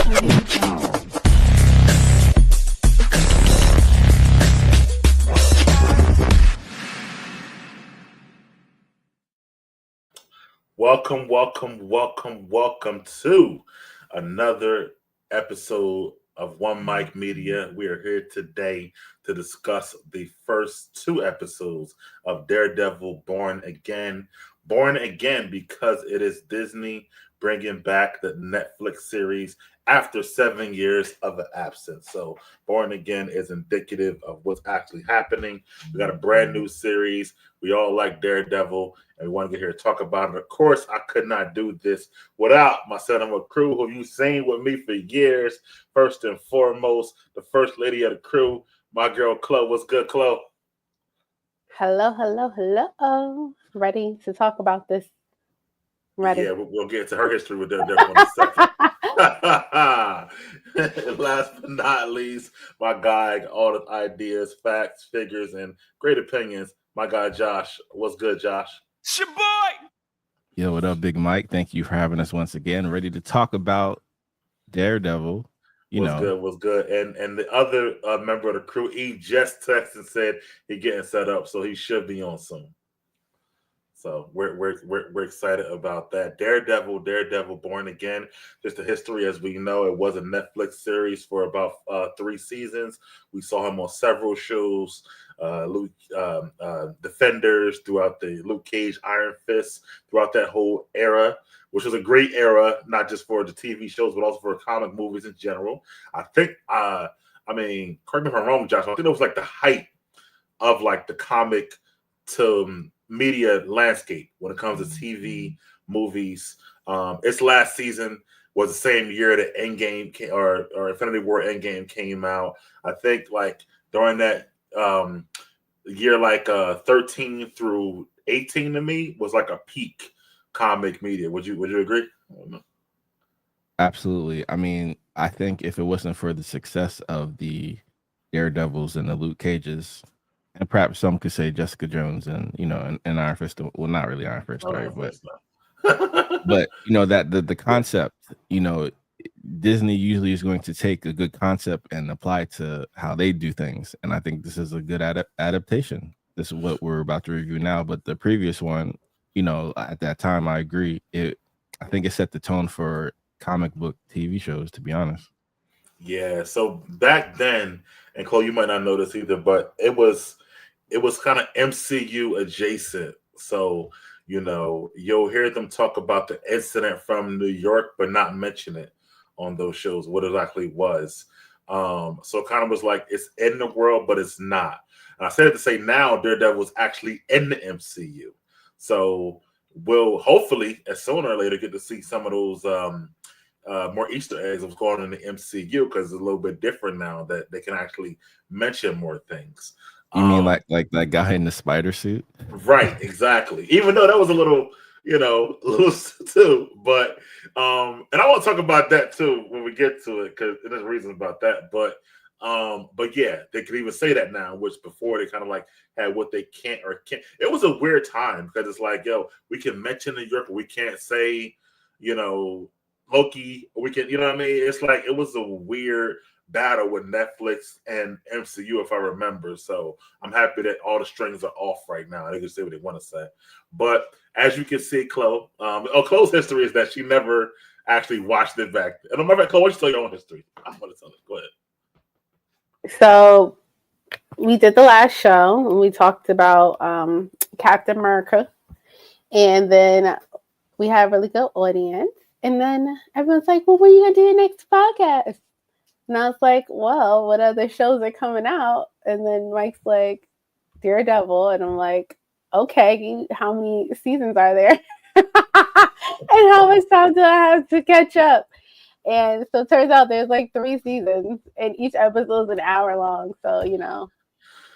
Welcome to another episode of One Mic Media. We are here today to discuss the first two episodes of Daredevil Born Again. Born Again because it is Disney bringing back the Netflix series after 7 years of an absence. So Born Again is indicative of what's actually happening. We got a brand new series. We all like Daredevil, and we want to get here to talk about it. Of course, I could not do this without my cinema crew, who you've seen with me for years. First and foremost, the first lady of the crew, my girl Chloe. What's good, Chloe? Hello. Ready to talk about this? Ready. Yeah, we'll get to her history with Daredevil in a second. Last but not least, my guy, all the ideas, facts, figures, and great opinions. My guy Josh. What's good, Josh? It's your boy. Yo, what up, Big Mike? Thank you for having us once again. Ready to talk about Daredevil. Was good. And the other member of the crew, he just texted and said he's getting set up, so he should be on soon. So we're excited about that. Daredevil Born Again. Just the history, as we know, it was a Netflix series for about 3 seasons. We saw him on several shows, Defenders, throughout the Luke Cage, Iron Fist, throughout that whole era, which was a great era, not just for the TV shows, but also for comic movies in general. I think, correct me if I'm wrong, Josh, I think it was like the height of like the comic to media landscape when it comes to TV, movies. Its last season was the same year that Endgame or Infinity War Endgame came out. I think like during that year, like 13 through 18 to me was like a peak comic media. Would you agree? Absolutely. I mean, I think if it wasn't for the success of the Daredevils and the Luke Cages, and perhaps some could say Jessica Jones and and Iron Fist. Well, not really Iron Fist, right? But that the concept, Disney usually is going to take a good concept and apply it to how they do things, and I think this is a good adaptation. This is what we're about to review now. But the previous one, at that time, I agree. I think it set the tone for comic book TV shows, to be honest. Yeah. So back then, and Chloe, you might not know this either, but it was kind of MCU adjacent. So, you'll hear them talk about the incident from New York, but not mention it on those shows, what it actually was. So it kind of was like it's in the world, but it's not. And I said it to say now Daredevil was actually in the MCU. So we'll hopefully, as sooner or later, get to see some of those more Easter eggs of what's going on in the MCU, because it's a little bit different now that they can actually mention more things. You mean like that guy in the spider suit? Right, exactly. Even though that was a little too. But and I want to talk about that too when we get to it, because there's reasons about that. But yeah, they could even say that now, which before they kind of like had what they can't or can't. It was a weird time because it's like, we can mention New York, but we can't say, Loki. We can, what I mean? It's like it was a weird battle with Netflix and MCU, if I remember. So I'm happy that all the strings are off right now. They can say what they want to say. But as you can see, Chloe, Chloe's history is that she never actually watched it back. And I'm Chloe, why don't you tell your own history? I'm going to tell it. Go ahead. So we did the last show and we talked about Captain America, and then we had a really good audience. And then everyone's like, well, when are you going to do your next podcast? And I was like, well, what other shows are coming out? And then Mike's like, Daredevil. And I'm like, okay, how many seasons are there? And how much time do I have to catch up? And so it turns out there's like 3 seasons, and each episode is an hour long. So,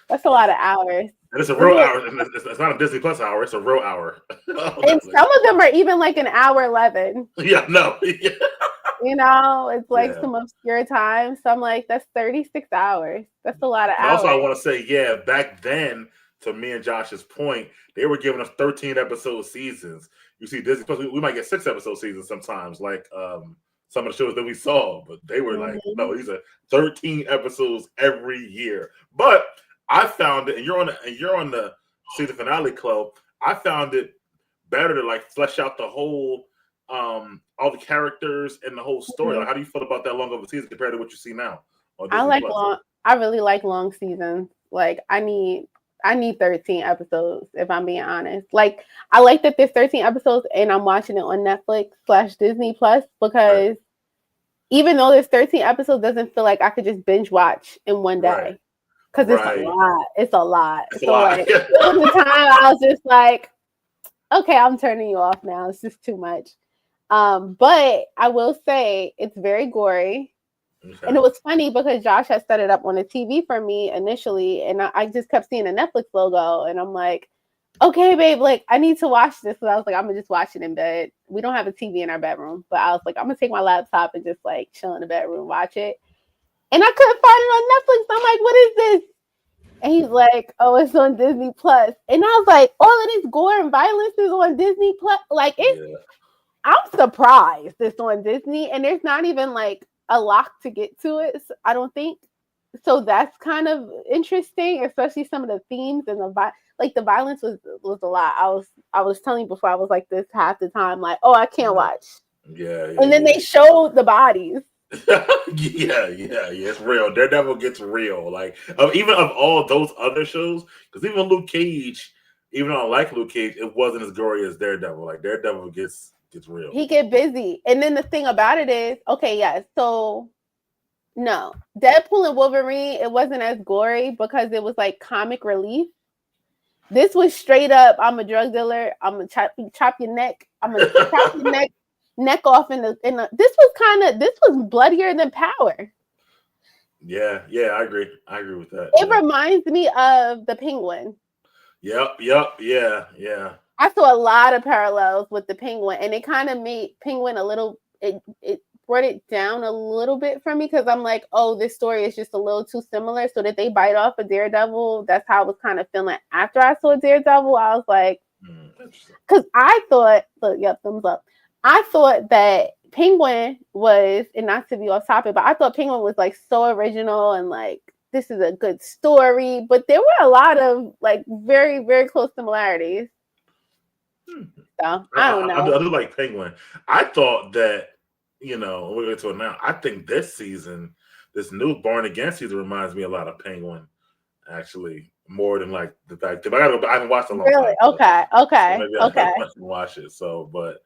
that's a lot of hours. And it's a real hour. It's not a Disney Plus hour. It's a real hour. And some of them are even like an hour 11. Yeah, no. It's like some obscure time. So I'm like, that's 36 hours. That's a lot of hours. Also, I want to say, back then, to me and Josh's point, they were giving us 13 episode seasons. You see Disney Plus, we might get 6 episode seasons sometimes, like some of the shows that we saw, but they were like, no, these are 13 episodes every year. But I found it, and you're on the season finale club. I found it better to like flesh out the whole all the characters and the whole story. Like, how do you feel about that long of a season compared to what you see now on Disney I like Plus? long. I really like long seasons. Like I need 13 episodes if I'm being honest. Like I like that there's 13 episodes and I'm watching it on Netflix / Disney Plus because even though there's 13 episodes, doesn't feel like I could just binge watch in one day. Because it's a lot. It's a lot. Like there was a time I was just like, okay, I'm turning you off now. It's just too much. But I will say it's very gory. Okay. And it was funny because Josh had set it up on the TV for me initially, and I just kept seeing a Netflix logo, and I'm like, okay, babe, like I need to watch this. So I was like, I'm gonna just watch it in bed. We don't have a TV in our bedroom, but I was like, I'm gonna take my laptop and just like chill in the bedroom, watch it. And I couldn't find it on Netflix. I'm like, what is this? And he's like, oh, it's on Disney Plus. And I was like, all of this gore and violence is on Disney Plus. Like I'm surprised it's on Disney, and there's not even like a lock to get to it. I don't think so. That's kind of interesting, especially some of the themes and the violence was a lot. I was telling you before, I was like this half the time, like, oh, I can't watch. And then they showed the bodies. yeah, it's real. Daredevil gets real. Like even of all those other shows, because even Luke Cage, even though I like Luke Cage, it wasn't as gory as Daredevil. Like Daredevil gets real. He get busy. And then the thing about it is, okay, yes. So no, Deadpool and Wolverine, it wasn't as gory because it was like comic relief. This was straight up, I'm a drug dealer. I'm gonna chop your neck. I'm gonna chop your neck off in the this was bloodier than Power. Yeah, I agree with that. It reminds me of the Penguin. Yep, yeah. I saw a lot of parallels with the Penguin, and it kind of made Penguin a little. It brought it down a little bit for me because I'm like, oh, this story is just a little too similar. So that they bite off a Daredevil. That's how I was kind of feeling after I saw Daredevil. I was like, because I thought, thumbs up. I thought that Penguin was, and not to be off topic, but I thought Penguin was like so original and like this is a good story. But there were a lot of like very, very close similarities. So I don't know. I do like Penguin. I thought that, we're going to it now. I think this season, this new Born Again season reminds me a lot of Penguin, actually, more than like the fact that I haven't watched it in a long time. Okay. So maybe I watch it. So, but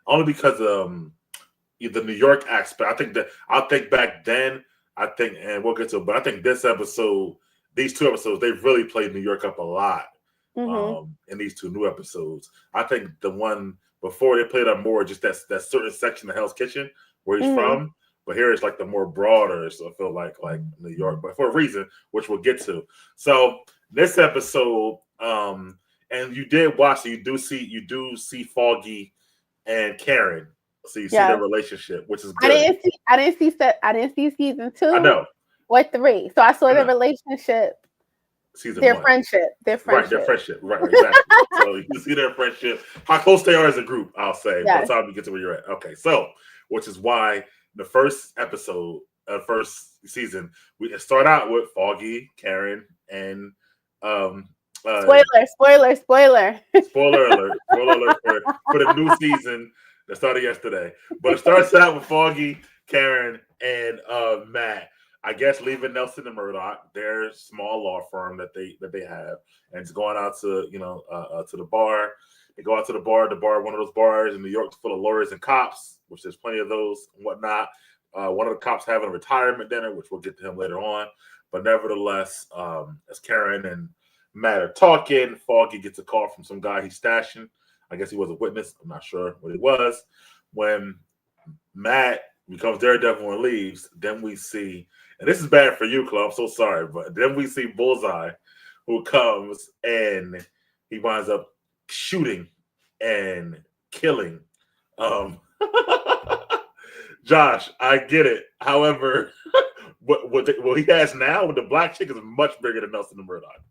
only because the New York aspect. I think that I'll think back then. And we'll get to it. But I think this episode, these two episodes, they really played New York up a lot. In these two new episodes. I think the one before they played up more just that certain section of Hell's Kitchen where he's from, but here it's like the more broader, so I feel like New York, but for a reason which we'll get to. So this episode, and you did watch, so you do see Foggy and Karen, so you see their relationship, which is good. I didn't see season 2. I know. Or 3, so I saw their relationship. Their 1. friendship. Right, their friendship. Right, exactly. So you see their friendship, how close they are as a group, I'll say, by the time you get to where you're at. Okay, so, which is why the first episode, first season, we start out with Foggy, Karen, and Spoiler alert. Spoiler alert for the new season that started yesterday. But it starts out with Foggy, Karen, and Matt. I guess leaving Nelson and Murdoch, their small law firm that they have, and it's going out to to the bar. They go out to the bar, one of those bars in New York full of lawyers and cops, which there's plenty of those and whatnot. One of the cops having a retirement dinner, which we'll get to him later on. But nevertheless, as Karen and Matt are talking, Foggy gets a call from some guy he's stashing. I guess he was a witness. I'm not sure what it was. When Matt becomes Daredevil and leaves, then we see, and this is bad for you, Chloe, I'm so sorry, but then we see Bullseye, who comes and he winds up shooting and killing. Josh, I get it. However, what he has now with the black chick is much bigger than Nelson and Murdoch.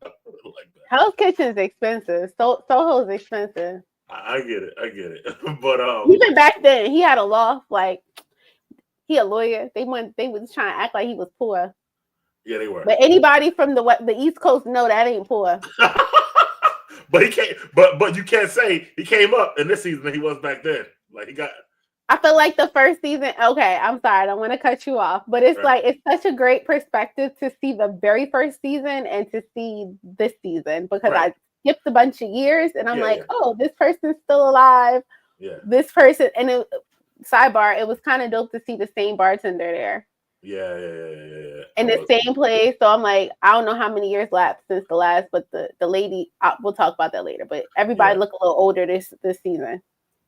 Hell's Kitchen is expensive. Soho's expensive. I get it. But Even back then, he had a loft. Like he a lawyer. They was trying to act like he was poor. yeah, they were. But anybody from the East Coast know that ain't poor. But he can't. But you can't say he came up in this season than he was back then. Like he got. I feel like the first season. Okay, I'm sorry, I don't want to cut you off, but it's like it's such a great perspective to see the very first season and to see this season because I skipped a bunch of years and I'm oh, this person's still alive. Yeah. This person and sidebar, it was kind of dope to see the same bartender there. Yeah. In the same place. So I'm like, I don't know how many years lapsed since the last, but the lady, we'll talk about that later. But everybody look a little older this season.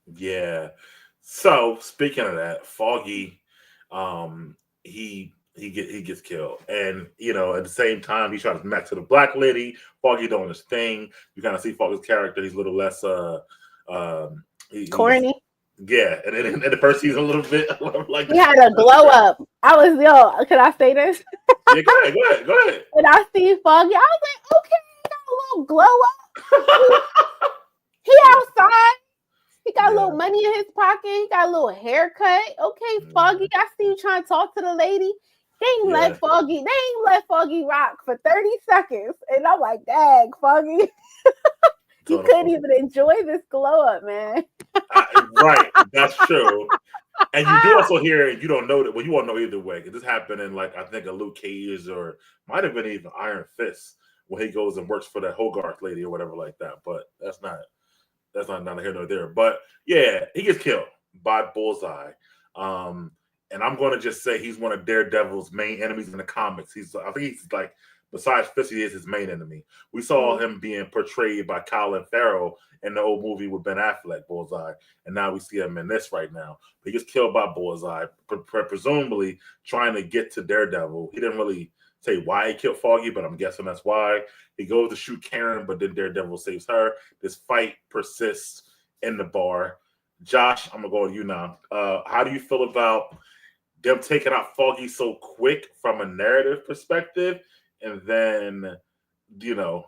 Yeah. So speaking of that, Foggy, he gets killed, and at the same time he tries to match to the black lady. Foggy doing his thing. You kind of see Foggy's character. He's a little less corny. Yeah, and then in the first season a little bit like he had a glow up. I was can I say this? Yeah, go ahead. And I see Foggy, I was like, okay, he got a little glow up. he outside. He got a little money in his pocket. He got a little haircut. Okay, Foggy, I see you trying to talk to the lady. They ain't let Foggy rock for 30 seconds. And I'm like, dang, Foggy. You couldn't even enjoy this glow up, man. Right, that's true. And you do also hear, you don't know that. Well, you won't know either way. Because this happened in I think a Luke Cage or might have been even Iron Fist when he goes and works for that Hogarth lady or whatever like that. But that's not here nor there. But yeah, he gets killed by Bullseye. And I'm going to just say he's one of Daredevil's main enemies in the comics. I think he's besides Fist, he is his main enemy. We saw him being portrayed by Colin Farrell in the old movie with Ben Affleck, Bullseye. And now we see him in this right now. But he gets killed by Bullseye, presumably trying to get to Daredevil. He didn't really say why he killed Foggy, but I'm guessing that's why. He goes to shoot Karen, but then Daredevil saves her. This fight persists in the bar. Josh, I'm going to go to you now. How do you feel about them taking out Foggy so quick from a narrative perspective? And then,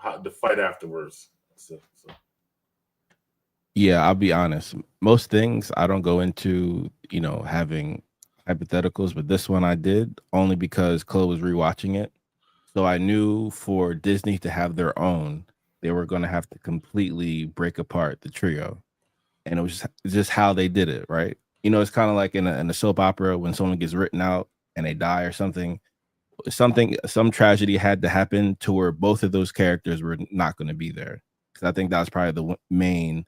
how the fight afterwards. Yeah, I'll be honest. Most things I don't go into, having hypotheticals, but this one I did only because Chloe was rewatching it. So I knew for Disney to have their own, they were going to have to completely break apart the trio. And it was just how they did it, right? It's kind of like in a soap opera when someone gets written out and they die or something. Some tragedy had to happen to where both of those characters were not going to be there. Because I think that was probably the main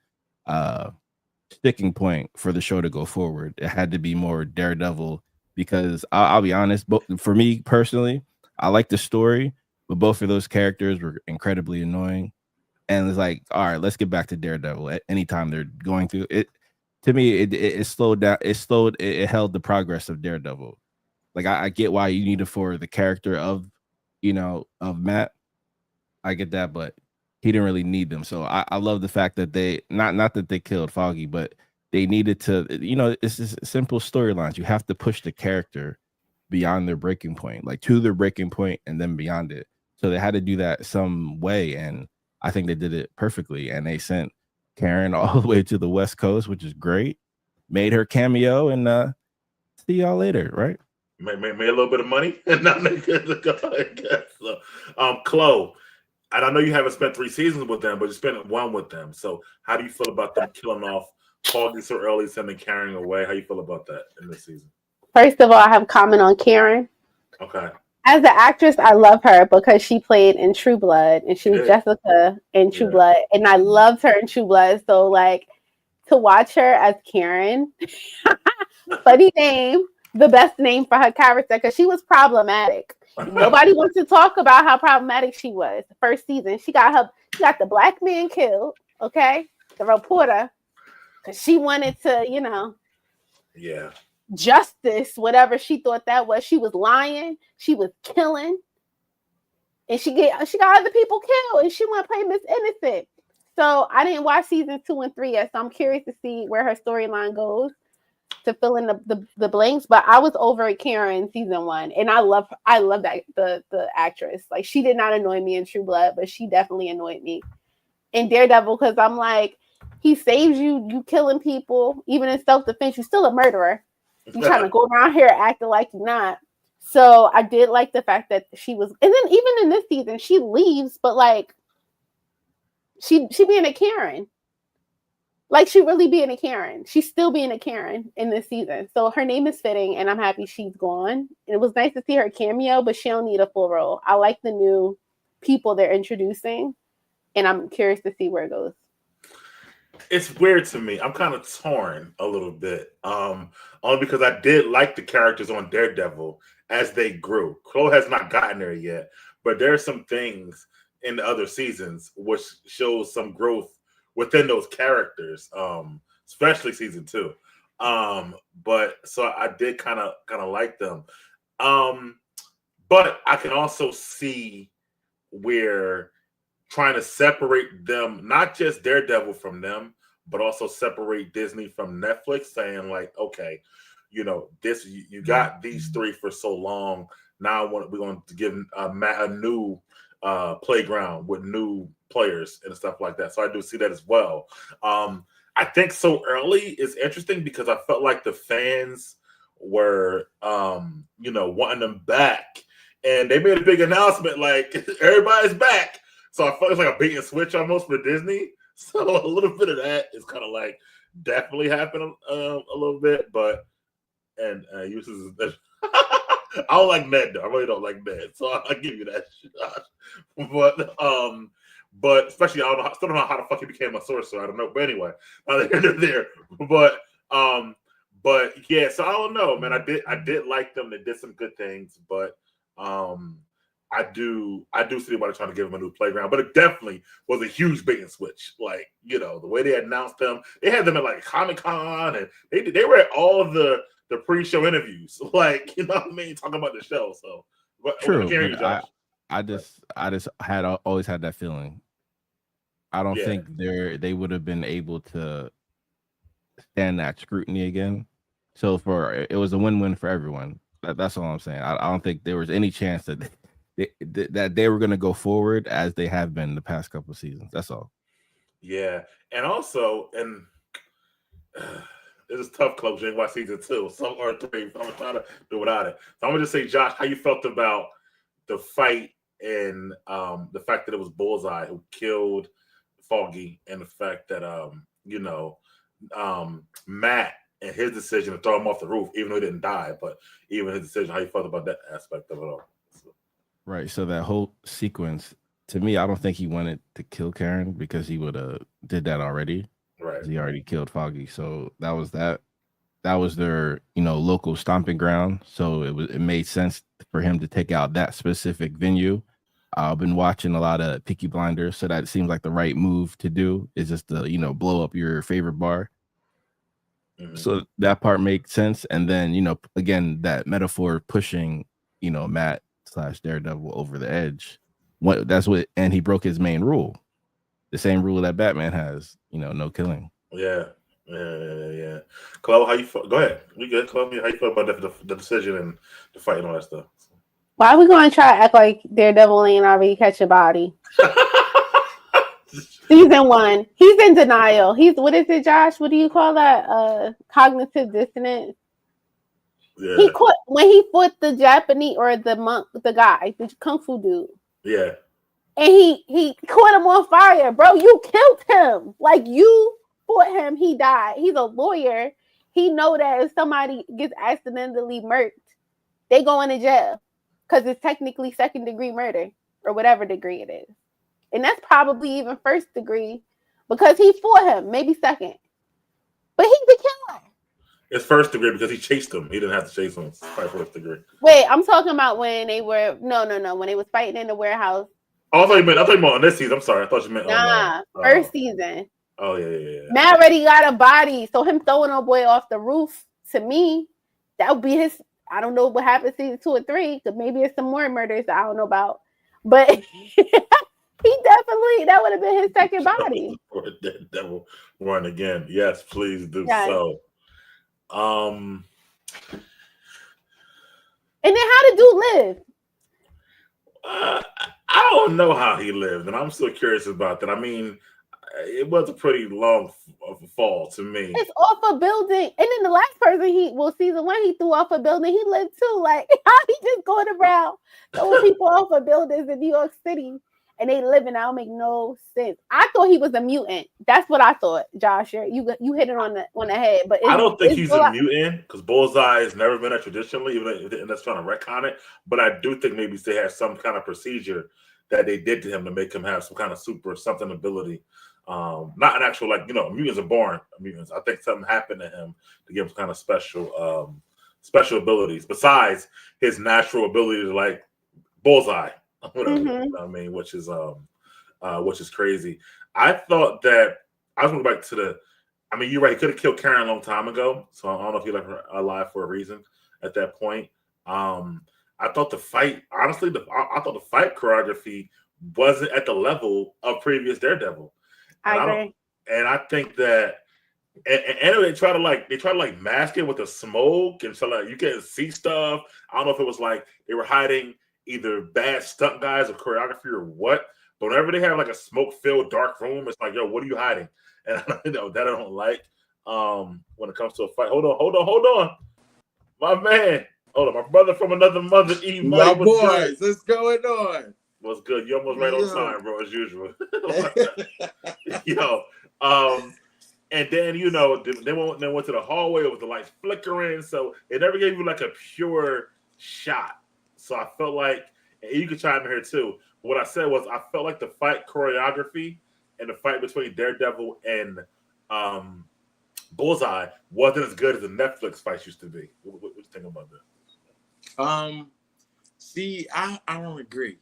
sticking point for the show to go forward. It had to be more Daredevil because I'll be honest, but for me personally, I like the story, but both of those characters were incredibly annoying. And it's like, all right, let's get back to Daredevil. At any time they're going through it, to me, it slowed down. It held the progress of Daredevil. Like I get why you need it for the character of Matt. I get that, but he didn't really need them. So I love the fact that they not that they killed Foggy, but they needed to. It's just simple storylines. You have to push the character beyond their breaking point, like to their breaking point, and then beyond it. So they had to do that some way, and I think they did it perfectly. And they sent Karen all the way to the West Coast, which is great. Made her cameo, and see y'all later, right? Made a little bit of money, and not good to go, I guess. So, Chloe, and I know you haven't spent 3 seasons with them, but you spent 1 with them. So, how do you feel about them killing off Foggy so early, sending Karen away? How you feel about that in this season? First of all, I have a comment on Karen. Okay. As an actress, I love her because she played in True Blood, and she was Jessica in True Blood, and I loved her in True Blood. So, to watch her as Karen, funny name. The best name for her character because she was problematic. Nobody wants to talk about how problematic she was. The first season, she got the black man killed. Okay, the reporter, because she wanted to, justice, whatever she thought that was. She was lying. She was killing, and she got other people killed, and she wanted to play Miss Innocent. So I didn't watch season 2 and 3 yet. So I'm curious to see where her storyline goes to fill in the blanks, but I was over at Karen season 1, and I love that the actress. Like, she did not annoy me in True Blood, but she definitely annoyed me in Daredevil because I'm like, He saves you. You killing people, even in self-defense. You're still a murderer. You trying to go around here acting like you're not. So I did like the fact that she was, and then even in this season, she leaves, but like she being a Karen. Like she really being a Karen. She's still being a Karen in this season. So her name is fitting, and I'm happy she's gone. And it was nice to see her cameo, but she don't need a full role. I like the new people they're introducing, and I'm curious to see where it goes. It's weird to me. I'm kind of torn a little bit. Only because I did like the characters on Daredevil as they grew. Chloe has not gotten there yet, but there are some things in the other seasons which shows some growth within those characters, especially season 2. But so I did kind of like them. But I can also see where trying to separate them, not just Daredevil from them, but also separate Disney from Netflix, saying like, okay, this you got these 3 for so long. Now we're going to give a new playground with new players and stuff like that. So I do see that as well. I think so early is interesting because I felt like the fans were, wanting them back, and they made a big announcement like everybody's back. So I felt it's like a bait and switch almost for Disney. So a little bit of that is kind of like definitely happened a little bit, but uses. I don't like Ned though. I really don't like Ned, so I'll give you that shit. But especially I still don't know how the fuck he became a sorcerer. I don't know, but anyway, they're there. But yeah, so I don't know, man. I did like them. They did some good things, but I do see why they're trying to give him a new playground, but it definitely was a huge bait and switch. Like, the way they announced them, they had them at like Comic-Con, and they were at all of the pre-show interviews. Like, you know what I mean? Talking about the show. So true. You, Josh. I just had always had that feeling. I don't think they would have been able to stand that scrutiny again. So it was a win-win for everyone. That's all I'm saying. I don't think there was any chance that they were going to go forward as they have been the past couple of seasons. That's all. Yeah, and also, this is tough, Club J. season 2, some or 3. So I'm trying to do without it. So I'm gonna just say, Josh, how you felt about the fight and the fact that it was Bullseye who killed Foggy, and the fact that Matt and his decision to throw him off the roof, even though he didn't die, but even his decision, how you felt about that aspect of it all. Right. So that whole sequence, to me, I don't think he wanted to kill Karen because he would have did that already. Right. He already killed Foggy. So that was that. That was their, local stomping ground. So it made sense for him to take out that specific venue. I've been watching a lot of Peaky Blinders, so that seems like the right move to do is just to, blow up your favorite bar. Mm-hmm. So that part makes sense. And then, again, that metaphor pushing, Matt / Daredevil over the edge. And he broke his main rule. The same rule that Batman has, no killing. Yeah. Chloe, how you feel? Go ahead. We good, Chloe? How you feel about the decision and the fight and all that stuff? Why are we going to try to act like Daredevil ain't already catch a body? Season 1. He's in denial. What is it, Josh? What do you call that? Cognitive dissonance. Yeah. When he fought the Japanese or the monk, the guy, the kung fu dude. Yeah. And he caught him on fire, bro. You killed him. Like, you fought him. He died. He's a lawyer. He know that if somebody gets accidentally murked, they go into jail because it's technically 2nd-degree murder or whatever degree it is. And that's probably even 1st degree because he fought him, maybe 2nd. But he's the killer. It's 1st degree because he chased him. He didn't have to chase him. It's probably 1st degree. Wait, I'm talking about when they were when they was fighting in the warehouse. Oh, I thought you meant on this season. I'm sorry. I thought you meant on first season. Oh yeah. Matt already got a body, so him throwing a boy off the roof, to me, that would be his. I don't know what happened season 2 or 3, because maybe it's some more murders that I don't know about. But he definitely, that would have been his 2nd body. Daredevil Born Again. Yes, please do so. And then how did dude live? I don't know how he lived, and I'm still curious about that. I mean, it was a pretty long fall to me. It's off a building, and then the last person season 1 he threw off a building. He lived too. Like how he just going around throwing people off of buildings in New York City, and they living. That don't make no sense. I thought he was a mutant. That's what I thought, Josh. You hit it on the head. But I don't think he's a mutant because Bullseye has never been that traditionally, even if that's trying to retcon it. But I do think maybe they have some kind of procedure that they did to him to make him have some kind of super something ability. Not an actual, like, mutants are born mutants. I think something happened to him to give him kind of special abilities besides his natural ability to like Bullseye, whatever. Mm-hmm. You know what I mean, which is crazy. I thought that I was going back to you're right. He could have killed Karen a long time ago, so I don't know if he left her alive for a reason at that point. I thought the fight, honestly, I thought the fight choreography wasn't at the level of previous Daredevil. I agree. And I think that, and they try to mask it with the smoke, and so like you can't see stuff. I don't know if it was like they were hiding either bad stunt guys or choreography or what. But whenever they have like a smoke-filled dark room, it's like, yo, what are you hiding? And that I don't like. When it comes to a fight, hold on, my man. Hold on, my brother from another mother. My boys, what's going on? What's good? You almost right on time, bro, as usual. Yo, and then they went to the hallway with the lights flickering, so it never gave you like a pure shot. So I felt like, and you could chime in here too. What I said was I felt like the fight choreography and the fight between Daredevil and Bullseye wasn't as good as the Netflix fights used to be. What you think about that? See, I don't agree.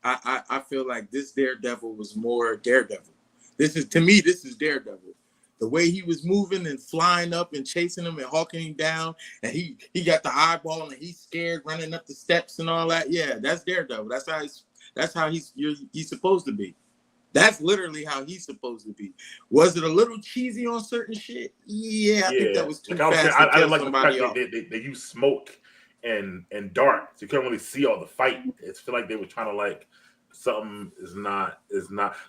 I feel like this Daredevil was more Daredevil. This is Daredevil. The way he was moving and flying up and chasing him and hawking him down, and he got the eyeball and he's scared running up the steps and all that. Yeah, that's Daredevil. That's how he's supposed to be. That's literally how he's supposed to be. Was it a little cheesy on certain shit? Yeah, I think that was too fast. I didn't like somebody the fact they use smoke and dark, so you couldn't really see all the fight. It's feel like they were trying to like something is not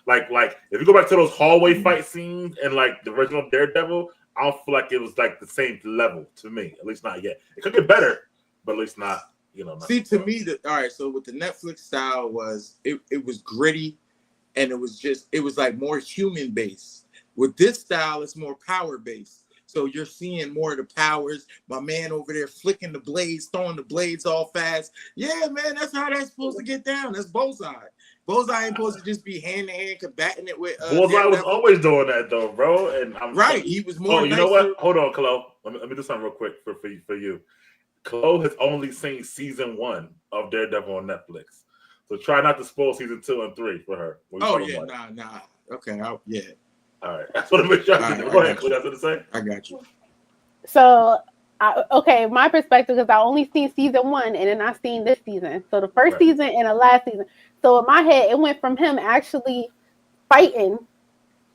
like if you go back to those hallway fight scenes and like the original Daredevil, I don't feel like it was like the same level to me, at least not yet. It could get better, but at least not. See, to me, all right. So with the Netflix style was it was gritty, and it was like more human based. With this style, it's more power based. So you're seeing more of the powers. My man over there flicking the blades, throwing the blades all fast. Yeah, man, that's how that's supposed to get down. That's Bullseye. Bullseye ain't supposed to just be hand to hand combating it with. Bullseye was always doing that though, bro. And I'm right. He was more. Oh, you know what? Hold on, Chloe. Let me do something real quick for you. Chloe has only seen season 1 of Daredevil on Netflix, so try not to spoil season 2 and 3 for her. Oh yeah, nah. Okay, yeah. All right, that's what I'm sure. Go ahead, Chloe. That's what to say. I got you. So, my perspective is I only seen season 1 and then I seen this season. So the first season and the last season. So in my head, it went from him actually fighting,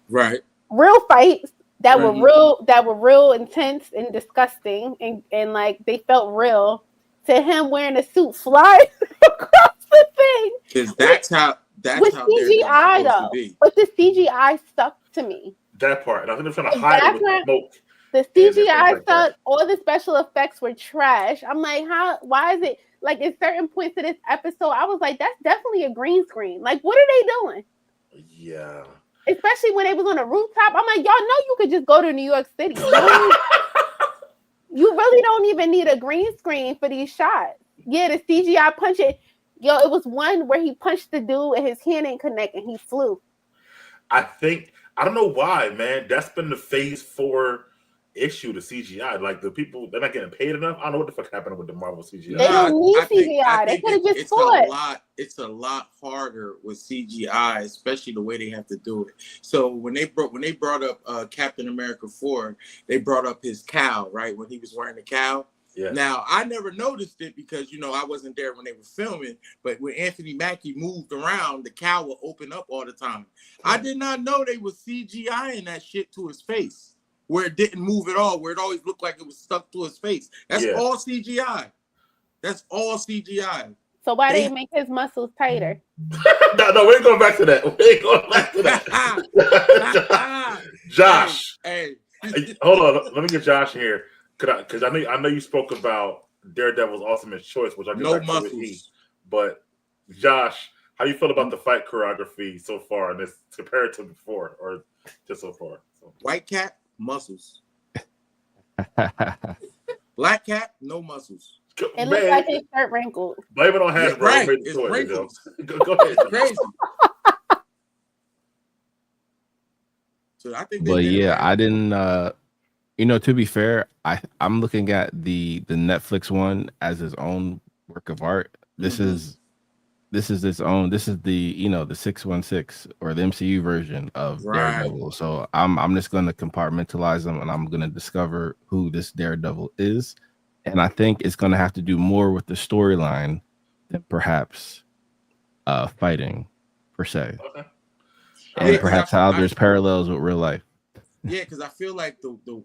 right, real fights that were real intense and disgusting and like they felt real, to him wearing a suit flying across the thing. Because that's how CGI though. But the CGI stuck to me. That part, and I think they're trying to hide it with smoke. The CGI stuff, all the special effects were trash. I'm like, why is it like at certain points of this episode, I was like, that's definitely a green screen. Like, what are they doing? Yeah. Especially when they was on a rooftop. I'm like, y'all know you could just go to New York City. You really don't even need a green screen for these shots. Yeah, the CGI punch it. Yo, it was one where he punched the dude and his hand ain't connect and he flew. I don't know why, man. That's been the phase 4 issue to CGI. Like the people, they're not getting paid enough. I don't know what the fuck happened with the Marvel CGI. They don't need CGI. They could have just fought. It's a lot harder with CGI, especially the way they have to do it. So when they brought up Captain America 4, they brought up his cowl, right? When he was wearing the cowl. Yeah. Now I never noticed it because I wasn't there when they were filming. But when Anthony Mackie moved around, the cowl would open up all the time. Yeah. I did not know they was CGI-ing that shit to his face, where it didn't move at all, where it always looked like it was stuck to his face. That's all CGI. That's all CGI. So why they make his muscles tighter? No, we ain't going back to that. We ain't going back to that. Josh, hey. Hold on. Let me get Josh here, because I know you spoke about Daredevil's ultimate choice, which I get No back to with E. muscles. But Josh, how you feel about the fight choreography so far, and this compared to before, or just so far? So. White cat, muscles. Black cat, no muscles. It looks like his shirt wrinkled. Blame it on Hasbro. Yeah, right. Made It's choice, wrinkles. Go ahead. It's crazy. So I think. But yeah, I didn't. To be fair, I'm looking at the Netflix one as his own work of art. This is its own. This is the the 616 or the MCU version of Daredevil. So I'm just going to compartmentalize them, and I'm going to discover who this Daredevil is. And I think it's going to have to do more with the storyline than perhaps fighting per se. Okay. And perhaps how there's parallels with real life. Yeah, because I feel like the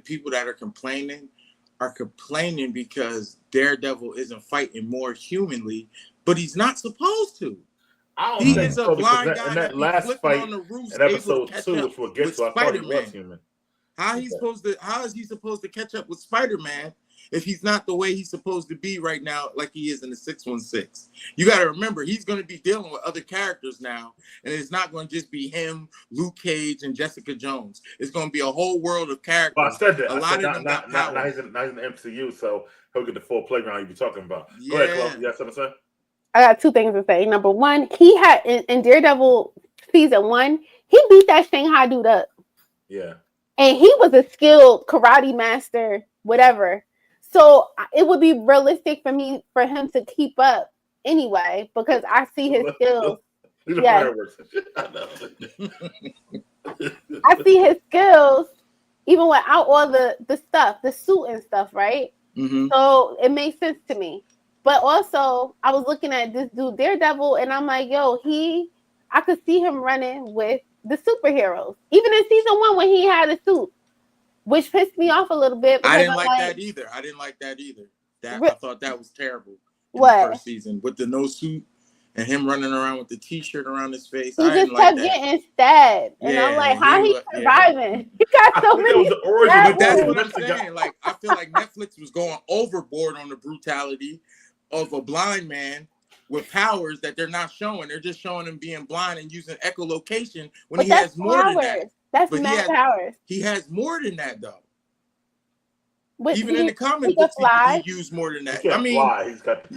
people that are complaining because Daredevil isn't fighting more humanly, but he's not supposed to. He is a blind guy that last fight on the roof, in episode 2, which we'll get to. I thought he was human. How is he supposed to catch up with Spider-Man if he's not the way he's supposed to be right now, like he is in the 616? You got to remember, he's going to be dealing with other characters now, and it's not going to just be him, Luke Cage, and Jessica Jones. It's going to be a whole world of characters. Well, I said that. A lot of them got power. Now he's in the MCU, so he'll get the full playground you'd be talking about. Go ahead, Chloe. You got something to say? I got two things to say. Number one, he had in Daredevil season 1, he beat that Shanghai dude up. Yeah. And he was a skilled karate master, whatever. So it would be realistic for him to keep up anyway, because I see his skills. Yes. I see his skills even without all the stuff, the suit and stuff, right? Mm-hmm. So it makes sense to me. But also, I was looking at this dude, Daredevil, and I'm like, yo, I could see him running with the superheroes. Even in season 1 when he had a suit, which pissed me off a little bit. I didn't like that either. I thought that was terrible. What? The first season with the no suit and him running around with the t-shirt around his face. He just kept getting stabbed. And I'm like, how he surviving? He got so many. But that's what I'm saying. Like, I feel like Netflix was going overboard on the brutality of a blind man with powers that they're not showing. They're just showing him being blind and using echolocation when he has more than that. That's mad powers. He has more than that, though. But even in the comic books, he used more than that.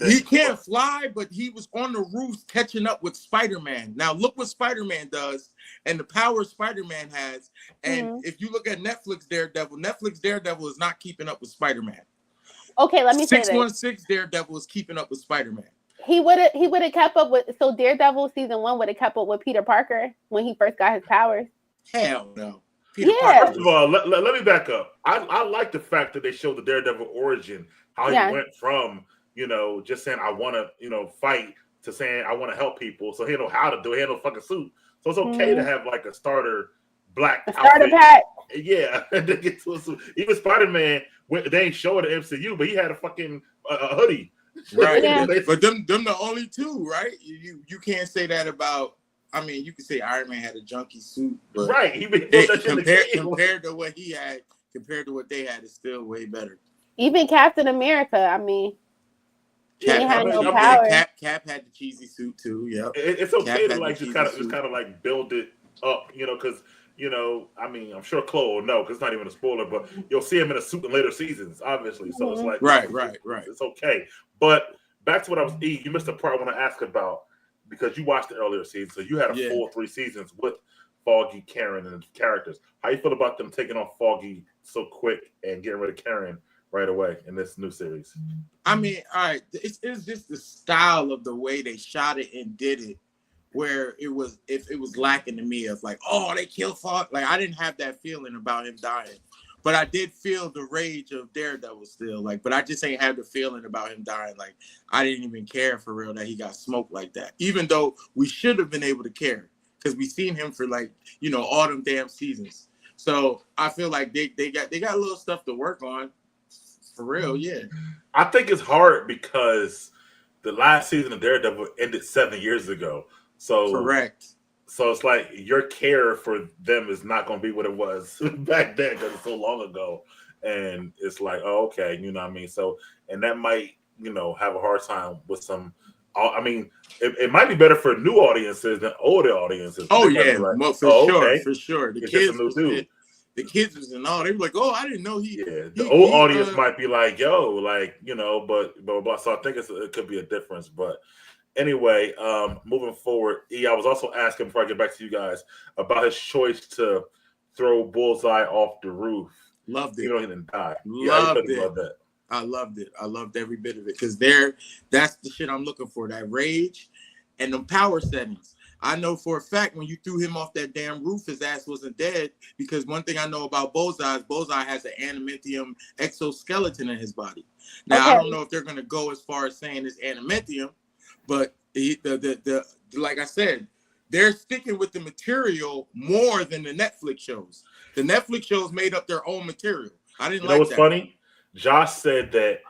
He can't fly, but he was on the roof catching up with Spider-Man. Now, look what Spider-Man does and the power Spider-Man has. And if you look at Netflix Daredevil is not keeping up with Spider-Man. Okay, let me say this. 616 Daredevil is keeping up with Spider-Man. He would have kept up with. So Daredevil season 1 would have kept up with Peter Parker when he first got his powers. Hell no. First of all, let me back up. I like the fact that they showed the Daredevil origin, how he went from, just saying I want to, fight to saying I want to help people. So he know how to do it. He had no fucking suit. So it's okay to have like a starter black starter pack. Yeah, and then get to a suit. Even Spider-Man, they ain't show it in MCU, but he had a fucking a hoodie. Right. Yeah. But them the only two, right? You can't say that about. I mean, you could say Iron Man had a junky suit, but right. Compared to what he had, compared to what they had, is still way better. Even Captain America, I mean, Cap had no power. Cap had the cheesy suit too. Yeah, it's okay to like just kind of like build it up, because I mean, I'm sure Chloe will know because it's not even a spoiler, but you'll see him in a suit in later seasons, obviously. So it's like right. It's okay. But back to what you missed the part I want to ask about. Because you watched the earlier season, so you had a full 3 seasons with Foggy, Karen, and the characters. How you feel about them taking off Foggy so quick and getting rid of Karen right away in this new series? I mean, all right, it's just the style of the way they shot it and did it, where it was lacking to me of like, oh, they killed Foggy. Like I didn't have that feeling about him dying. But I did feel the rage of Daredevil still, but I just ain't had the feeling about him dying. Like I didn't even care for real that he got smoked like that. Even though we should have been able to care because we seen him for all them damn seasons. So I feel like they got a little stuff to work on for real. Yeah, I think it's hard because the last season of Daredevil ended 7 years ago. So Correct. So it's like your care for them is not going to be what it was back then because it's so long ago. And it's like, oh, okay, you know what I mean? So, and that might, have a hard time with some. I mean, it might be better for new audiences than older audiences. Oh They might yeah, be like, for oh, sure, okay, for sure. it's just a new dude. The kids was and all. They were like, oh, I didn't know he. Yeah, the old audience might be like, yo, like, but blah, blah, blah. So I think it could be a difference, but. Anyway, moving forward, I was also asking before I get back to you guys about his choice to throw Bullseye off the roof. Loved it. He didn't die. Loved it. About that? I loved it. I loved every bit of it because that's the shit I'm looking for. That rage and the power settings. I know for a fact when you threw him off that damn roof, his ass wasn't dead because one thing I know about Bullseye is Bullseye has an adamantium exoskeleton in his body. Now, I don't know if they're going to go as far as saying it's adamantium. But like I said, they're sticking with the material more than the Netflix shows. The Netflix shows made up their own material. I didn't like that. You know what's funny? Josh said that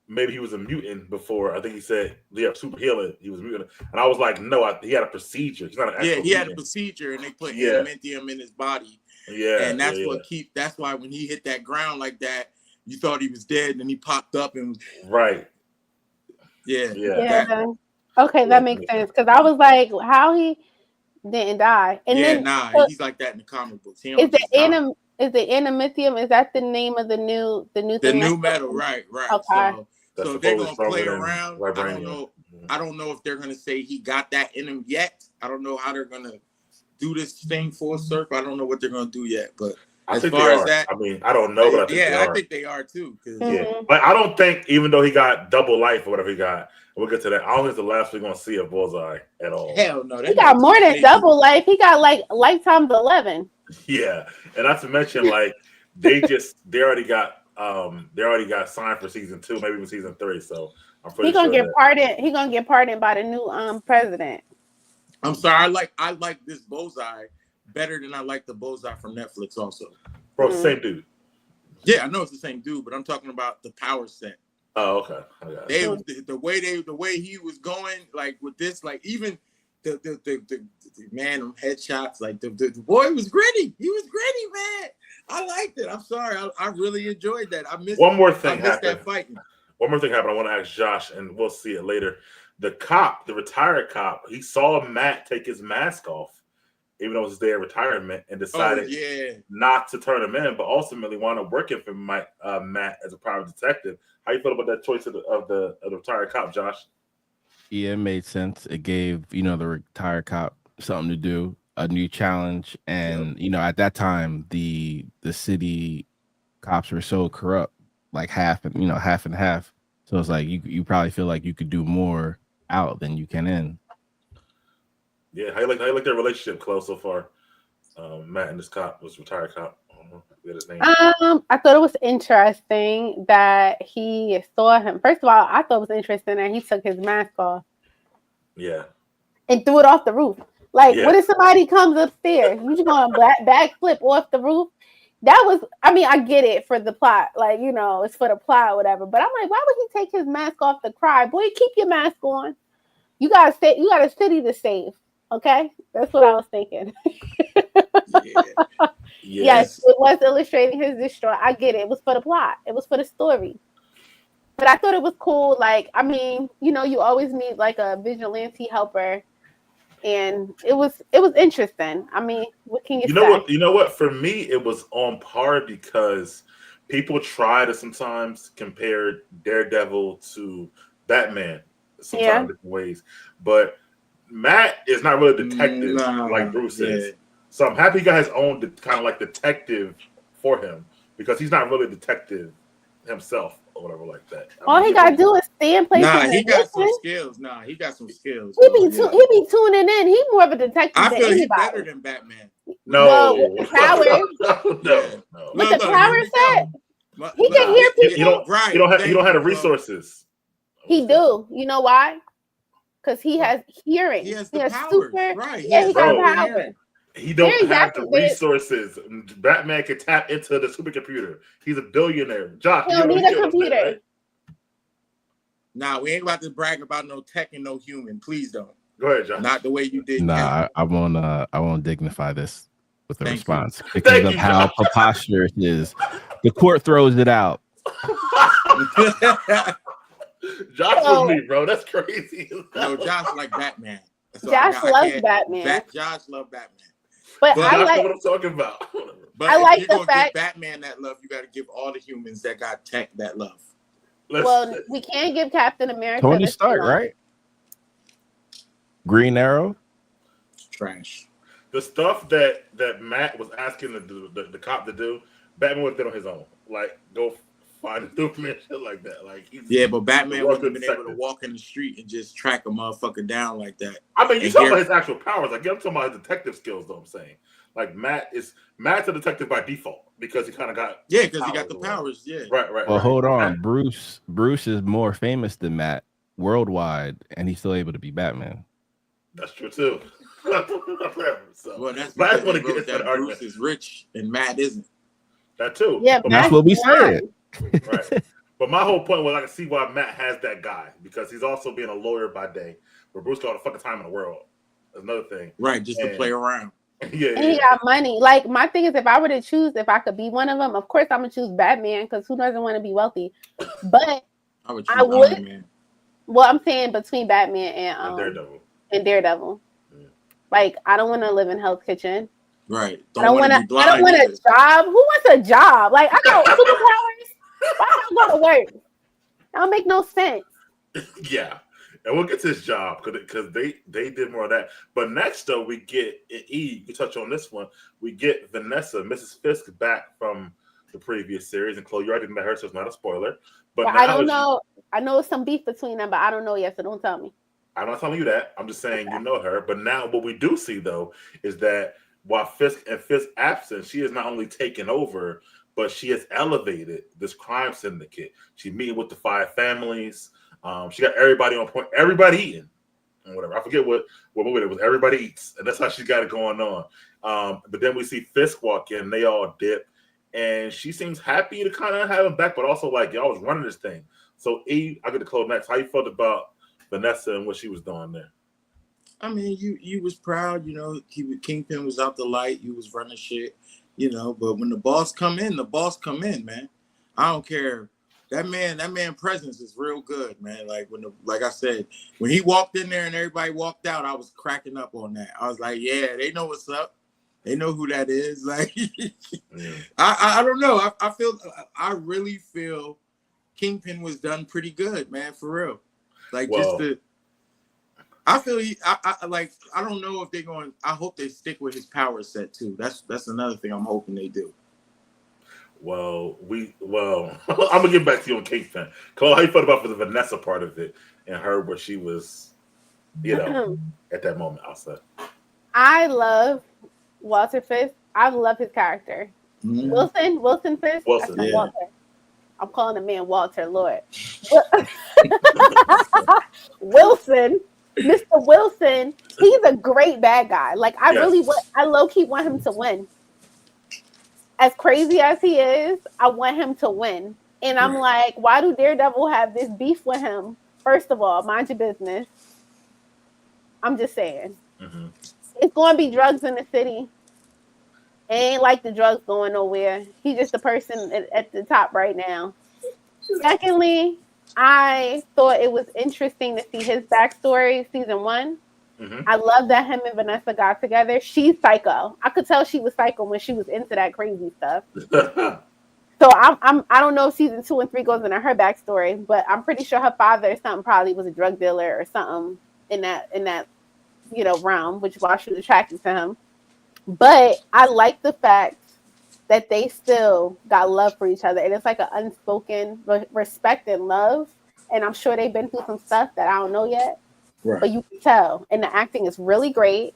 maybe he was a mutant before. I think he said, super healing. He was a mutant. And I was like, no, he had a procedure. He's not an actual he had a procedure, and they put adamantium in his body. Yeah. And that's that's why when he hit that ground like that, you thought he was dead, and then he popped up and right. Yeah. Okay, that makes sense because I was like, how he didn't die? And he's like that in the comic books. Is the adamantium? Is that the name of the new thing? The new metal, right? Okay. So they're gonna play around. I don't know if they're gonna say he got that in him yet. I don't know how they're gonna do this thing full circle. I don't know what they're gonna do yet, but. As far as that, I mean, I don't know, but I think they are too. But I don't think, even though he got double life or whatever he got, we'll get to that. I don't think it's the last we're gonna see of Bullseye at all. Hell no, he got more than double life. He got like lifetimes 11. Yeah, and not to mention, like they already got signed for season 2, maybe even season 3. So I'm pretty sure get pardoned. He gonna get pardoned by the new president. I'm sorry, I like this Bullseye better than I like the Bullseye from Netflix also. Bro, same dude. Yeah, I know it's the same dude, but I'm talking about the power set. Oh, okay. The way he was going, like with this, like even the man on headshots, like the boy was gritty. He was gritty, man. I liked it. I'm sorry. I really enjoyed that. I missed one more thing happened. That fighting. One more thing happened. I want to ask Josh, and we'll see it later. The cop, the retired cop, he saw Matt take his mask off, even though it was his day of retirement, and decided not to turn him in, but ultimately wound up working for Matt as a private detective. How you feel about that choice of the retired cop, Josh? Yeah, it made sense. It gave, the retired cop something to do, a new challenge. And, at that time, the city cops were so corrupt, like half and half. So it's like you probably feel like you could do more out than you can in. Yeah, how you like their relationship, close so far? Matt and this cop, was retired cop. I don't know his name. I thought it was interesting that he saw him. First of all, I thought it was interesting that he took his mask off. Yeah. And threw it off the roof. Like, what if somebody comes upstairs? You just going to backflip off the roof? That was, I get it for the plot. Like, it's for the plot or whatever. But I'm like, why would he take his mask off to cry? Boy, keep your mask on. You got a city to save. Okay, that's what I was thinking. Yes, it was illustrating his distraught. I get it. It was for the plot. It was for the story. But I thought it was cool. Like, you always need like a vigilante helper, and it was interesting. What can you say? You know what? For me, it was on par because people try to sometimes compare Daredevil to Batman, sometimes different ways, but Matt is not really a detective like Bruce is. So I'm happy he got his own kind of like detective for him because he's not really a detective himself or whatever like that. All he got to do is stay in place. He got some skills. He got some skills. He be tuning in. He's more of a detective I feel he's anybody. better than Batman. No. With the powers. No. With the power set, he can hear people. You don't have the resources. He do. You know why? Because he has hearing. He has the powers. Right. Yeah, he got power. He don't have the resources. Batman can tap into the supercomputer. He's a billionaire. Josh, he don't need a computer. Right? Nah, we ain't about to brag about no tech and no human. Please don't. Go ahead, John. Not the way you did. Nah, I won't dignify this with a Thank response because Thank of you, how Josh. preposterous it is. The court throws it out. Josh So- with me, bro. That's crazy. No, Josh like Batman. So Josh I loves can't- Batman. Josh love Batman. But But I Josh like know what I'm talking about. But I if like you're the gonna fact- give Batman that love, you got to give all the humans that got tech that love. well, we can't give Captain America Tony the Stark, same. right? Green Arrow. Trash. The stuff that Matt was asking the cop to do, Batman would have done on his own. Like, go find the information, shit like that. Like, Yeah, but Batman the wouldn't have been able to detective. walk in the street and just track a motherfucker down like that. I mean, you And talking here- about his actual powers. Like, I'm talking about his detective skills, though. I'm saying, like, Matt's a detective by default because he kind of got Yeah, because he got the or whatever. powers. Yeah. Right. Well, hold on. Matt- Bruce is more famous than Matt worldwide, and he's still able to be Batman. That's true too. So, Well, that's but I because just want they to get wrote into that that argument. Bruce is rich and Matt isn't. That too. Yeah, But That's Matt's what we blind. said. Right. But my whole point was I can see why Matt has that guy because he's also being a lawyer by day, where Bruce got all the fucking time in the world. That's another thing. Right, just to And- play around. Yeah, And he got money. Like, my thing is, if I were to choose, if I could be one of them, of course I'm gonna choose Batman because who doesn't want to be wealthy? But I would I choose would- Iron Man. well, I'm saying between Batman And Daredevil. and Daredevil. Yeah. Like, I don't want to live in Hell's Kitchen. Right. I don't want wanna to. be blind I don't want a either. job. Who wants a job? Like, I got superpowers. Why don't I go to work? That don't make no sense. Yeah. And we'll get to his job because they did more of that. But next, though, we get E. You touch on this one. We get Vanessa, Mrs. Fisk, back from the previous series, and Chloe, you already met her, so it's not a spoiler. But But now I don't it's- know. I know it's some beef between them, but I don't know yet. So don't tell me. I'm not telling you that. I'm just saying you know her. But now what we do see, though, is that while Fisk's absent, she is not only taken over, but she has elevated this crime syndicate. She's meeting with the 5 families. She got everybody on point. Everybody eating. And whatever. I forget what movie it was. Everybody eats. And that's how she got it going on. But then we see Fisk walk in. They all dip. And she seems happy to kind of have him back, but also like, y'all was running this thing. So, E, I get to close next. How you felt about Vanessa and what she was doing there? I mean, you was proud, you know. Kingpin was out the light. You was running shit, you know. But when the boss come in, man. I don't care. That man presence is real good, man. Like like I said, when he walked in there and everybody walked out, I was cracking up on that. I was like, yeah, they know what's up. They know who that is. Like, Yeah. I don't know. I really feel Kingpin was done pretty good, man. For real. Like I feel I don't know if they're going. I hope they stick with his power set too. That's another thing I'm hoping they do. Well, I'm gonna get back to you on Kingpin. Chloe, how you felt about the Vanessa part of it and her where she was, you know, at that moment? I'll say. I love Walter Fisk. I love his character. Mhm. Wilson Fisk. Wilson, That's not yeah. Walter. I'm calling the man Walter, Lord. Wilson, Mr. Wilson, he's a great bad guy. Like, I Yes. I low-key want him to win. As crazy as he is, I want him to win. And I'm like, why do Daredevil have this beef with him? First of all, mind your business. I'm just saying. Mm-hmm. It's going to be drugs in the city. Ain't like the drugs going nowhere. He's just the person at the top right now. Secondly, I thought it was interesting to see his backstory, season 1. Mm-hmm. I love that him and Vanessa got together. She's psycho. I could tell she was psycho when she was into that crazy stuff. So I don't know if season 2 and 3 goes into her backstory, but I'm pretty sure her father or something probably was a drug dealer or something in that realm, which is why she was attracted to him. But I like the fact that they still got love for each other, and it's like an unspoken respect and love. And I'm sure they've been through some stuff that I don't know yet, but you can tell. And the acting is really great.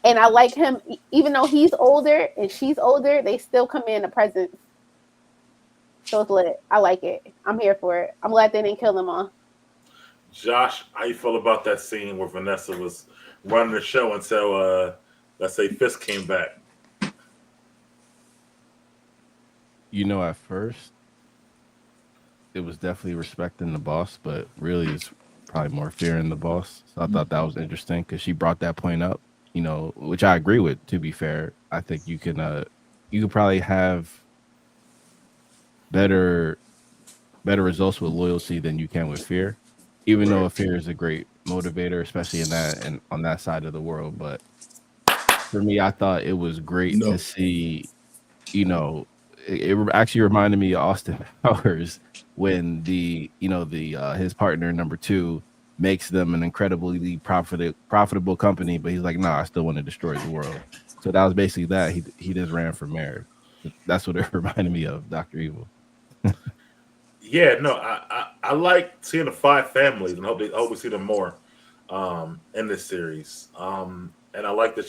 And I like him, even though he's older and she's older, they still come in the presence. So it's lit. I like it. I'm here for it. I'm glad they didn't kill them all. Josh, how you feel about that scene where Vanessa was running the show until let's say Fisk came back? You know, at first, it was definitely respecting the boss, but really it's probably more fearing the boss. So I thought that was interesting because she brought that point up, you know, which I agree with. To be fair, I think you can probably have better results with loyalty than you can with fear. Even though fear is a great motivator, especially in that and on that side of the world. But for me, I thought it was great to No. see, you know, it actually reminded me of Austin Powers when his partner number two makes them an incredibly profitable company, but he's like, nah, I still want to destroy the world. So that was basically that. He just ran for mayor. That's what it reminded me of, Dr. Evil. Yeah, no, I like seeing the five families, and I hope we see them more in this series. And I like that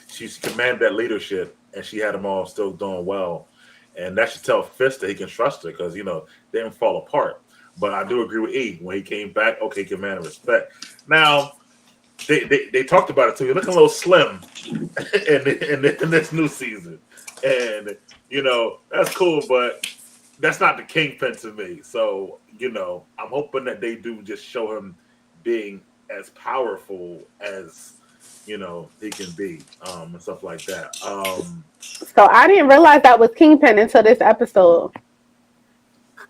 she's commanded that leadership, and she had them all still doing well, and that should tell Fist that he can trust her because they didn't fall apart. But I do agree with E when he came back. Okay, command and respect. Now they talked about it too. You're looking a little slim in this new season, and that's cool, but that's not the Kingpin to me. So, I'm hoping that they do just show him being as powerful as, he can be, and stuff like that. So I didn't realize that was Kingpin until this episode.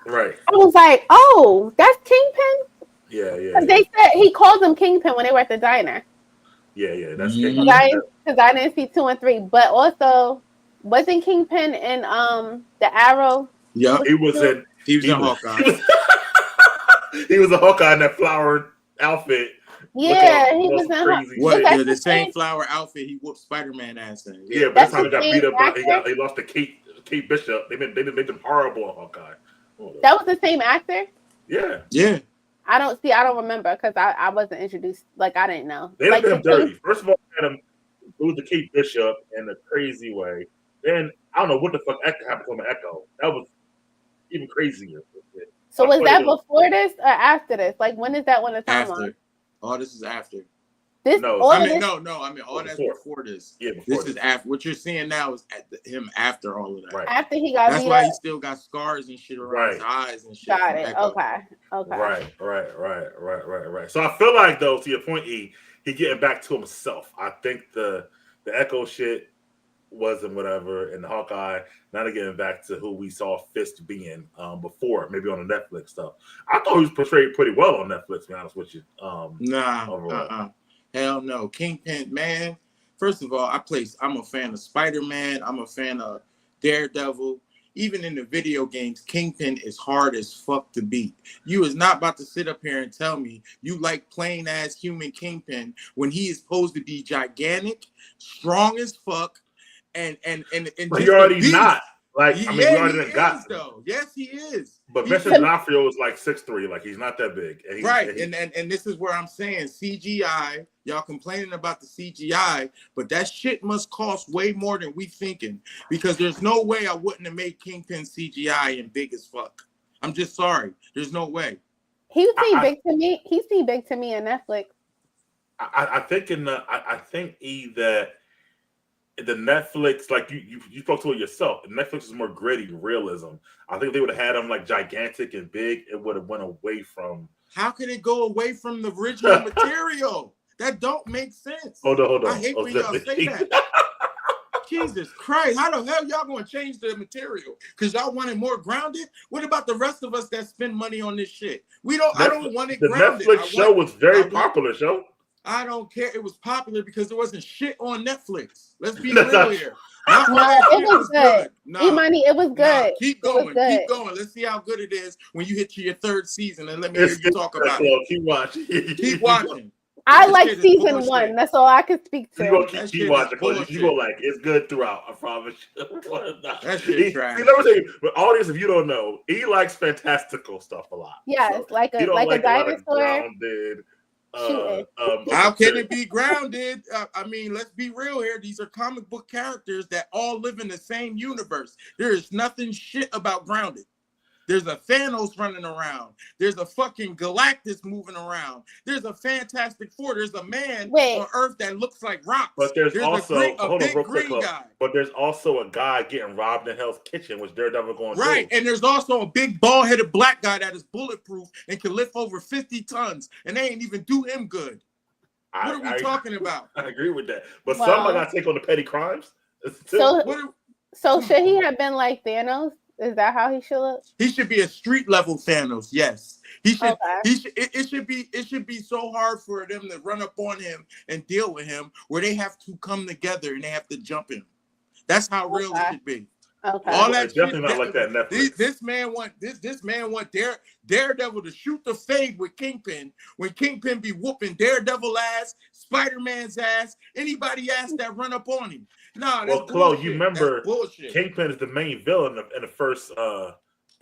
Right. I was like, oh, that's Kingpin? Yeah. They said he called him Kingpin when they were at the diner. Yeah, that's Mhm. Kingpin. Because I didn't see 2 and 3. But also, wasn't Kingpin in the Arrow? Yep. He was in Hawkeye. He was a Hawkeye in that flowered outfit. Yeah, he was in crazy What? shit. Yeah, the same flower outfit he whooped Spider-Man ass in. Yeah, but That's this time he the got same beat up. actor? He lost to Kate Bishop. They made them horrible on Hawkeye. That was the same actor? Yeah. I don't remember because I wasn't introduced. Like, I didn't know. They like, did him dirty. First of all, they had him lose to Kate Bishop in a crazy way. Then I don't know what the fuck happened to him. Echo. That was even crazier. So was that before this or after this? Like, when is that on the timeline? After. All this is after. No, all that's before this. Yeah, before this is after. What you're seeing now is him after all of that. Right. After he got That's why he still got scars and shit around his eyes and shit. Got it. Echo. Okay. Right. So I feel like, though, to your point, he getting back to himself. I think the Echo shit wasn't whatever, and the Hawkeye not getting back to who we saw Fist being before, maybe on the Netflix stuff. I thought he was portrayed pretty well on Netflix, to be honest with you. Hell no. Kingpin, man. First of all, I'm a fan of Spider-Man. I'm a fan of Daredevil. Even in the video games, Kingpin is hard as fuck to beat. You is not about to sit up here and tell me you like plain ass human Kingpin when he is supposed to be gigantic, strong as fuck, and but you're already not. Like, we already done got though. Yes, he is. But Vincent D'Onofrio is like 6'3", like he's not that big. And this is where I'm saying CGI. Y'all complaining about the CGI, but that shit must cost way more than we thinking. Because there's no way I wouldn't have made Kingpin CGI and big as fuck. I'm just sorry. There's no way. He seemed big to me. He seemed big to me on Netflix. I think that the Netflix, like you spoke to it yourself. Netflix is more gritty realism. I think if they would have had him like gigantic and big, it would have went away from. How could it go away from the original material? That don't make sense. Hold on. I hate when y'all say that. Jesus Christ, how the hell y'all gonna change the material? Because y'all want it more grounded? What about the rest of us that spend money on this shit? I don't want it grounded. The Netflix show was very popular show. I don't care. It was popular because there wasn't shit on Netflix. Let's be real here. No, it was good. Imani, it was good. Keep going. Let's see how good it is when you hit your third season, and let me hear you talk about it. Keep watching. Keep watching. I like season 1. That's all I can speak to. You gonna keep watching because you gonna like it's good throughout. I promise you. That shit trash. See, let me tell you, but audience, if you don't know, he likes fantastical stuff a lot. Yes, so like a dinosaur. How can it be grounded? I mean, let's be real here. These are comic book characters that all live in the same universe. There is nothing shit about grounded. There's a Thanos running around. There's a fucking Galactus moving around. There's a Fantastic Four. There's a man on Earth that looks like rocks. But there's also a big green guy. But there's also a guy getting robbed in Hell's Kitchen, which Daredevil going to right. And there's also a big bald-headed black guy that is bulletproof and can lift over 50 tons, and they ain't even do him good. What are we talking about? I agree with that. But somebody got to take on the petty crimes. So should he have been like Thanos? Is that how he should look? He should be a street level Thanos. Yes, he should. Okay. He should. It should be so hard for them to run up on him and deal with him, where they have to come together and they have to jump him. That's how real it should be. Okay. All that definitely not like that. Netflix. This man want Daredevil to shoot the fade with Kingpin when Kingpin be whooping Daredevil ass, Spider-Man's ass, anybody ass that run up on him. Nah, well, Chloe, you remember Kingpin is the main villain in the first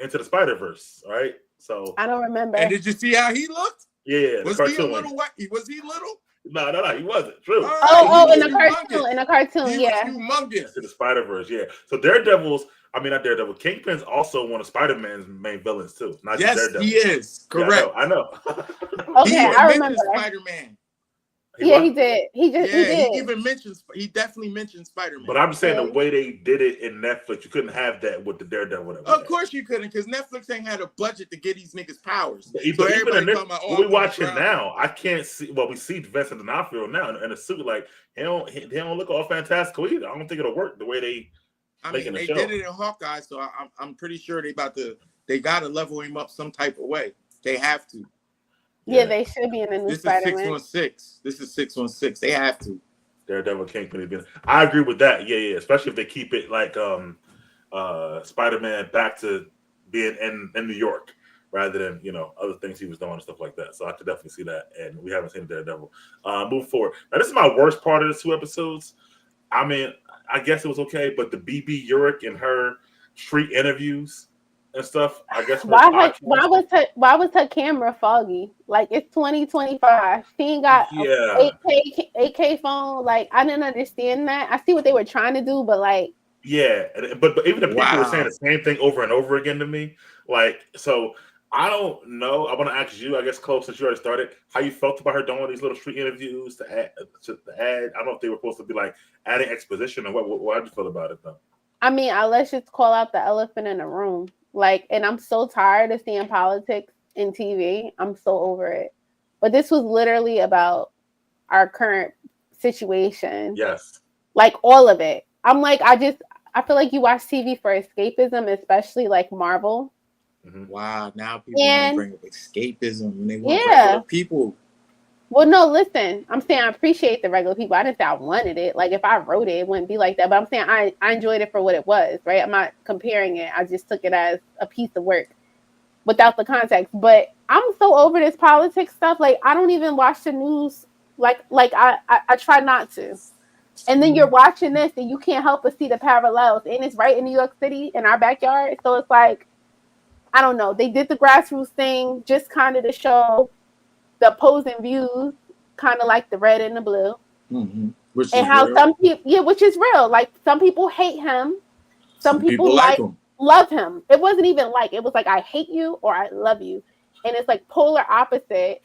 Into the Spider-Verse, right? So I don't remember. And did you see how he looked? Yeah, was he a little white? Was he little? No, he wasn't. True. In the cartoon, yeah. Humongous. To the Spider-Verse, yeah. So not Daredevil. Kingpin's also one of Spider-Man's main villains too. Not yes, just Daredevil. He is. Correct. Yeah, I know. Okay, I remember Spider-Man. He did. He did. He definitely mentioned Spider-Man. But I'm saying the way they did it in Netflix, you couldn't have that with the Daredevil. Of course you couldn't, because Netflix ain't had a budget to get these niggas powers. But even we watching now, I can't see. Well, we see Vincent D'Onofrio now in a suit. Like he don't look all fantastical either. I don't think it'll work the way they. They did it in Hawkeye, so I'm pretty sure they gotta level him up some type of way. They have to. Yeah, they should be in the new Spider-Man. This is 616. They have to. Daredevil Kingpin again. I agree with that. Yeah. Especially if they keep it like Spider-Man back to being in New York rather than other things he was doing and stuff like that. So I could definitely see that. And we haven't seen Daredevil. Move forward. Now this is my worst part of the 2 episodes. I mean, I guess it was okay, but the BB Urick and her street interviews and stuff. I guess why was her camera foggy? Like it's 2025. She ain't got an 8K phone. Like I didn't understand that. I see what they were trying to do, but like but even the people were saying the same thing over and over again to me. Like so, I don't know. I want to ask you, I guess, Chloe, since you already started, how you felt about her doing these little street interviews to add. I don't know if they were supposed to be like adding exposition or what. How did you feel about it though? I mean, let's just call out the elephant in the room. Like, and I'm so tired of seeing politics in TV. I'm so over it. But this was literally about our current situation. Yes. Like all of it. I'm like, I feel like you watch TV for escapism, especially like Marvel. Mm-hmm. Wow, now people want to bring up escapism when they want regular people. Well, no, listen. I'm saying I appreciate the regular people. I didn't say I wanted it. Like if I wrote it, it wouldn't be like that. But I'm saying I enjoyed it for what it was, right? I'm not comparing it. I just took it as a piece of work without the context. But I'm so over this politics stuff. Like I don't even watch the news. Like I try not to. And then you're watching this and you can't help but see the parallels. And it's right in New York City in our backyard. So it's like, I don't know. They did the grassroots thing just kind of to show the opposing views, kind of like the red and the blue. Mm-hmm. And how real. Some people, which is real. Like some people hate him. Some people like him. Love him. It wasn't even like, it was like, I hate you or I love you. And it's like polar opposite,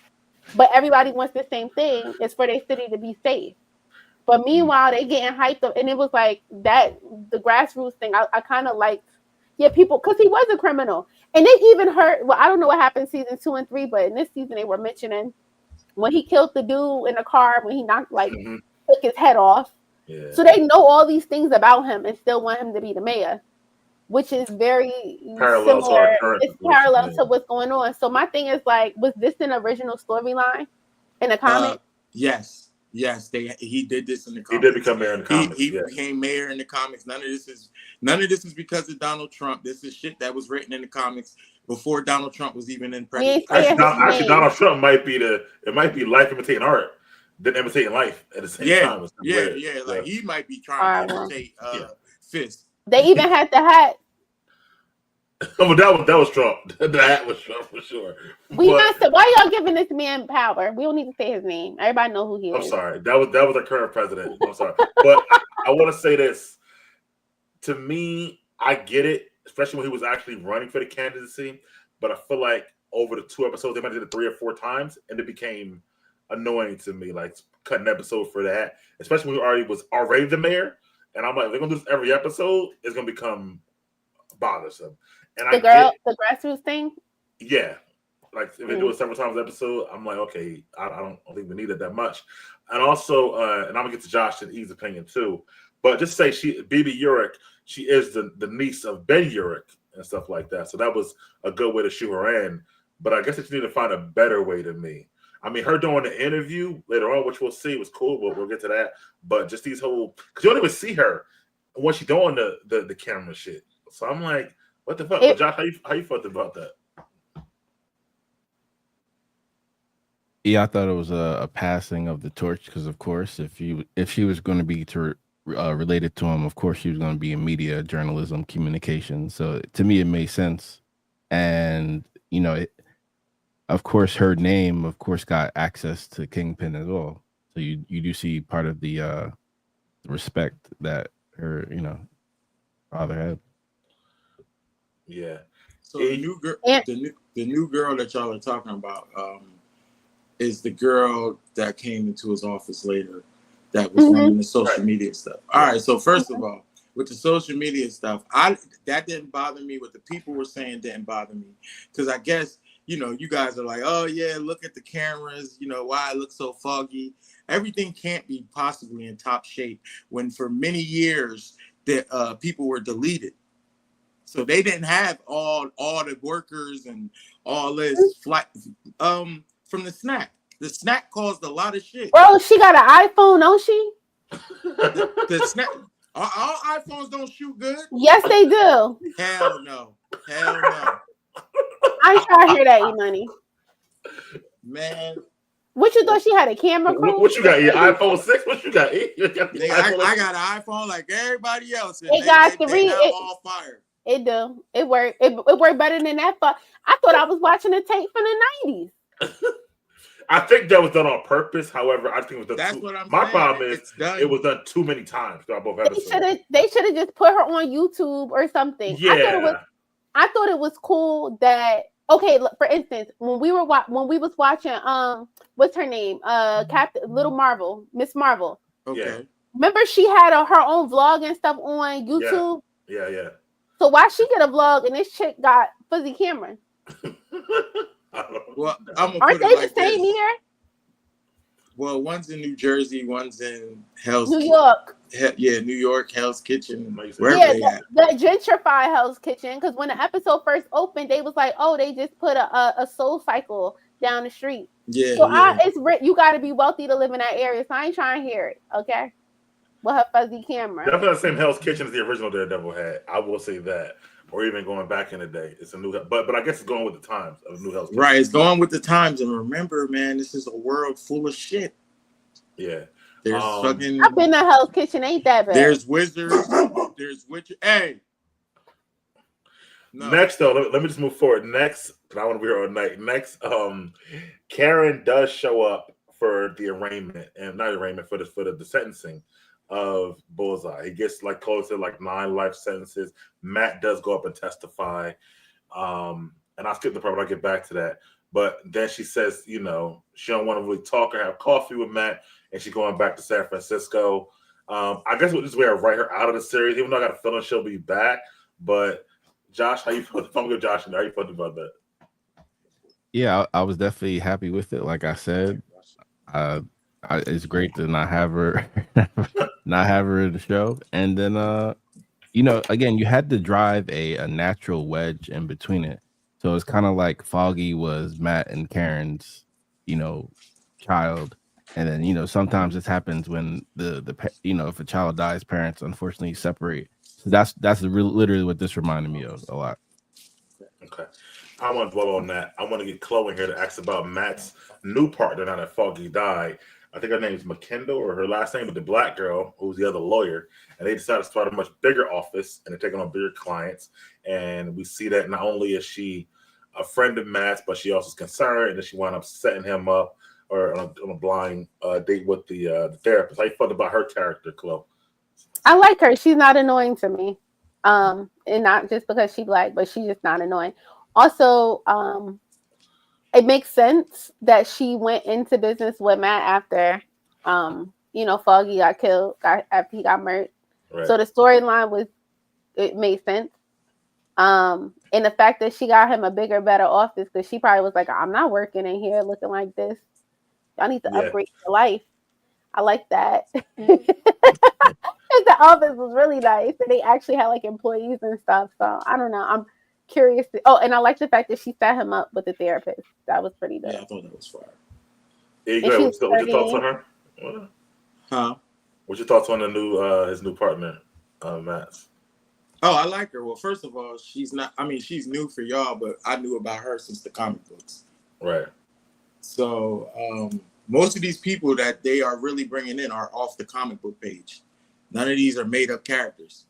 but everybody wants the same thing. It's for their city to be safe. But meanwhile, they getting hyped up. And it was like that, the grassroots thing, I kind of liked, people, because he was a criminal. And they even heard, well, I don't know what happened season 2 and 3, but in this season they were mentioning when he killed the dude in the car, when he knocked, took his head off. Yeah. So they know all these things about him and still want him to be the mayor, which is very similar. It's parallel to what's going on. So my thing is like, was this an original storyline in the comic? Yes. He did this in the comics. He did become mayor in the comics. He became mayor in the comics. None of this is because of Donald Trump. This is shit that was written in the comics before Donald Trump was even in president. Actually, Donald Trump might be life imitating art, then imitating life at the same time. Yeah. Like he might be trying to imitate Fist. They even had the hat. But that was Trump. The hat was Trump for sure. Why y'all giving this man power? We don't need to say his name. Everybody know who he is. I'm sorry. That was our current president. I'm sorry. But I want to say this. To me, I get it. especially when he was actually running for the candidacy. But I feel like over the 2 episodes, they might have did it 3 or 4 times, and it became annoying to me, like cutting an episode for that, especially when he was already the mayor. And I'm like, if they're gonna do this every episode, it's gonna become bothersome. And the grassroots thing. Yeah, like if they do it several times an episode, I'm like, okay, I don't think we need it that much. And also, and I'm gonna get to Josh and Eve's opinion too, but just say BB Urick, she is the niece of Ben Urick and stuff like that. So that was a good way to shoot her in. But I guess that you need to find a better way to me. I mean, her doing the interview later on, which we'll see, was cool. We'll get to that. But just these whole, because you don't even see her when she's doing the camera shit. So I'm like, what the fuck? But Josh, how you felt about that? Yeah, I thought it was a passing of the torch because, of course, if she was going to be related to him, of course, she was going to be in media, journalism, communication. So to me, it made sense. And, of course, her name, of course, got access to Kingpin as well. So you do see part of the respect that her, father had. Yeah. So the new girl that y'all are talking about is the girl that came into his office later that was running the social media stuff. All right. So first of all, with the social media stuff, that didn't bother me. What the people were saying didn't bother me because I guess you guys are like, oh yeah, look at the cameras. Why it looks so foggy. Everything can't be possibly in top shape when for many years that people were deleted. So they didn't have all the workers and all this flight from the snack. The snack caused a lot of shit. Bro, she got an iPhone, don't she? The snack. All iPhones don't shoot good. Yes, they do. Hell no. I ain't trying to hear that, E-Money. Man. What you thought she had a camera crew? What you got? Your iPhone 6? What you got? I got an iPhone like everybody else. And it got they all fired. It do. It worked. It worked better than that. But I thought I was watching a tape from the 90s. I think that was done on purpose. However, I think it was done. That's what I'm My saying. problem is it was done too many times throughout both episodes. They should have just put her on YouTube or something. Yeah. I thought it was cool that. Okay, for instance, when we was watching what's her name? Captain Little Marvel, Miss Marvel. Okay. Yeah. Remember she had her own vlog and stuff on YouTube? Yeah. So why she get a vlog and this chick got fuzzy camera? Well, aren't they the same here? Well, one's in New Jersey, one's in New York. New York, Hell's Kitchen. The gentrified Hell's Kitchen. Because when the episode first opened, they was like, "Oh, they just put a Soul Cycle down the street." Yeah. So you got to be wealthy to live in that area. So I ain't trying to hear it. Okay, with her fuzzy camera. Definitely the same Hell's Kitchen as the original Daredevil had. I will say that. Or even going back in the day, it's a new, but I guess it's going with the times of New Hell's Kitchen. Right, it's going with the times. And remember, man, this is a world full of shit. Yeah. There's fucking. I've been to Hell's Kitchen, ain't that bad? There's wizards. There's witches. Hey. No. Next, though, let me just move forward. Next, because I want to be here all night. Next, Karen does show up for the arraignment, and not arraignment for the sentencing of Bullseye. He gets close to 9 life sentences. Matt does go up and testify. And I'll skip the part, but I'll get back to that. But then she says, she don't want to really talk or have coffee with Matt, and she's going back to San Francisco. I guess we'll just write her out of the series, even though I got a feeling she'll be back. But Josh, how you feel? If I'm good, Josh, how you felt about that? Yeah, I was definitely happy with it. Like I said, it's great to not have her, in the show. And then, again, you had to drive a natural wedge in between it. So it's kind of like Foggy was Matt and Karen's, child. And then, sometimes this happens when if a child dies, parents unfortunately separate. So that's literally what this reminded me of a lot. Okay. I want to dwell on that. I want to get Chloe in here to ask about Matt's new partner now that Foggy died. I think her name is McKendall, or her last name is the black girl, who's the other lawyer. And they decided to start a much bigger office, and they're taking on bigger clients. And we see that not only is she a friend of Matt's, but she also is concerned, and then she wound up setting him up or on a blind date with the therapist. How you felt about her character, Chloe? I like her. She's not annoying to me. And not just because she black, but she's just not annoying. Also, it makes sense that she went into business with Matt after, Foggy got killed, after he got murdered. Right. So the storyline it made sense. And the fact that she got him a bigger, better office, because she probably was like, I'm not working in here looking like this. Y'all need to upgrade your life. I like that. The office was really nice, and they actually had like employees and stuff. So I don't know. I'm curious. And I like the fact that she set him up with a therapist. That was pretty dope. Yeah, I thought that was fire. There you And go. she What's was your thoughts 30. on her? Huh? What's your thoughts on the new his new partner, Matt? Oh, I like her. Well, first of all, she's new for y'all, but I knew about her since the comic books. Right. So most of these people that they are really bringing in are off the comic book page. None of these are made up characters.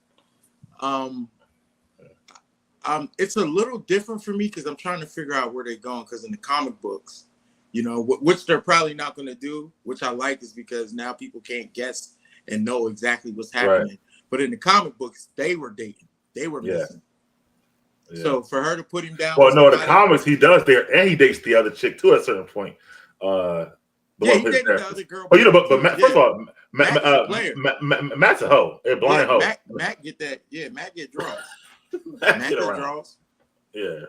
It's a little different for me because I'm trying to figure out where they're going. Because in the comic books, which they're probably not going to do, which I like, is because now people can't guess and know exactly what's happening. Right. But in the comic books, they were dating. They were missing. Yeah. So for her to put him down. Well, no, in the comics he does there, and he dates the other chick too at a certain point. He dated the other girl. Oh, but Matt, first of all, Matt's a hoe, a blind hoe. Matt get that. Yeah, Matt get draws. Matt get draws. Yeah,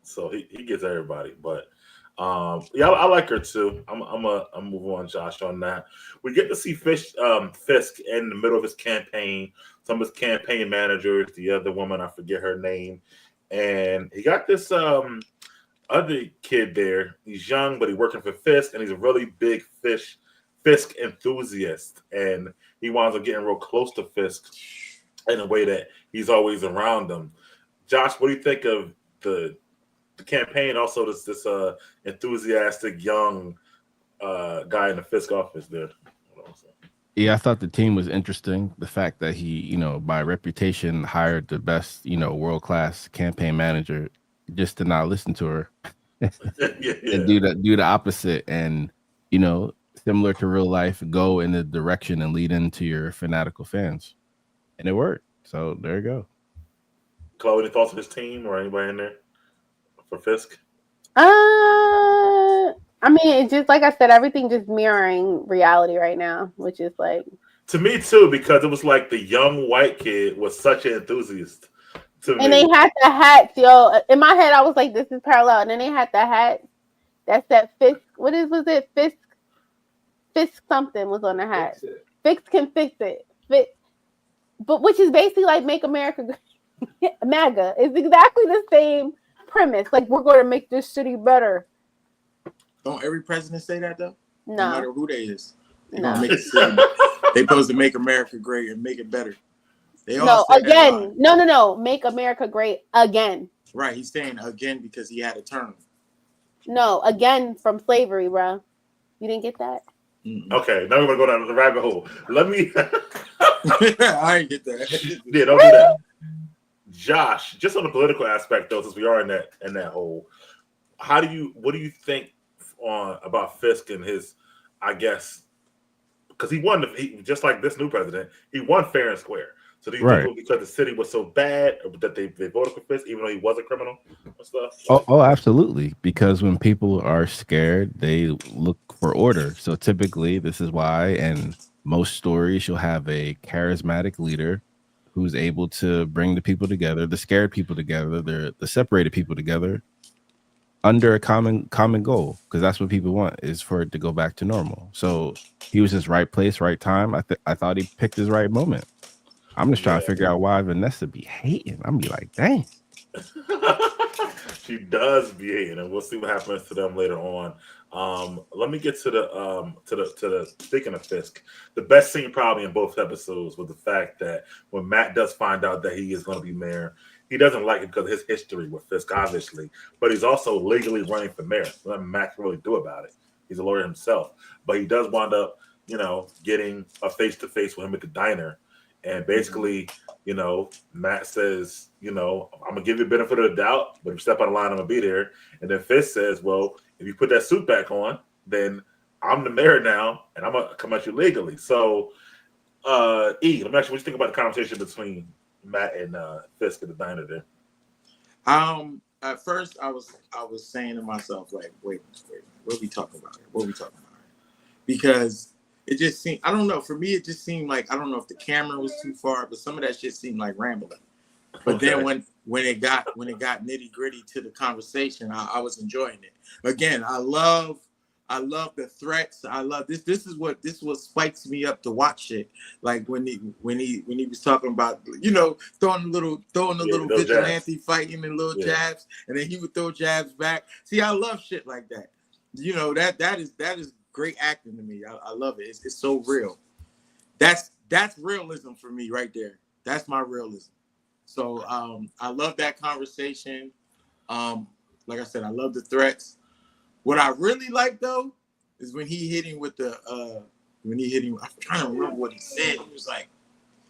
so he gets everybody, but I like her too. I'm move on, Josh, on that. We get to see Fisk in the middle of his campaign. Some of his campaign managers, the other woman, I forget her name, and he got this other kid there. He's young, but he's working for Fisk, and he's a really big Fisk enthusiast, and he winds up getting real close to Fisk in a way that he's always around him. Josh, what do you think of the campaign? Also, this enthusiastic young guy in the Fisk office there. Yeah, I thought the team was interesting. The fact that he, by reputation, hired the best, world-class campaign manager just to not listen to her and do the opposite, and similar to real life, go in the direction and lead into your fanatical fans, and it worked. So there you go. Chloe, any thoughts on his team or anybody in there for Fisk? It's just like I said, everything just mirroring reality right now, which is like, to me too, because it was like the young white kid was such an enthusiast. And they had the hats, yo. In my head, I was like, "This is parallel." And then they had the hat that said Fisk. Was it Fisk? Fisk something was on the hat. Fisk can fix it. But which is basically like Make America MAGA. It's exactly the same premise. Like, we're going to make this city better. Don't every president say that though? No. No matter who they is. They make the city. They supposed to make America great and make it better. They all again. No. Make America great again. Right. He's saying again because he had a term. No, again from slavery, bro. You didn't get that? Mm-mm. Okay, now we're gonna go down the rabbit hole. Let me. I didn't get that. Yeah, don't do that. Josh, just on the political aspect though, since we are in that hole, what do you think about Fisk and his, I guess, because he won just like this new president, he won fair and square. So do you think it was because the city was so bad that they voted for Fisk, even though he was a criminal and stuff? Oh, absolutely. Because when people are scared, they look for order. So typically, this is why, in most stories, you'll have a charismatic leader who's able to bring the people together, the scared people together, the separated people together under a common goal. Because that's what people want, is for it to go back to normal. So he was his right place, right time. I thought he picked his right moment. I'm just trying to figure out why Vanessa be hating. I'm be like, dang. She does be hating, and we'll see what happens to them later on. Let me get to the speaking of Fisk. The best scene probably in both episodes was the fact that when Matt does find out that he is going to be mayor, he doesn't like it because of his history with Fisk, obviously, but he's also legally running for mayor. Nothing Matt can really do about it. He's a lawyer himself, but he does wind up, getting a face-to-face with him at the diner. And basically, Matt says, I'm going to give you the benefit of the doubt, but if you step out of line, I'm going to be there. And then Fisk says, well, if you put that suit back on, then I'm the mayor now, and I'm going to come at you legally. So, let me ask you, what you think about the conversation between Matt and Fisk at the diner there? At first I was saying to myself, like, wait, what are we talking about here? What are we talking about here? Because it just seemed, I don't know, for me it just seemed like, I don't know if the camera was too far, but some of that shit seemed like rambling. But then when it got nitty gritty to the conversation, I was enjoying it. Again, I love the threats. I love this. This is what spikes me up to watch it. Like when he was talking about, throwing the little vigilante jabs. Fighting and little jabs, and then he would throw jabs back. See, I love shit like that. That is great acting to me. I love it. It's so real. That's realism for me right there. That's my realism. So I love that conversation. Like I said, I love the threats. What I really like though is when he hit him with I'm trying to remember what he said. He was like,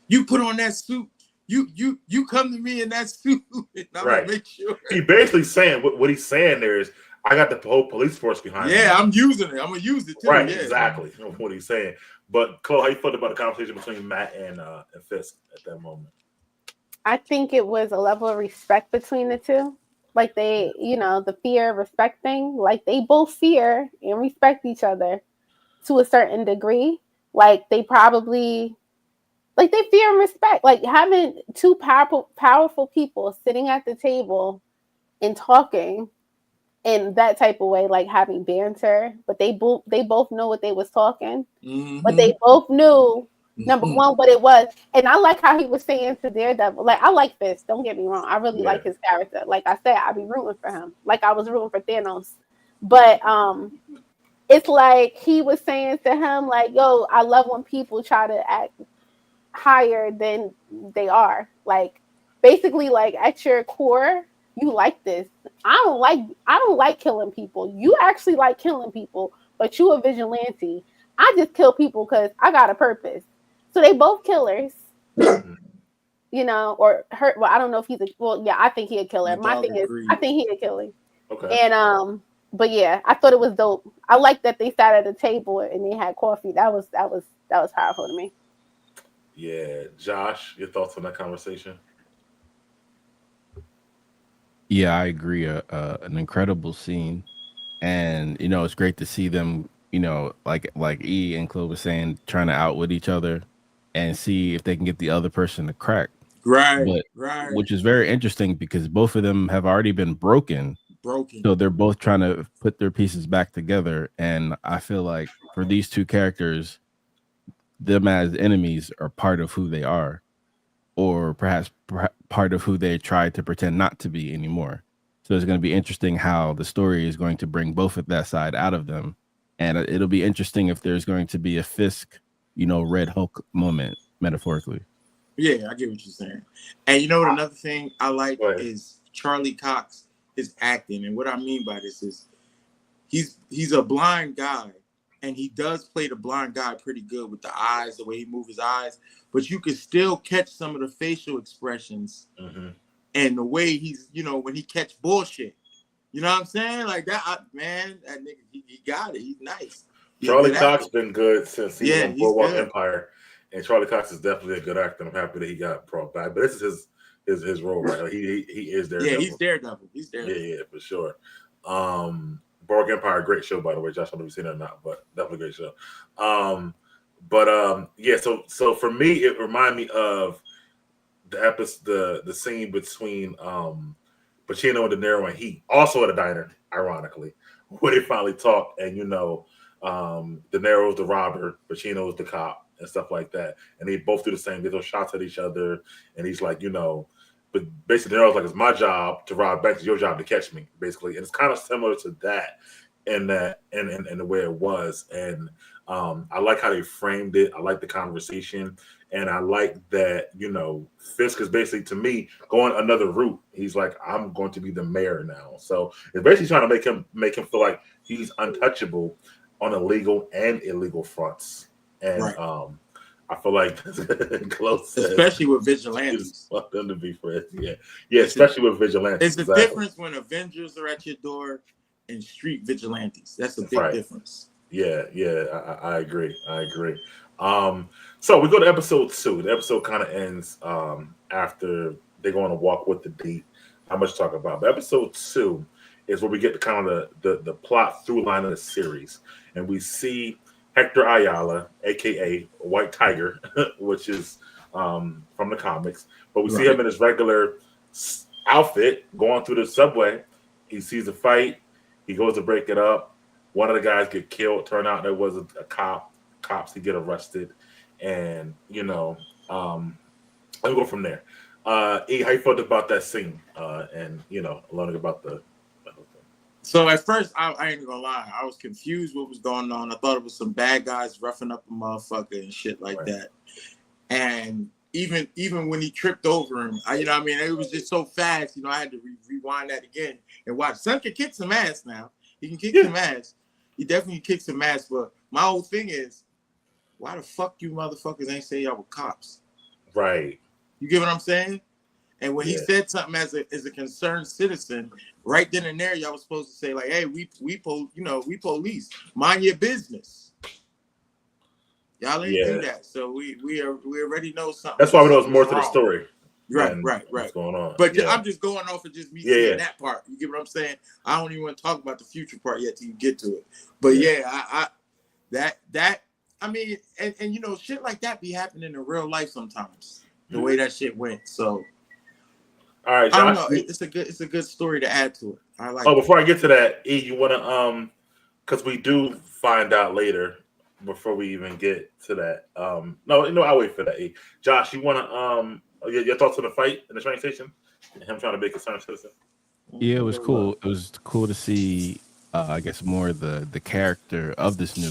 "You put on that suit. You come to me in that suit, and I'm gonna make sure." He basically saying what he's saying there is, I got the whole police force behind me. Yeah, I'm using it. I'm gonna use it too. Right, yeah. Exactly. What he's saying. But Chloe, how you felt about the conversation between Matt and Fisk at that moment? I think it was a level of respect between the two. Like they, the fear, respect thing. Like they both fear and respect each other to a certain degree. Like they probably, like they fear and respect. Like having two powerful people sitting at the table and talking in that type of way, like having banter. But they both know what they was talking. Mm-hmm. But they both knew. Number one, what it was. And I like how he was saying to Daredevil. Like, I like Fisk. Don't get me wrong. I really like his character. Like I said, I be rooting for him. Like I was rooting for Thanos. But it's like he was saying to him, like, yo, I love when people try to act higher than they are. Like, basically, like at your core, you like this. I don't like killing people. You actually like killing people, but you a vigilante. I just kill people because I got a purpose. So they both killers, or hurt. Well, I don't know if I think he a killer. My thing is, I think he a killer. Okay. And but yeah, I thought it was dope. I like that they sat at a table and they had coffee. That was powerful to me. Yeah, Josh, your thoughts on that conversation? Yeah, I agree. An incredible scene, and it's great to see them. Like E and Chloe was saying, trying to outwit each other and see if they can get the other person to crack. Right. Which is very interesting because both of them have already been broken. So they're both trying to put their pieces back together. And I feel like for these two characters, them as enemies are part of who they are, or perhaps part of who they try to pretend not to be anymore. So it's going to be interesting how the story is going to bring both of that side out of them. And it'll be interesting if there's going to be a Fisk, Red Hulk moment, metaphorically. Yeah, I get what you're saying. And another thing I like is Charlie Cox, his acting. And what I mean by this is he's a blind guy, and he does play the blind guy pretty good with the eyes, the way he moves his eyes. But you can still catch some of the facial expressions and the way he's, when he catch bullshit. You know what I'm saying? Like that, man, that nigga, he got it. He's nice. Charlie Cox been good since he was on Boardwalk Empire. And Charlie Cox is definitely a good actor. I'm happy that he got brought back. But this is his role, right? Like he is Daredevil. Yeah, he's Daredevil. Yeah, for sure. Boardwalk Empire, great show, by the way. Josh, I don't know if you've seen it or not, but definitely a great show. So for me, it reminded me of the scene between Pacino and De Niro and Heat, also at a diner, ironically, where they finally talk, and De Niro's the robber, Pacino's the cop, and stuff like that. And they both do the same. They throw shots at each other, and he's like, but basically De Niro's like, it's my job to rob banks, it's your job to catch me, basically. And it's kind of similar to that in the way it was. And I like how they framed it. I like the conversation. And I like that, Fisk is basically, to me, going another route. He's like, I'm going to be the mayor now. So it's basically trying to make him feel like he's untouchable on a legal and illegal fronts. And I feel like close, especially with vigilantes. Them to be friends. Yeah, especially with vigilantes. It's the difference when Avengers are at your door and street vigilantes. That's a big difference. Yeah, I agree. So we go to episode 2. The episode kind of ends after they go on a walk with the D. Not much to talk about. But episode 2 is where we get the kind of the plot through line of the series, and we see Hector Ayala, aka White Tiger, which is from the comics. But we see him in his regular outfit going through the subway. He sees a fight. He goes to break it up. One of the guys get killed. Turn out there was a cop. Cops, he get arrested, and let me go from there. E, how you felt about that scene? And learning about the whole thing. So at first, I ain't gonna lie, I was confused what was going on. I thought it was some bad guys roughing up a motherfucker and shit like that. And even when he tripped over him, it was just so fast. I had to rewind that again and watch. Son can kick some ass now. He can kick some ass. He definitely kicks some ass. But my whole thing is, why the fuck you motherfuckers ain't say y'all were cops? Right. You get what I'm saying? And when he said something as a concerned citizen, right then and there, y'all was supposed to say like, "Hey, we police. Mind your business." Y'all ain't do that, so we already know something. That's why we know it's more to the story. Right. What's going on? But I'm just going off of just me seeing that part. You get what I'm saying? I don't even want to talk about the future part yet till you get to it. But and shit like that be happening in real life sometimes. The way that shit went. So all right, Josh, I don't know. It's a good story to add to it. I like. Oh, before I get to that, E, you want to because we do find out later before we even get to that. No, I'll wait for that. E. Josh, you want to your thoughts on the fight in the train station and him trying to be a concerned citizen? Yeah, it was cool. It was cool to see. I guess more the character of this new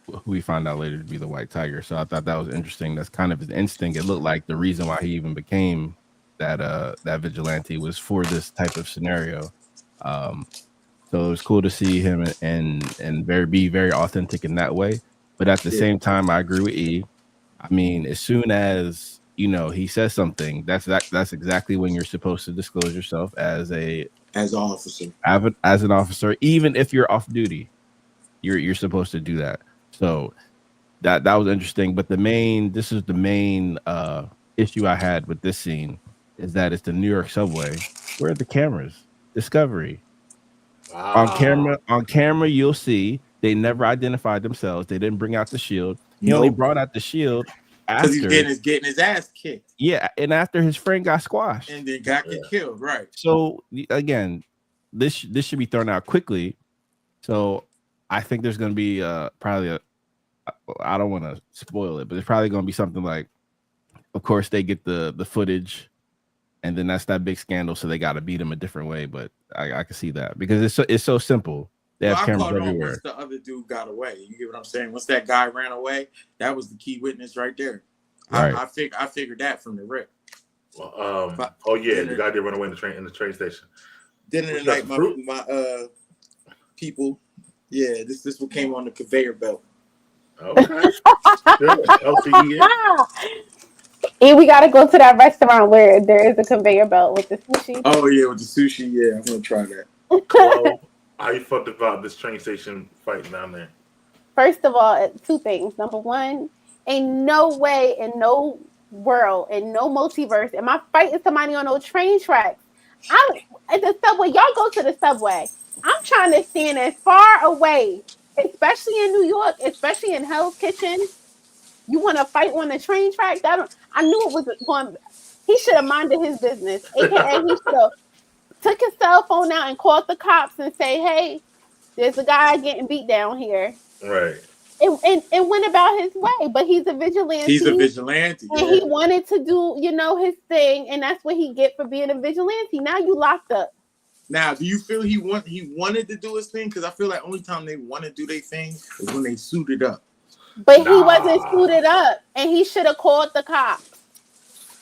who we find out later to be the White Tiger. So I thought that was interesting. That's kind of his instinct. It looked like the reason why he even became that vigilante was for this type of scenario. So it was cool to see him and be very authentic in that way. But at the same time, I agree with E. I mean, as soon as he says something, that's exactly when you're supposed to disclose yourself as an officer, even if you're off duty. You're supposed to do that. So that was interesting. But the main issue I had with this scene is that it's the New York subway. Where are the cameras? Discovery. Wow. On camera, you'll see they never identified themselves. They didn't bring out the shield. He only brought out the shield because he's getting his ass kicked. Yeah, and after his friend got squashed and then got killed. Right. So again, this should be thrown out quickly. So I think there's going to be probably I don't want to spoil it, but it's probably going to be something like, of course, they get the footage, and then that's that big scandal, so they got to beat him a different way. But I can see that because it's so simple. They have cameras everywhere. Once the other dude got away, you get what I'm saying? Once that guy ran away, that was the key witness right there. Right. I figured that from the rip. Well, the guy did run away in the train station. Dinner tonight, my people. Yeah, this what came on the conveyor belt. Okay. And we got to go to that restaurant where there is a conveyor belt with the sushi. Oh yeah, with the sushi. Yeah, I'm gonna try that. Well, how you felt about this train station fight down there? First of all, 2 things. Number one, ain't no way in no world, in no multiverse, am I fighting somebody on those train tracks. I'm at the subway. Y'all go to the subway. I'm trying to stand as far away, especially in New York, especially in Hell's Kitchen. You want to fight on the train track? I knew it was going. He should have minded his business. AKA, he should have took his cell phone out and called the cops and say, "Hey, there's a guy getting beat down here." Right. And went about his way. But he's a vigilante. And he wanted to do, his thing, and that's what he get for being a vigilante. Now you locked up. Now, do you feel he wanted to do his thing? Because I feel like only time they want to do their thing is when they suited up. But he wasn't suited up, and he should have called the cops.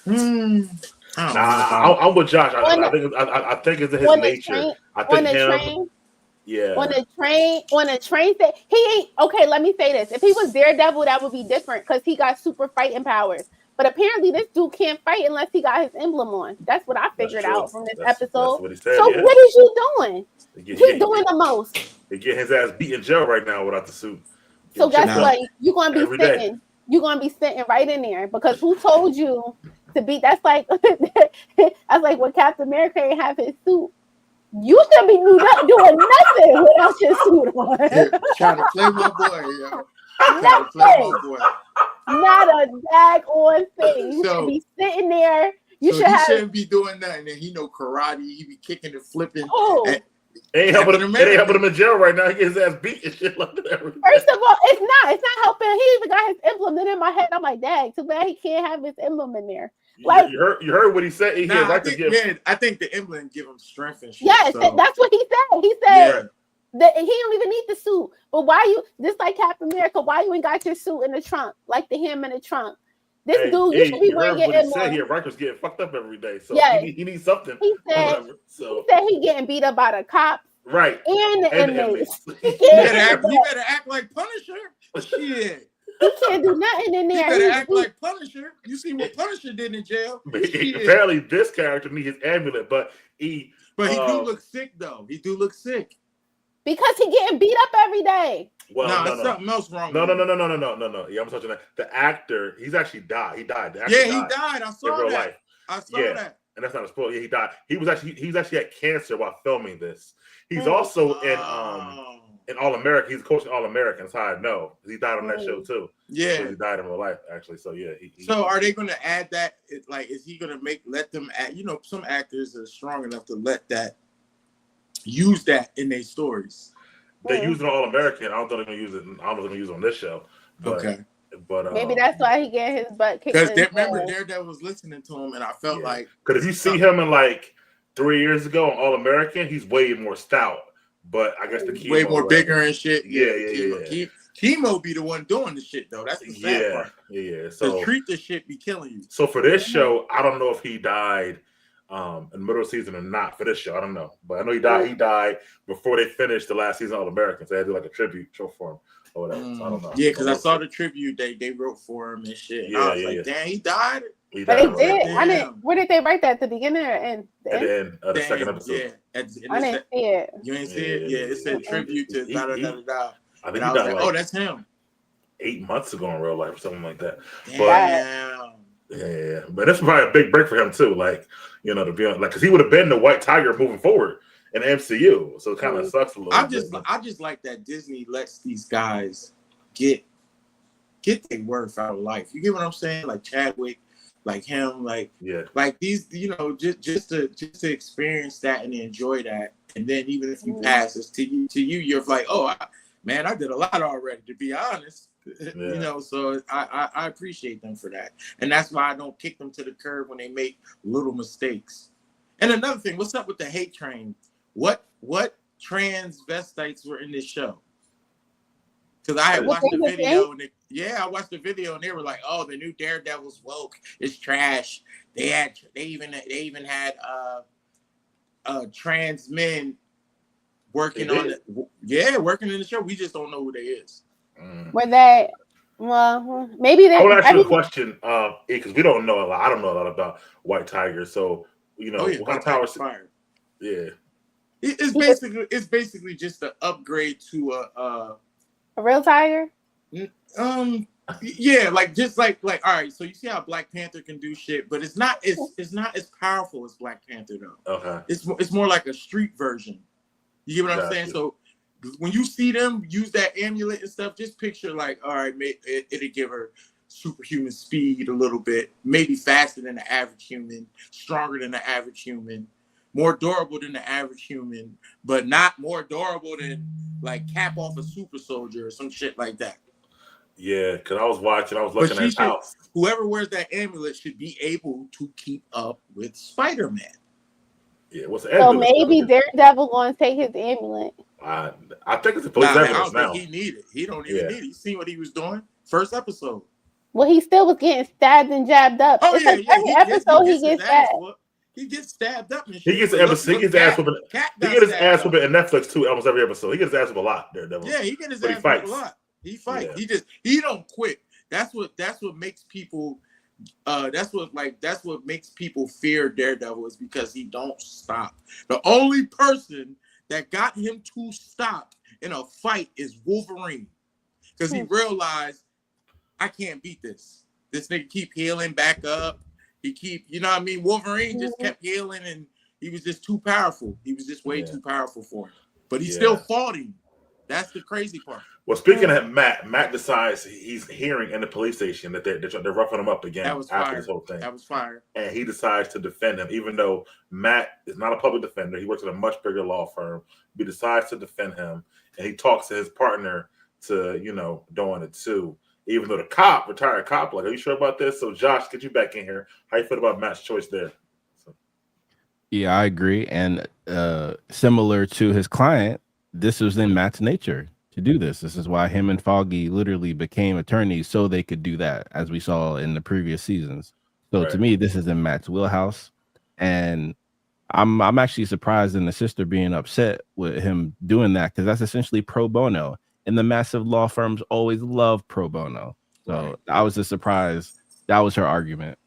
I'm with Josh. I think it's his nature. I think him. Yeah. On a train, he ain't okay. Let me say this: if he was Daredevil, that would be different because he got super fighting powers. But apparently, this dude can't fight unless he got his emblem on. That's what I figured out from this episode. What he said, so what is you doing? He's doing the most. He get his ass beat in jail right now without the suit. So guess what? You're gonna be sitting. you're gonna be sitting right in there because who told you to be? That's like that's like when Captain America ain't have his suit. You should be doing nothing without your suit on. Trying to play my boy, yo. Trying to play my boy. Not a daggone thing. You So- should be sitting there. You So should he have. shouldn't be doing nothing. And he know karate. He be kicking and flipping. Oh. And It ain't helping him. It ain't helping him in jail right now. He gets his ass beat and shit like that. First of all, it's not helping. He even got his emblem in my head. I'm like, dang, too bad he can't have his emblem in there. Like you heard what he said. He nah, like to give. I think the emblem give him strength and shit. yes, so. that's what he said. He said Yeah. that he don't even need the suit. But why you just like Captain America? Why you ain't got your suit in the trunk like the him in the trunk? This dude, you should be wearing your emblem. He said emblem. Rikers getting fucked up every day, so Yes. he needs something. He said he getting beat up by the cops right and the inmates. He better act like Punisher. Shit. He can't do nothing in He there. better act like Punisher. You see what Punisher did in jail? Apparently, this character needs his amulet, but he do look sick though. He do look sick because he getting beat up every day. Well, there's something else wrong. No. Yeah, I'm touching that. The actor, he's actually died. He died. He died. I saw in real that. life. I saw that. And that's not a spoiler. Yeah, he died. He's actually had cancer while filming this. He's also in All American. He's coaching All American. That's how I know. He died on that show too. Yeah, so he died in real life actually. So yeah. So are they going to add that? Is he going to let them add? You know, some actors are strong enough to use that in their stories. They use it on All American. I don't know they're going to use it. I don't know if they're going to use it on this show. But, okay. But maybe that's why he get his butt kicked. Because remember, Daredevil was listening to him, and I felt like because if you see him in like 3 years ago on All American, he's way more stout. But I guess the chemo, way more bigger and shit. Yeah. Chemo be the one doing the shit though. That's the sad part. Yeah. So to treat the shit be killing you. So for this show, I don't know if he died in the middle of the season or not for this show. I don't know. But I know he died. He died before they finished the last season of All Americans. They had to do like a tribute show for him or whatever. So I don't know. Yeah, because I saw the tribute they wrote for him and shit. And I was like, damn, he died. But they did. Where did they write that? At the beginning or end? At the end of the second episode. Yeah. I didn't see it. You ain't see it? Yeah, it said tribute to da da da da. I think and I was like, oh, that's him. 8 months ago in real life or something like that. Damn. Yeah, but that's probably a big break for him too. Like, you know, to be on, like, because he would have been the White Tiger moving forward in the MCU, so it kind of sucks a little. I just like that Disney lets these guys get their worth out of life. You get what I'm saying? Like Chadwick, like him, like these, you know, just to experience that and enjoy that, and then even if you pass this to you, you're like, oh man, I did a lot already, to be honest. You know, so I appreciate them for that, and that's why I don't kick them to the curb when they make little mistakes. And another thing, what's up with the hate train? What transvestites were in this show? Because I had watched the video, and I watched the video, and they were like, "Oh, the new Daredevil's woke. It's trash." They even had trans men working on it. Yeah, working in the show. We just don't know who they is. Were they? Well, maybe they. I would ask you a question, because we don't know a lot. I don't know a lot about White Tiger, so you know what kind of powers. Yeah, it's basically just an upgrade to a real tiger. Yeah, like all right. So you see how Black Panther can do shit, but it's not as powerful as Black Panther though. Okay, it's more like a street version. You get what I'm saying? So when you see them use that amulet and stuff, just picture like, all right, it'll give her superhuman speed a little bit, maybe faster than the average human, stronger than the average human, more durable than the average human, but not more durable than like Cap off a super soldier or some shit like that. Yeah, because I was looking at house. Whoever wears that amulet should be able to keep up with Spider-Man. Yeah, what's the amulet? So maybe Daredevil going to take his amulet. I think it's a police evidence I don't now. think he need it. He don't even need it. You see what he was doing? First episode. Well, he still was getting stabbed and jabbed up. Oh, every episode he gets stabbed. He gets stabbed up and shit. He gets ass whooping in Netflix too, almost every episode. He gets his ass whooped a lot, Daredevil. Yeah, he gets his ass whooped a lot. He fights. Yeah. He don't quit. That's what makes people that's what makes people fear Daredevil, is because he don't stop. The only person that got him to stop in a fight is Wolverine, because he realized I can't beat this. This nigga keep healing back up. He keep, you know what I mean? Wolverine just kept healing, and he was just too powerful. He was just way too powerful for him. But he still fought him. That's the crazy part. Well, speaking of Matt decides he's hearing in the police station that they're roughing him up again after this whole thing. That was fire. And he decides to defend him, even though Matt is not a public defender. He works at a much bigger law firm. He decides to defend him, and he talks to his partner to, doing it too. Even though the retired cop, like, are you sure about this? So, Josh, get you back in here. How you feel about Matt's choice there? Yeah, I agree. And similar to his client, this was in Matt's nature to do this. This is why him and Foggy literally became attorneys so they could do that, as we saw in the previous seasons. So to me, this is in Matt's wheelhouse. And I'm actually surprised in the sister being upset with him doing that, because that's essentially pro bono. And the massive law firms always love pro bono. So I was just surprised that was her argument,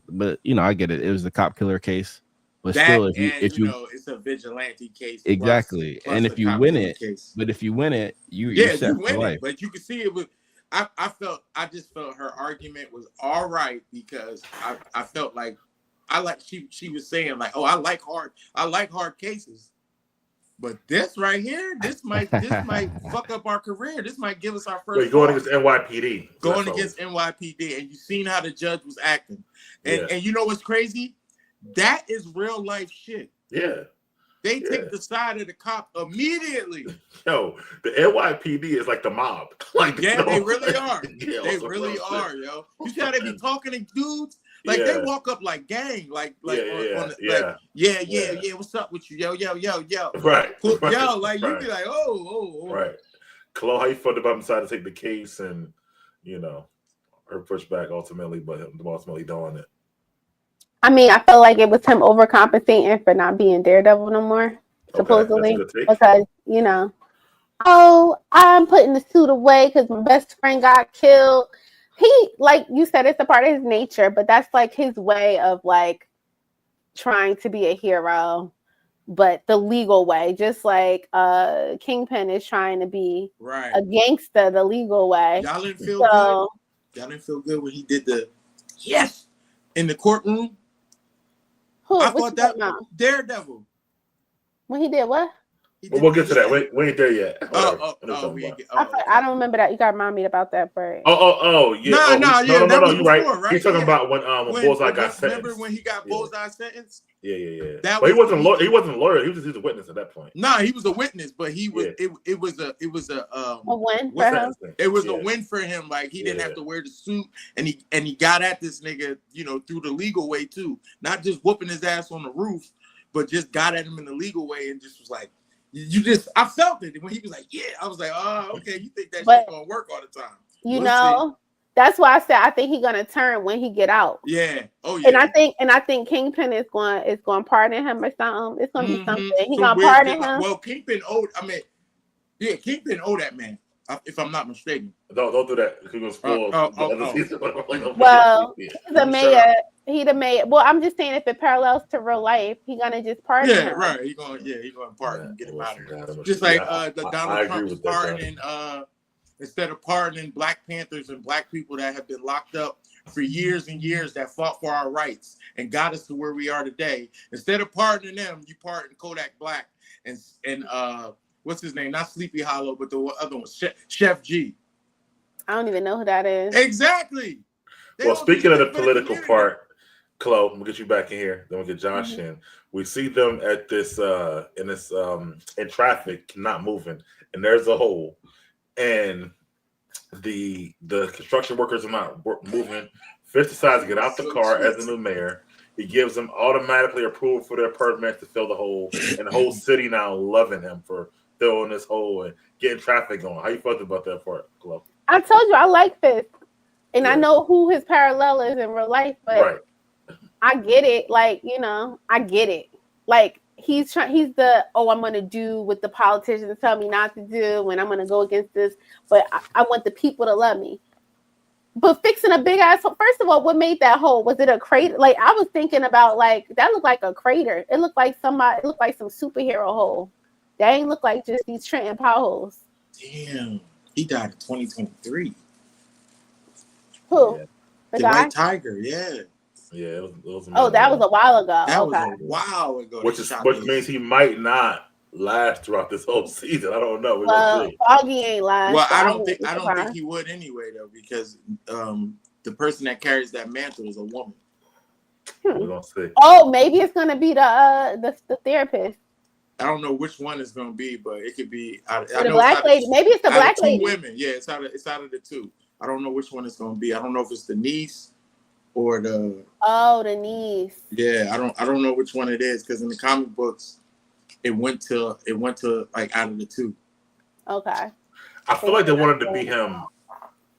But I get it. It was the cop killer case. But that, still, if you it's a vigilante case. Exactly. Plus and if you win it, but if you win it, you're set for life. But you can see it was. I just felt her argument was all right, because I felt like she was saying, like, oh, I like hard cases. But this right here, this might fuck up our career. This might give us our first. Wait, going against NYPD. Going against NYPD, and you seen how the judge was acting, and you know what's crazy? That is real life shit. Yeah. They take the side of the cop immediately. Yo, the NYPD is like the mob. Like, they really are. They really are, yo. You see how they be talking to dudes? Like they walk up like gang, like what's up with you, yo, right, yo, like you be like, oh, right. Chloe, how you felt about him deciding to take the case, and her pushback ultimately, but him ultimately doing it. I mean, I felt like it was him overcompensating for not being Daredevil no more, supposedly, because oh, I'm putting the suit away because my best friend got killed. He, like you said, it's a part of his nature, but that's like his way of like trying to be a hero, but the legal way, just like Kingpin is trying to be a gangster the legal way. Y'all didn't feel good. Y'all didn't feel good when he did the in the courtroom. Who? I thought that Daredevil. When he did what? We'll get to that. We ain't there yet. I don't remember that. You got to remind me about that part. Yeah. No, you're right. He's talking about when Bullseye got sentenced. Remember when he got Bullseye sentenced? Yeah. But he wasn't a lawyer. He was a witness at that point. No, he was a witness, but he was. It was a win for him. It was a win for him. Like he didn't have to wear the suit, and he got at this nigga, through the legal way too. Not just whooping his ass on the roof, but just got at him in the legal way, and just was like. I felt it when he was like, I was like, oh, okay, you think that shit's gonna work all the time. That's why I said I think he's gonna turn when he get out. Yeah. Oh yeah. And I think Kingpin is going to pardon him or something. It's gonna be something. He's gonna pardon him. Well, Kingpin owed that man, if I'm not mistaken. Don't do that. He's gonna spoil Well, he's a mayor. He the mayor. Well, I'm just saying if it parallels to real life, he's gonna just pardon him. Right. He's gonna pardon him, get him out of here. Just like the Donald Trump was pardoning instead of pardoning Black Panthers and Black people that have been locked up for years and years that fought for our rights and got us to where we are today. Instead of pardoning them, you pardon Kodak Black and what's his name? Not Sleepy Hollow, but the other one, Chef G. I don't even know who that is. Exactly. Well, speaking of the political part, Chloe, we'll get you back in here. Then we'll get Josh in. We see them at this in traffic, not moving, and there's a hole, and the construction workers are not moving. Fitz decides to get out the car as the new mayor. He gives them automatically approval for their permit to fill the hole, and the whole city now loving him for filling this hole and getting traffic going. How you felt about that part, Chloe? I told you I like this, and I know who his parallel is in real life, but I get it. Like, I get it. Like he's the I'm going to do what the politicians tell me not to do, and I'm going to go against this. But I want the people to love me. But fixing a big ass hole, first of all, what made that hole? Was it a crater? Like I was thinking about that looked like a crater. It looked like some superhero hole. That ain't look like just these Trenton potholes. Damn, he died in 2023. Who? Yeah. The The guy? White Tiger, yeah. Yeah, it was a Oh, minute that was ago. a while ago. That was Okay. a while ago. Which means he might not last throughout this whole season. I don't know. We're gonna Well, see. Foggy ain't last. Well, so I wouldn't be don't think surprised. he would anyway though, because the person that carries that mantle is a woman. We're gonna see. Oh, maybe it's gonna be the therapist. I don't know which one it's gonna be, but it could be. I The know it's black lady. Maybe it's the out of black two lady. women. Yeah, it's out of the two. I don't know which one it's gonna be. I don't know if it's the niece or the. Oh, the niece. Yeah, I don't know which one it is, because in the comic books, it went to like out of the two. Okay. I feel like they wanted to be him,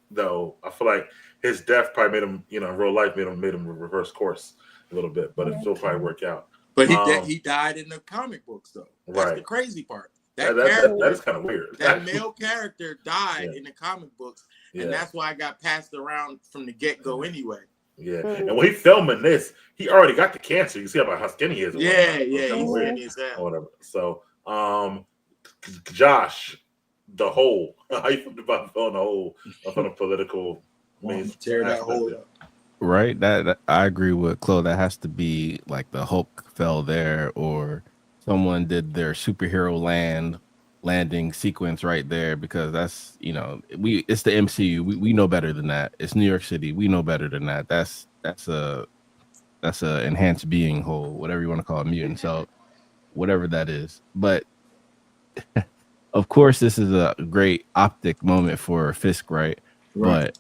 though. I feel like his death probably made him, in real life, made him reverse course a little bit, but it still probably work out. But he died in the comic books, though. That's the crazy part. That is kind of weird. That male character died in the comic books, and that's why I got passed around from the get-go anyway. Yeah, and when he filming this, he already got the cancer. You see how skinny he is. Yeah, he's skinny as hell. Or whatever. So, Josh, the hole. How you feel about filling the hole on a political means? Tear that hole up. Right, that I agree with Chloe. That has to be like the Hulk fell there, or someone did their superhero landing sequence right there, because that's it's the MCU. We know better than that. It's New York City. We know better than that. That's a enhanced being hole, whatever you want to call it, mutant. So whatever that is, but of course this is a great optic moment for Fisk, right? But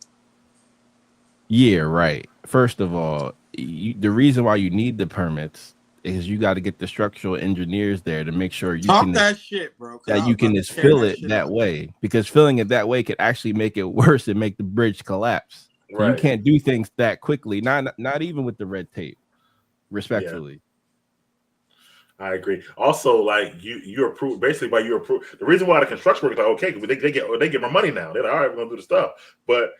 yeah, right. First of all, the reason why you need the permits is you got to get the structural engineers there to make sure you can that shit, bro. That you can just fill it that way, because filling it that way could actually make it worse and make the bridge collapse. So you can't do things that quickly. Not even with the red tape. Respectfully. I agree. Also, like you approve basically by you approve. The reason why the construction workers are okay, because they get more money now. They're like, all right, we're gonna do the stuff, but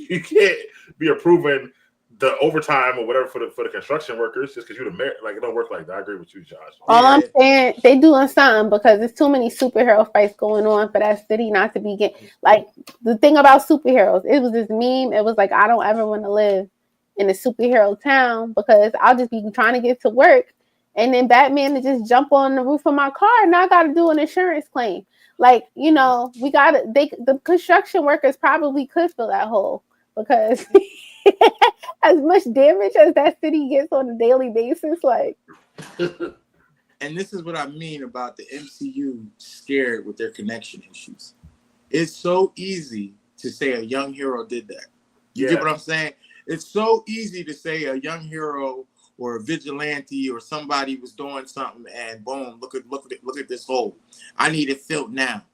you can't be approving the overtime or whatever for the construction workers just because you're the mayor. Like, it don't work like that. I agree with you, Josh. All I'm saying, they doing something, because there's too many superhero fights going on for that city not to be like, the thing about superheroes, it was this meme. It was like, I don't ever want to live in a superhero town, because I'll just be trying to get to work, and then Batman to just jump on the roof of my car, and I got to do an insurance claim. Like, the construction workers probably could fill that hole, because as much damage as that city gets on a daily basis, like. And this is what I mean about the MCU scared with their connection issues. It's so easy to say a young hero did that. You get what I'm saying? It's so easy to say a young hero or a vigilante or somebody was doing something, and boom, look at this hole. I need it filled now.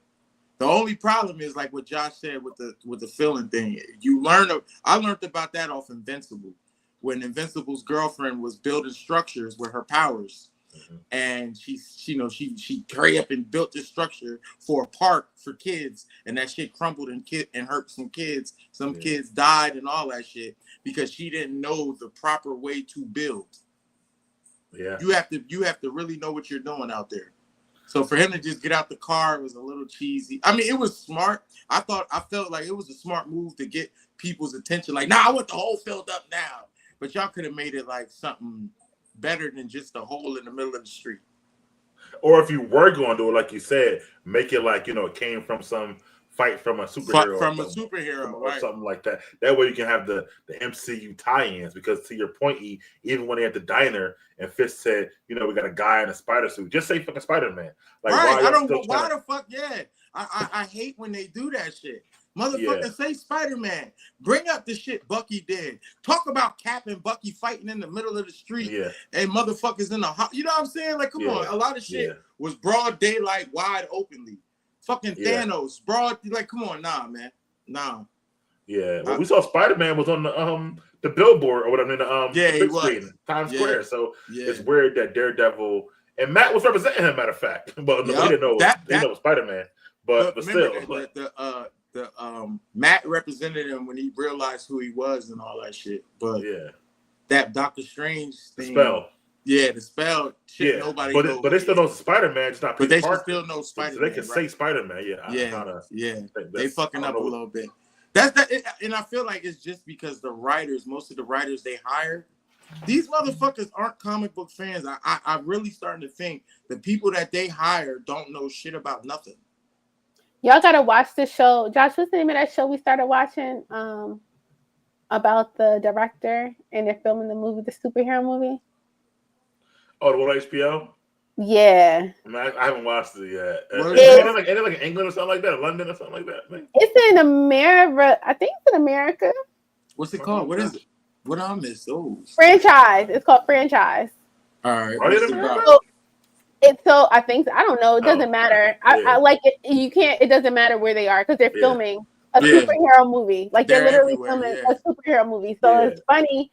The only problem is, like what Josh said with the filling thing. I learned about that off Invincible, when Invincible's girlfriend was building structures with her powers, and she hurry up and built this structure for a park for kids, and that shit crumbled and hurt some kids. Some kids died and all that shit because she didn't know the proper way to build. Yeah, you have to really know what you're doing out there. So for him to just get out the car was a little cheesy. I mean, it was smart. I felt like it was a smart move to get people's attention. Like, I want the hole filled up now. But y'all could have made it like something better than just a hole in the middle of the street. Or if you were going to do it, like you said, make it like, it came from some fight from a superhero. Or something like that. That way you can have the MCU tie-ins, because to your point, even when they at the diner and Fisk said, we got a guy in a spider suit, just say fucking Spider-Man. Like, right. Why the fuck, I hate when they do that shit. Motherfucker, say Spider-Man. Bring up the shit Bucky did. Talk about Cap and Bucky fighting in the middle of the street. Yeah. And motherfuckers in the you know what I'm saying? Like, come on. A lot of shit was broad daylight, wide openly. Fucking Thanos, broad, like, come on, nah, man. Nah. Yeah. Well, we saw Spider-Man was on the billboard or whatever, the big screen, Times Square. So it's weird that Daredevil and Matt was representing him, matter of fact. But we didn't know it was Spider-Man. But still, the Matt represented him when he realized who he was and all that shit. But that Doctor Strange thing, the spell. Yeah, the spell. Shit, nobody. But they still know Spider-Man. It's not. But they still know Spider-Man. So they can say Spider-Man. They fucking up a little bit. That's that, and I feel like it's just because most of the writers they hire, these motherfuckers aren't comic book fans. I really starting to think the people that they hire don't know shit about nothing. Y'all gotta watch the show. Josh, what's the name of that show we started watching? About the director and they're filming the movie, the superhero movie. Oh, the one on HBO? Yeah. I haven't watched it yet. Ain't it like in England or something like that? Or London or something like that? Man? It's in America. I think it's in America. What's it called? What is it? What I missed? Oh, Franchise. It's called Franchise. All right. So I think I don't know. It doesn't matter. I like it. You can't. It doesn't matter where they are because they're filming a superhero movie. Like they're literally filming a superhero movie. So it's funny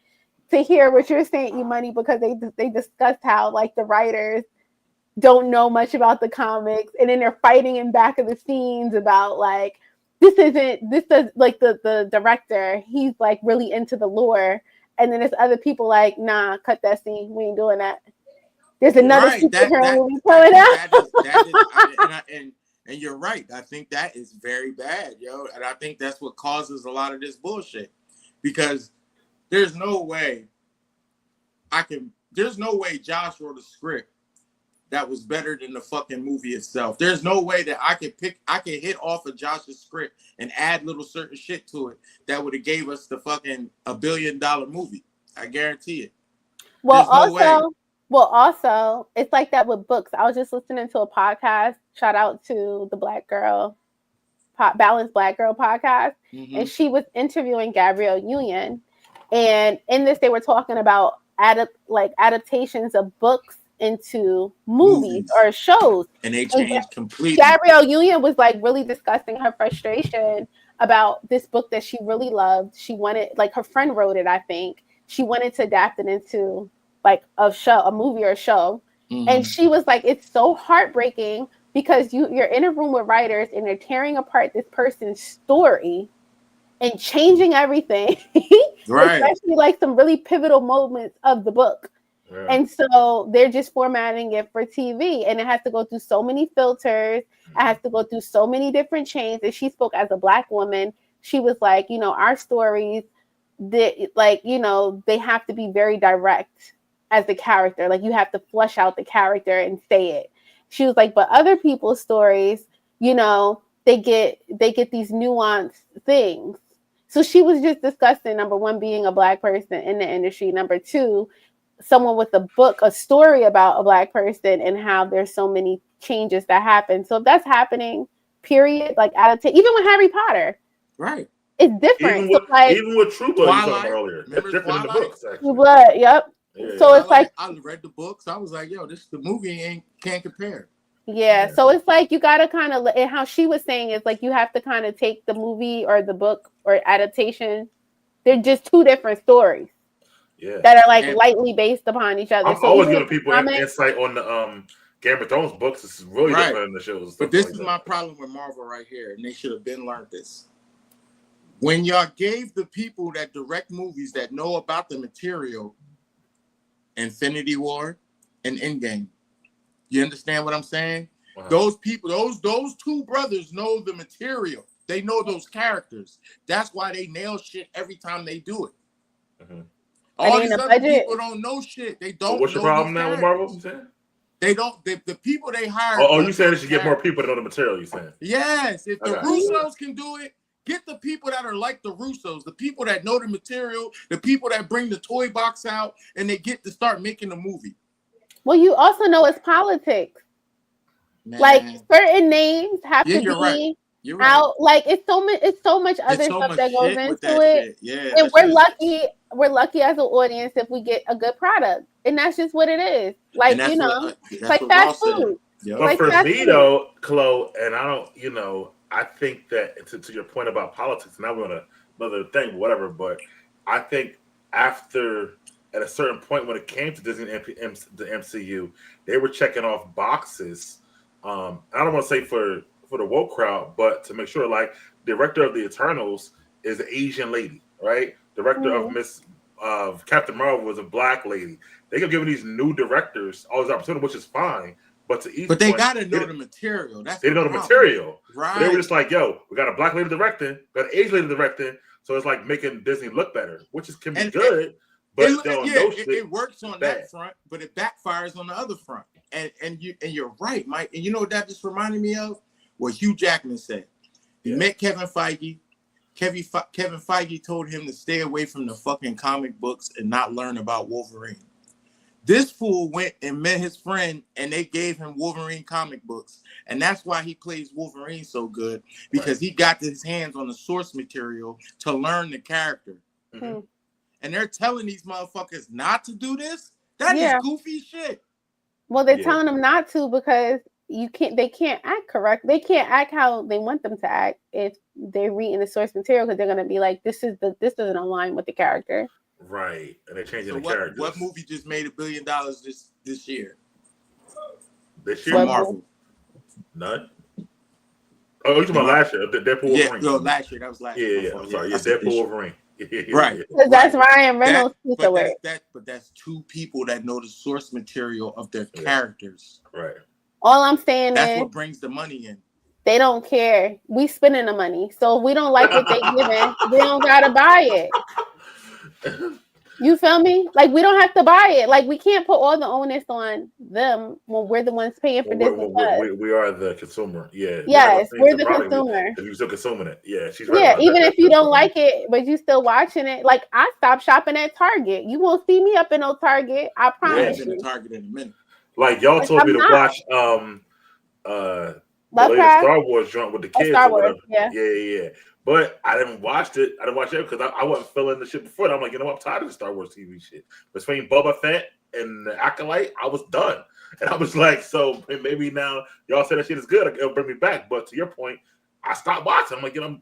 to hear what you're saying, E-Money, because they discussed how like the writers don't know much about the comics, and then they're fighting in back of the scenes about like this does like the director. He's like really into the lore, and then there's other people like, nah, cut that scene. We ain't doing that. There's another superhero movie coming out. And you're right. I think that is very bad, yo. And I think that's what causes a lot of this bullshit. Because there's no way Josh wrote a script that was better than the fucking movie itself. There's no way that I could hit off of Josh's script and add little certain shit to it that would have gave us the fucking $1 billion movie. I guarantee it. Well, also, it's like that with books. I was just listening to a podcast. Shout out to the Black Girl, Balanced Black Girl podcast. Mm-hmm. And she was interviewing Gabrielle Union. And in this, they were talking about adaptations of books into movies or shows. And they changed completely. Gabrielle Union was like really discussing her frustration about this book that she really loved. She wanted, like her friend wrote it, I think. She wanted to adapt it into like a movie or a show. Mm-hmm. And she was like, it's so heartbreaking because you're in a room with writers and they're tearing apart this person's story and changing everything. Right. Especially like some really pivotal moments of the book. Yeah. And so they're just formatting it for TV and it has to go through so many filters. It has to go through so many different chains. And she spoke as a Black woman. She was like, our stories, they have to be very direct as the character. Like you have to flesh out the character and say it. She was like, but other people's stories, they get these nuanced things. So she was just discussing, number one, being a Black person in the industry. Number two, someone with a story about a Black person and how there's so many changes that happen. So if that's happening, period, like even with Harry Potter. Right. It's different. Even with True Blood, you talked earlier. It's different in the books, actually. True Blood, yep. Yeah. So it's like I read the books. I was like, yo, the movie can't compare. Yeah, so it's like you gotta kind of, and how she was saying is like you have to kind of take the movie or the book or adaptation. They're just two different stories. Yeah. That are like lightly based upon each other. I'm always giving people insight on the Game of Thrones books. It's really different than the shows. But this is my problem with Marvel right here, and they should have been learned this. When y'all gave the people that direct movies that know about the material Infinity War and Endgame. You understand what I'm saying? Wow. Those people, those two brothers know the material. They know those characters. That's why they nail shit every time they do it. Mm-hmm. All these other people don't know shit. They don't. So what's your problem now with Marvel? They don't. The people they hire. Oh, you saying they should get more people to know the material? You saying? Yes. If the Russos can do it, get the people that are like the Russos, the people that know the material, the people that bring the toy box out, and they get to start making a movie. Well, you also know it's politics. Man. Like certain names have to be right. out. Like it's so much other stuff that goes into it. Yeah, and we're lucky as an audience if we get a good product, and that's just what it is. Like it's like fast food. Yep. But for me though, Chloe, and I don't, I think that to your point about politics, now we're on another thing, whatever. But I think at a certain point when it came to Disney and the MCU, they were checking off boxes. I don't want to say for the woke crowd, but to make sure, like, director of the Eternals is an Asian lady, right? Director of Captain Marvel was a Black lady. They kept giving these new directors all this opportunity, which is fine. But to each But they point, gotta know the material. That's they the know the problem. material. Right. But they were just like, yo, we got a black lady directing, got an Asian lady directing, so it's like making Disney look better, which is can be good. But it works on that front, but it backfires on the other front. And you're right, Mike. And you know what that just reminded me of? What Hugh Jackman said. He met Kevin Feige. Kevin Feige told him to stay away from the fucking comic books and not learn about Wolverine. This fool went and met his friend, and they gave him Wolverine comic books. And that's why he plays Wolverine so good, because he got his hands on the source material to learn the character. Mm-hmm. And they're telling these motherfuckers not to do this? That is goofy shit. Well, they're telling them not to because they can't act correct. They can't act how they want them to act if they're reading the source material, because they're gonna be like, this doesn't align with the character. Right. And they're changing the characters. What movie just made $1 billion this year? This year? Marvel. None. Oh, you talking about last year? Deadpool Wolverine. No, last year. That was last year. Yeah. I'm sorry. Yeah, Deadpool Wolverine. Right. Because that's Ryan Reynolds. But that's two people that know the source material of their characters. Right. All I'm saying that's is what brings the money in. They don't care. We spending the money. So if we don't like what they giving, we don't gotta buy it. You feel me? Like, we don't have to buy it. Like, we can't put all the onus on them when we're the ones paying for this. We are the consumer. Yeah. Yes, we're the consumer. If you're still consuming it. Yeah, she's right. Yeah, even if you don't like it, but you still watching it. Like, I stopped shopping at Target. You won't see me up in no Target. I promise you. In Target in a minute. Like, y'all told me to watch the latest Star Wars joint with the kids. Star Wars, yeah. But I didn't watch it. I didn't watch it because I wasn't feeling the shit before. I'm like, you know what? I'm tired of the Star Wars TV shit. Between Boba Fett and the Acolyte, I was done. And I was like, so maybe now y'all say that shit is good. It'll bring me back. But to your point, I stopped watching. I'm like, you know,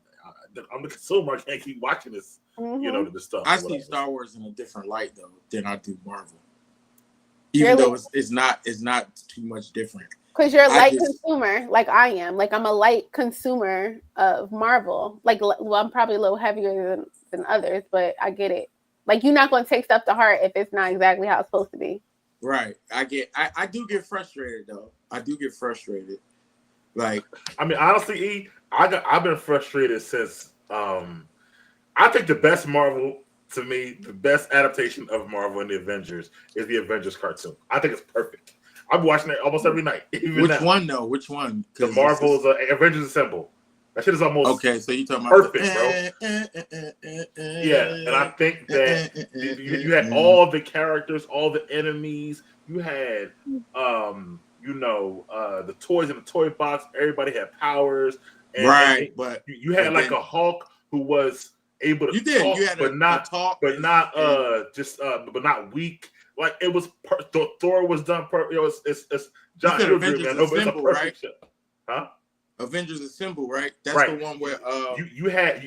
I'm the consumer. I can't keep watching this, you know, this stuff. I see Star Wars in a different light, though, than I do Marvel. Even though it's not too much different. Because you're a light consumer, like I am. Like, I'm a light consumer of Marvel. Like, well, I'm probably a little heavier than others, but I get it. Like, you're not going to take stuff to heart if it's not exactly how it's supposed to be. Right. I do get frustrated, though. I do get frustrated. Like, I mean, honestly, I've been frustrated since. I think the best Marvel, to me, the best adaptation of Marvel and the Avengers is the Avengers cartoon. I think it's perfect. I'm watching it almost every night. Which one, though? Which one? The Marvel's Avengers Assemble. That shit is almost okay. So you talking about perfect, bro? Yeah, and I think that you had all the characters, all the enemies. You had, the toys in the toy box. Everybody had powers, and but you had like a Hulk who was able to talk, you had but not weak. Like, it was Thor was done perfect. It's John. Avengers Assemble, right? Huh? Avengers Assemble, right? That's right. The one where you had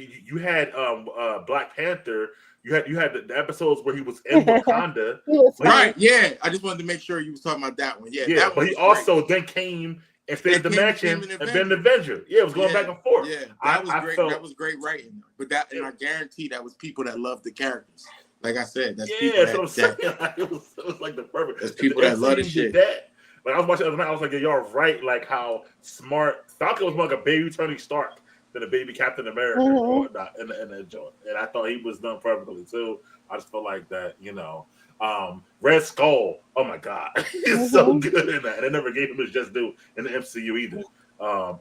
Black Panther. You had the episodes where he was in Wakanda. Right? Yeah. I just wanted to make sure you was talking about that one. Yeah. That but he also then came and stayed in the mansion and been the Avenger. Yeah, it was going back and forth. Yeah, that was great. That was great writing. But I guarantee that was people that loved the characters. Like I said, that's people it was like the perfect. That's people that love the shit. Like, I was watching the other night, I was like, y'all right, like how smart Falcon was more like a baby Tony Stark than a baby Captain America in that joint. And I thought he was done perfectly too. I just feel like that, Red Skull, oh my God, he's so good in that. And they never gave him his just due in the MCU either.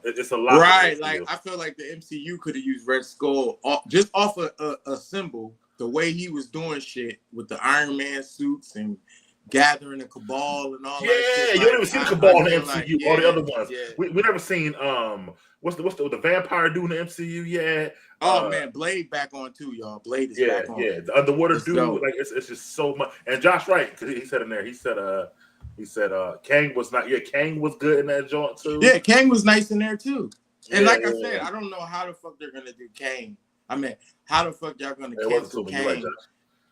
It's a lot. Right, like I feel like the MCU could have used Red Skull just off a symbol. The way he was doing shit with the Iron Man suits and gathering the Cabal and all that shit. Yeah, you don't even see the Cabal in the MCU. All the other ones. Yeah. We never seen what's the vampire dude in the MCU yet? Oh man, Blade back on too, y'all. Blade is back on. Yeah, the underwater dude. Dope. Like, it's just so much. And Josh Wright, because he said in there, he said Kang was not. Yeah, Kang was good in that joint too. Yeah, Kang was nice in there too. And I said, I don't know how the fuck they're gonna do Kang. I mean, how the fuck y'all gonna cancel Kang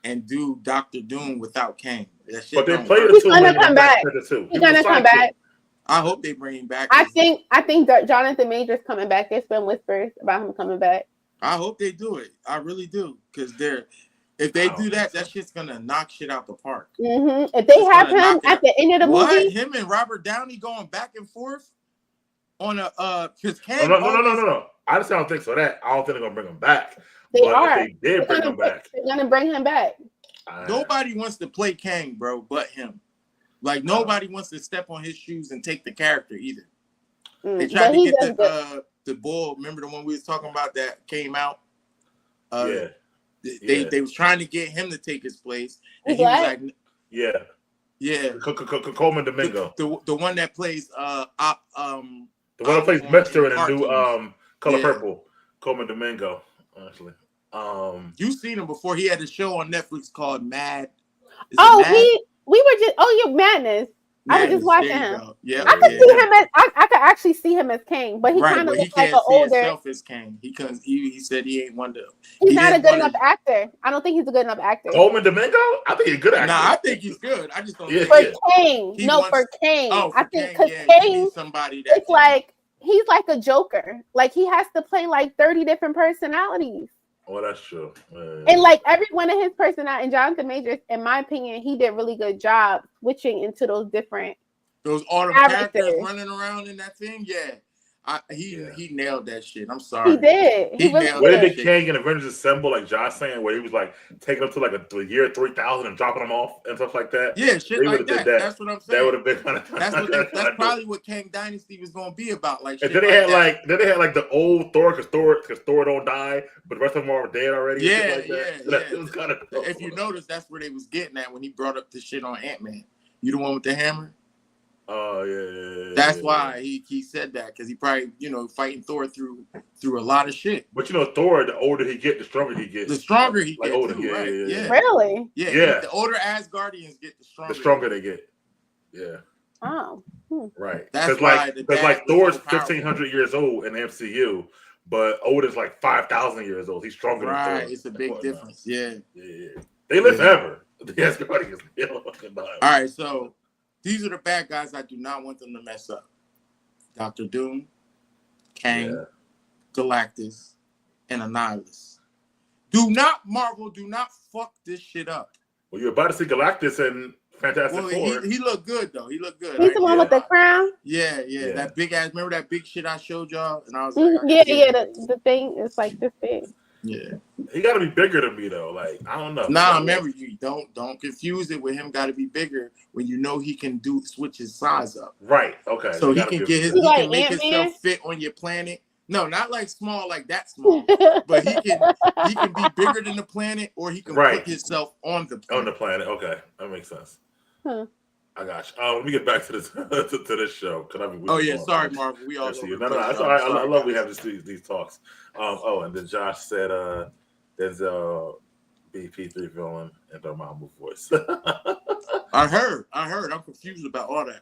and do Dr. Doom without Kang? That shit. But they played it. He's gonna come back. He's gonna come back. I hope they bring him back. I think Jonathan Majors coming back. There's been whispers about him coming back. I hope they do it. I really do, because If they do that, that shit's gonna knock shit out the park. Mm-hmm. If they have him at the end of the movie, him and Robert Downey going back and forth on a because Kang. No. I just don't think so. I don't think they're gonna bring him back. If they did bring him back. They're gonna bring him back. Nobody wants to play Kang, bro, but him. Like nobody wants to step on his shoes and take the character either. They tried to get the bull. Remember the one we was talking about that came out? They was trying to get him to take his place, and he was like, Coleman Domingo, the one that plays the one that plays Mister in the new Color Purple, Coleman Domingo. Honestly, you've seen him before. He had a show on Netflix called Mad. Madness. I was just watching him. Yeah, I could see him as I could actually see him as King, but he kind of looks like an older. Himself as King. He said he ain't one to. He's not a good enough actor. I don't think he's a good enough actor. Coleman Domingo? I think he's a good actor. Nah, I think he's good. I just don't think for King. For King. I think because King, somebody that it's like he's like a Joker. Like he has to play like 30 different personalities. Oh, that's true. And like every one of his personalities, and Jonathan Majors, in my opinion, he did a really good job switching into those different all the characters running around in that thing. Yeah, he nailed that shit. I'm sorry. He did. He nailed where did Kang and Avengers assemble, like Josh saying, where he was like taking them to like the year 3000 and dropping them off and stuff like that? Yeah, shit like that. That's what I'm saying. That would have been kind of. That's probably what Kang Dynasty was going to be about. Like, and then they had like the old Thor because Thor don't die, but the rest of them are dead already. Yeah, It was kind of. If you notice, that's where they was getting at when he brought up the shit on Ant-Man. You the one with the hammer? Oh yeah. That's why he said that, because he probably fighting Thor through a lot of shit. But Thor, the older he get, the stronger he gets. The stronger he gets, older, too, right? Yeah. Really? Yeah. The older Asgardians get, the stronger they get. Yeah. Oh. Right. That's why because like Thor's 1,500 years old in the MCU, but Odin's like 5,000 years old. He's stronger than Thor. Right. It's a big difference. Yeah. They live forever. The Asgardians. All right. So. These are the bad guys I do not want them to mess up. Dr. Doom, Kang, Galactus, and Annihilus. Marvel, do not fuck this shit up. Well, you're about to see Galactus and Fantastic Four. He looked good, though. He looked good. He's the one with the crown? Yeah. That big ass, remember that big shit I showed y'all? And I was like, the thing is like this big. Yeah. He got to be bigger than me, though. Like, I don't know. Nah, remember, you don't confuse it with him got to be bigger when you know he can switch his size up. Right. Okay. So he can can make himself fit on your planet. No, not like small, like that small. But he can be bigger than the planet, or he can put himself on the planet. On the planet. Okay. That makes sense. Huh. I got you. Let me get back to this to this show. Sorry, Marvel. We all no, that's all right. I love we have these talks. And then Josh said there's a BP3 villain in Dormammu voice. I heard. I'm confused about all that.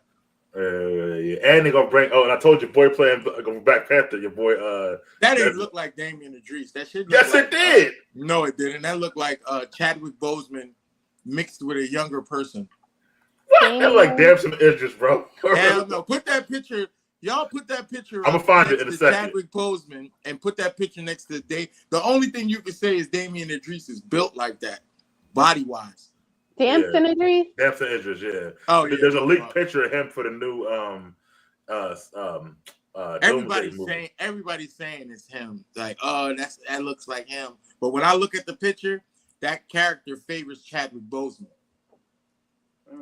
And they're gonna bring. Oh, and I told your boy playing Black Panther. Your boy. That didn't look like Damian Idris. That shit. Yes, it did. No, it didn't. That looked like Chadwick Boseman mixed with a younger person. That's like Damson Idris, bro. Hell no. Put that picture. Y'all put that picture. I'm gonna find it in a second. Chadwick Boseman, and put that picture next to Dave. The only thing you can say is Damian Idris is built like that, body wise. Damson Idris. Damson Idris, yeah. Oh yeah. There's a leaked picture of him for the new Everybody's saying it's him. Like, that looks like him. But when I look at the picture, that character favors Chadwick Boseman.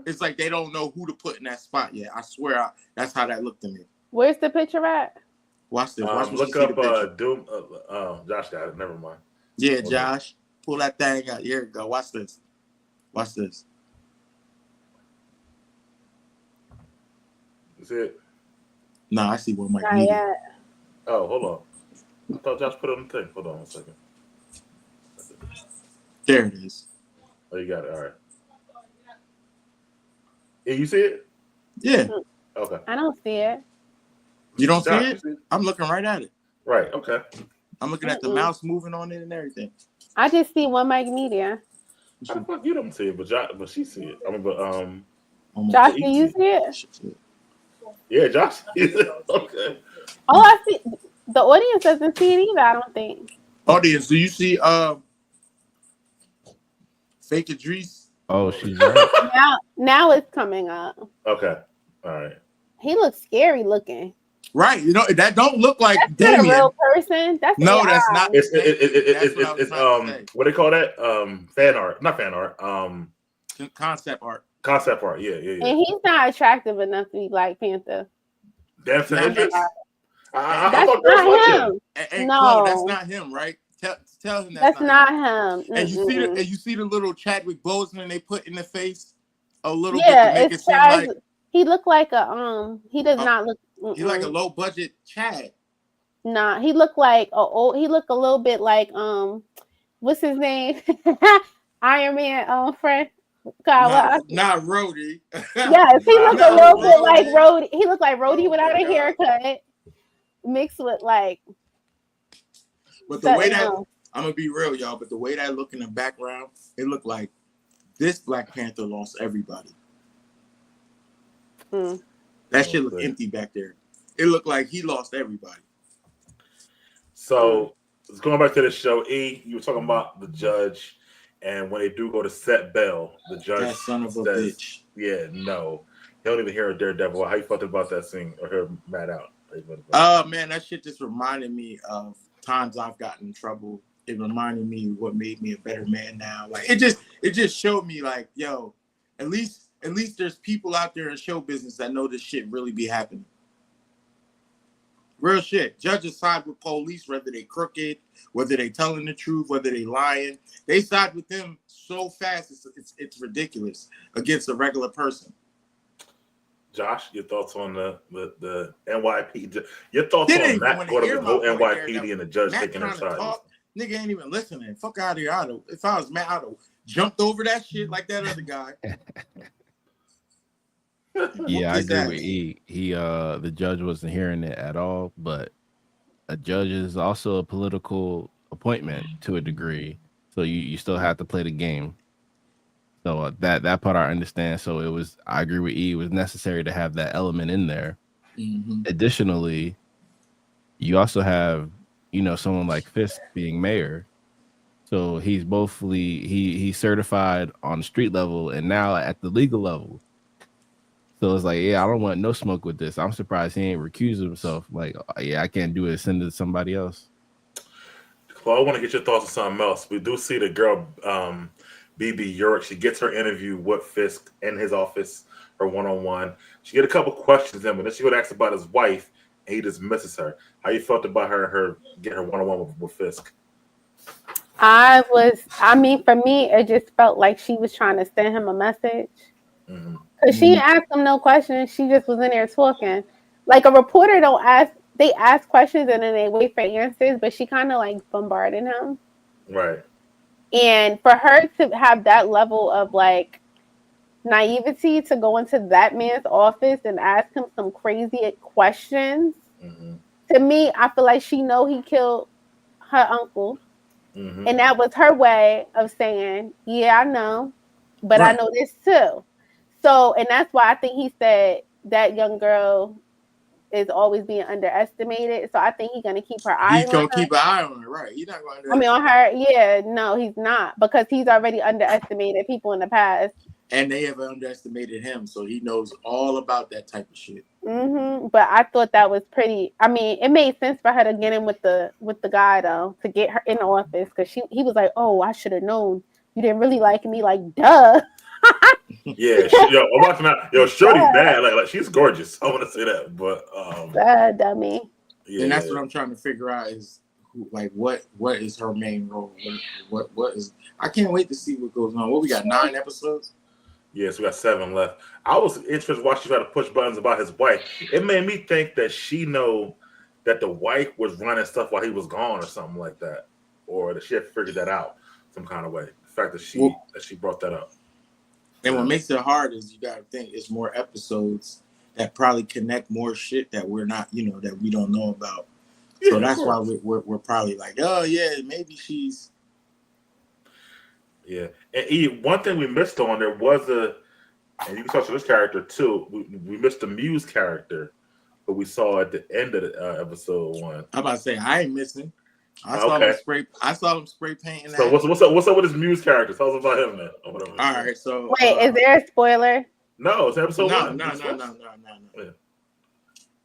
It's like they don't know who to put in that spot yet. I swear, that's how that looked to me. Where's the picture at? Watch this. Look up Doom. Josh got it. Never mind. Yeah, Josh, pull that thing out. Here we go. Watch this. Is it? Nah, I see one might be. Oh, hold on. I thought Josh put it on the thing. Hold on 1 second. There it is. Oh, you got it. All right. Yeah, you see it? Yeah. Okay. I don't see it. You don't see it? I'm looking right at it. Right. Okay. I'm looking at the mouse moving on it and everything. I just see One Mic Media. How the fuck you don't see it, but she see it. I mean, Josh, do you see it? Yeah, Josh sees it. Okay. Oh, I see. The audience doesn't see it either. I don't think. Audience, do you see? Fake Idris. Oh, she's right. Now it's coming up. Okay. All right. He looks scary looking. Right. You know, that don't look like That's not a Damien. real person. That's No, AI. that's not. It's That's what I was trying to say. what do they call that? Fan art. Not fan art. Concept art. Concept art. Yeah. And he's not attractive enough to be Black Panther. Damn Sam. That's I thought that was not him. And No. Chloe, that's not him, right? Tell him That's not him. And you see the little Chadwick Boseman they put in the face a little yeah, bit to make it seem like he looked like a he does not look. He like a low budget Chad. Nah, he looked like he looked a little bit like what's his name? Iron Man friend. Not Rhodey. Yes, he looked a little bit like Rhodey. He looked like Rhodey without a haircut, mixed with like. But the way that I'm gonna be real, y'all. But the way that look in the background, it looked like this Black Panther lost everybody. That shit looked empty back there. It looked like he lost everybody. So going back to the show, E, you were talking about the judge, and when they do go to set bail, the judge that son of a bitch. Yeah, no, he don't even hear a Daredevil. How you felt about that scene or hear Matt out? Man, that shit just reminded me of times I've gotten in trouble. It reminded me what made me a better man now. Like it just showed me like, yo, at least there's people out there in show business that know this shit really be happening. Real shit. Judges side with police, whether they crooked, whether they telling the truth, whether they lying. They side with them so fast, it's ridiculous against a regular person. Josh, your thoughts on the NYPD? Your thoughts on Matt going to the whole NYPD and the judge taking their side? Nigga ain't even listening. Fuck out of here. If I was Matt, I'd have jumped over that shit like that other guy. Yeah, I agree with E. The judge wasn't hearing it at all, but a judge is also a political appointment to a degree, so you still have to play the game. So that part I understand. So I agree with E. It was necessary to have that element in there. Mm-hmm. Additionally, you also have someone like Fisk being mayor, so he's he's certified on the street level and now at the legal level. So it's like, yeah, I don't want no smoke with this. I'm surprised he ain't recused himself. Like, yeah, I can't do it. Send it to somebody else. Well, I want to get your thoughts on something else. We do see the girl, BB Yurick. She gets her interview with Fisk in his office, her one-on-one. She get a couple questions in, but then she would ask about his wife, and he dismisses her. How you felt about her get her one-on-one with Fisk? For me, it just felt like she was trying to send him a message. Mm-hmm. Because she didn't ask him no questions. She just was in there talking. Like a reporter they ask questions and then they wait for answers, but she kind of like bombarded him. Right. And for her to have that level of like naivety to go into that man's office and ask him some crazy questions, to me, I feel like she know he killed her uncle. Mm-hmm. And that was her way of saying, yeah, I know, but I know this too. So, and that's why I think he said that young girl is always being underestimated. So I think he's going to keep her eye on her. He's going to keep an eye on her, right? He's not going to on her. Yeah, no, he's not. Because he's already underestimated people in the past. And they have underestimated him. So he knows all about that type of shit. Mm-hmm. But I thought that was pretty. I mean, it made sense for her to get in with the guy, though, to get her in the office. Because he was like, oh, I should have known. You didn't really like me. Like, duh. Yeah, I'm watching that. Shorty's bad. Like she's gorgeous. I want to say that, but bad dummy. Yeah, and that's what I'm trying to figure out is what is her main role? What is? I can't wait to see what goes on. What we got 9 episodes? Yes, we got 7 left. I was interested why she tried to push buttons about his wife. It made me think that she know that the wife was running stuff while he was gone or something like that, or that she had figured that out some kind of way. The fact that she brought that up. And what makes it hard is you got to think it's more episodes that probably connect more shit that we're not, that we don't know about. So yeah, that's why we're probably like, oh yeah, maybe she's. Yeah, and one thing we missed on there was and you can talk to this character too. We missed the Muse character, but we saw at the end of the episode 1. I'm about to say I ain't missing. I saw Okay. him spray painting. So that. what's up with his Muse character? Tell us about him then. Or whatever. All right, so Wait, is there a spoiler? No, it's episode no. one. Yeah.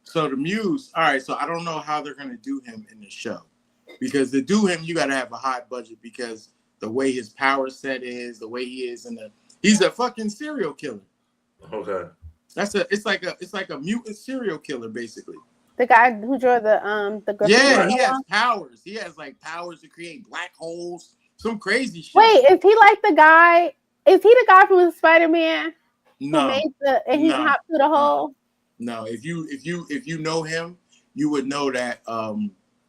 So the Muse. All right, so I don't know how they're gonna do him in the show, because to do him, you got to have a high budget, because the way his power set is, the way he is, he's a fucking serial killer. Okay. It's like a mutant serial killer, basically. The guy who drew the graffiti. Yeah, he has powers. He has like powers to create black holes, some crazy shit. Wait, is he like the guy? Is he the guy from Spider-Man? No, Who made he hopped through the hole? No, if you know him, you would know that.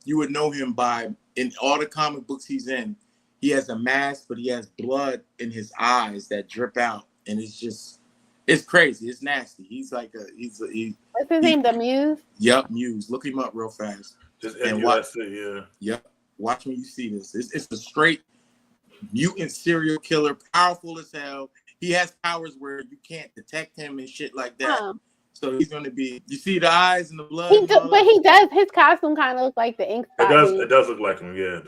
You would know him by, in all the comic books he's in. He has a mask, but he has blood in his eyes that drip out, and it's crazy. It's nasty. He's like What's his name? The Muse. Yep, Muse. Look him up real fast. Just and watch it, yeah. Yep. Watch when you see this. It's a straight mutant serial killer, powerful as hell. He has powers where you can't detect him and shit like that. Oh. So he's gonna be. You see the eyes and the blood. But he does. His costume kind of looks like the ink spot. It does look like him. Yeah.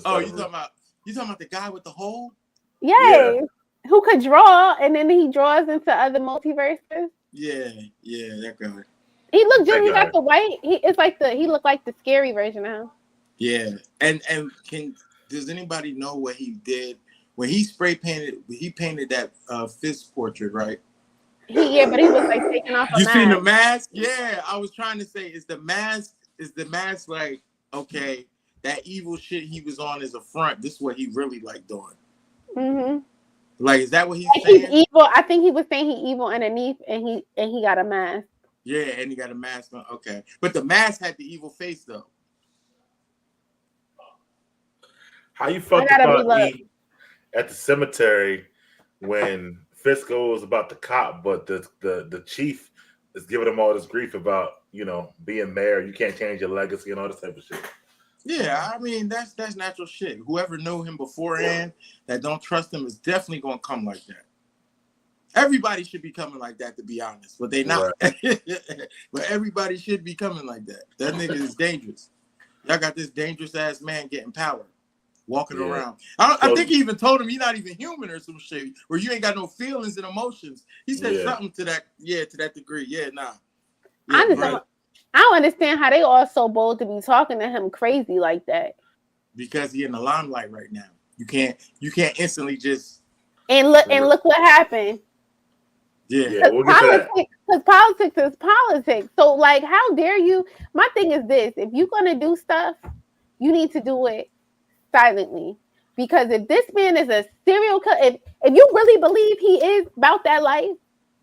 Oh, you talking about the guy with the hole? Yes. Yeah. Who could draw, and then he draws into other multiverses. Yeah, that guy. He looked just. He got the white. He looked like the scary version of him. Yeah, and does anybody know what he did when he spray painted? He painted that fist portrait, right? But he was like taking off. You seen the mask? Yeah, I was trying to say, is the mask like, okay, that evil shit he was on is a front. This is what he really like doing. Mm-hmm. Like, is that what he's saying? He's evil. I think he was saying he's evil underneath, and he got a mask. Yeah, and he got a mask on. Okay, but the mask had the evil face though. How you felt about at the cemetery when Fisco was about to cop, but the chief is giving him all this grief about, being mayor, you can't change your legacy and all this type of shit. Yeah, I mean that's natural shit. Whoever knew him beforehand that don't trust him is definitely gonna come like that. Everybody should be coming like that, to be honest, but they not. Right. But everybody should be coming like that. That nigga is dangerous. Y'all got this dangerous ass man getting power, walking around. I think he even told him you're not even human or some shit, where you ain't got no feelings and emotions. He said something to that degree. Yeah, nah. Yeah, I don't understand how they all so bold to be talking to him crazy like that. Because he in the limelight right now. You can't instantly just look what happened. Yeah, we'll get to that. Because politics is politics. So, like, how dare you? My thing is this: if you're gonna do stuff, you need to do it silently. Because if this man is a serial killer, if you really believe he is about that life,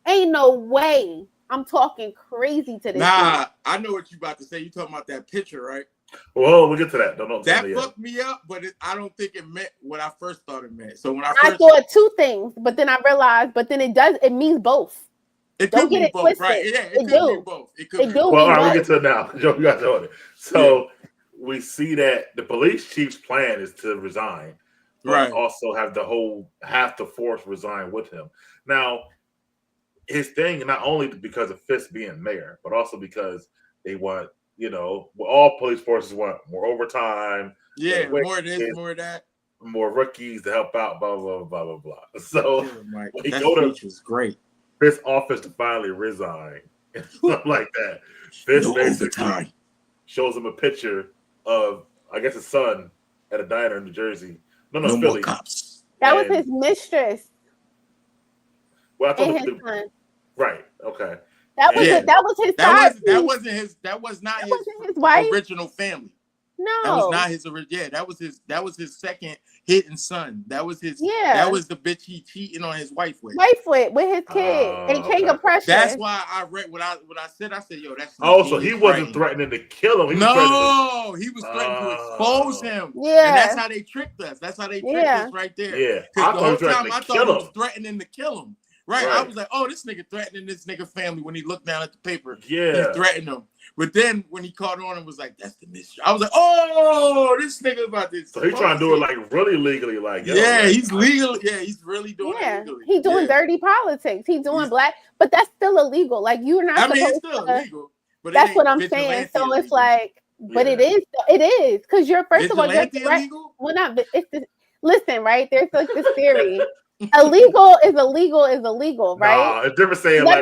ain't no way I'm talking crazy to this. Nah, dude. I know what you about to say. You talking about that picture, right? Well, we'll get to that. Don't that fucked me up, but I don't think it meant what I first thought it meant. So when I thought two things, but then I realized, it means both. It could be both, twisted. Right? Yeah, it could be both. It could be both. Well, all right, we'll get to it now. You got to it. So we see that the police chief's plan is to resign, but also have half the force resign with him. Now, his thing, not only because of Fisk being mayor, but also because they want, all police forces want more overtime. Yeah, more of this, more of that. More rookies to help out, blah, blah, blah, blah, blah. So he speech was great. Fisk's office to finally resign and stuff like that. Fisk basically shows him a picture of, I guess, his son at a diner in New Jersey. No, Philly. More cops. That was his mistress. Well, I told him right. Okay. That was his. That was not his wife. Original family. No, that was not his original. Yeah, that was his second hidden son. That was his. Yeah, that was the bitch he cheating on his wife with. With his kid and King of Pressure. That's why I read what I said. I said, yo, that's. So he wasn't threatening to kill him. He was threatening to expose him. Yeah, and that's how they tricked us. That's how they tricked us right there. Yeah, because the whole time I thought he was threatening to kill him. Right, I was like, oh, this nigga threatening this nigga family when he looked down at the paper. Yeah. He threatened them. But then when he caught on and was like, that's the mystery. I was like, oh, this nigga about this. So he's trying to do it like really legally. He's legal. Yeah, he's really doing it legally. He's doing dirty politics. He's doing black, but that's still illegal. Like, you're not supposed it's still illegal. But that's what I'm saying. So it's like, But it is because you're first of all you're illegal. Well, not it's the, listen, right? There's like this theory. Illegal is illegal, right? Nah, it's different saying let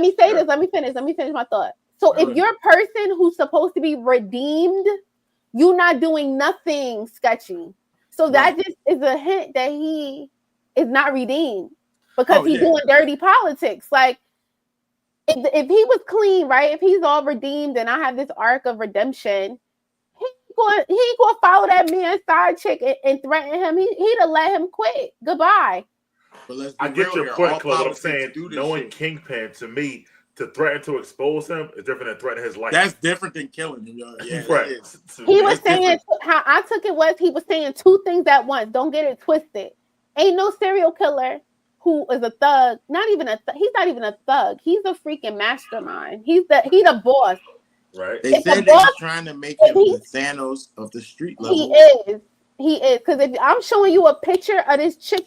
me say this. Let me finish my thought. So if you're a person who's supposed to be redeemed, you're not doing nothing sketchy. So that just is a hint that he is not redeemed because he's doing dirty politics. Like if he was clean, right? If he's all redeemed and I have this arc of redemption, he ain't gonna follow that man's side chick and threaten him. He'd have let him quit. Goodbye. But I get your point, Chloe. What I'm saying, knowing Kingpin, to me, to threaten to expose him is different than threatening his life. That's different than killing him, y'all. Yeah, right. He was saying how I took it was he was saying two things at once. Don't get it twisted. Ain't no serial killer who is a thug. Not even a he's not even a thug. He's a freaking mastermind. He's the boss. Right. They said they were trying to make him the Thanos of the street level. He is. Because if I'm showing you a picture of this chick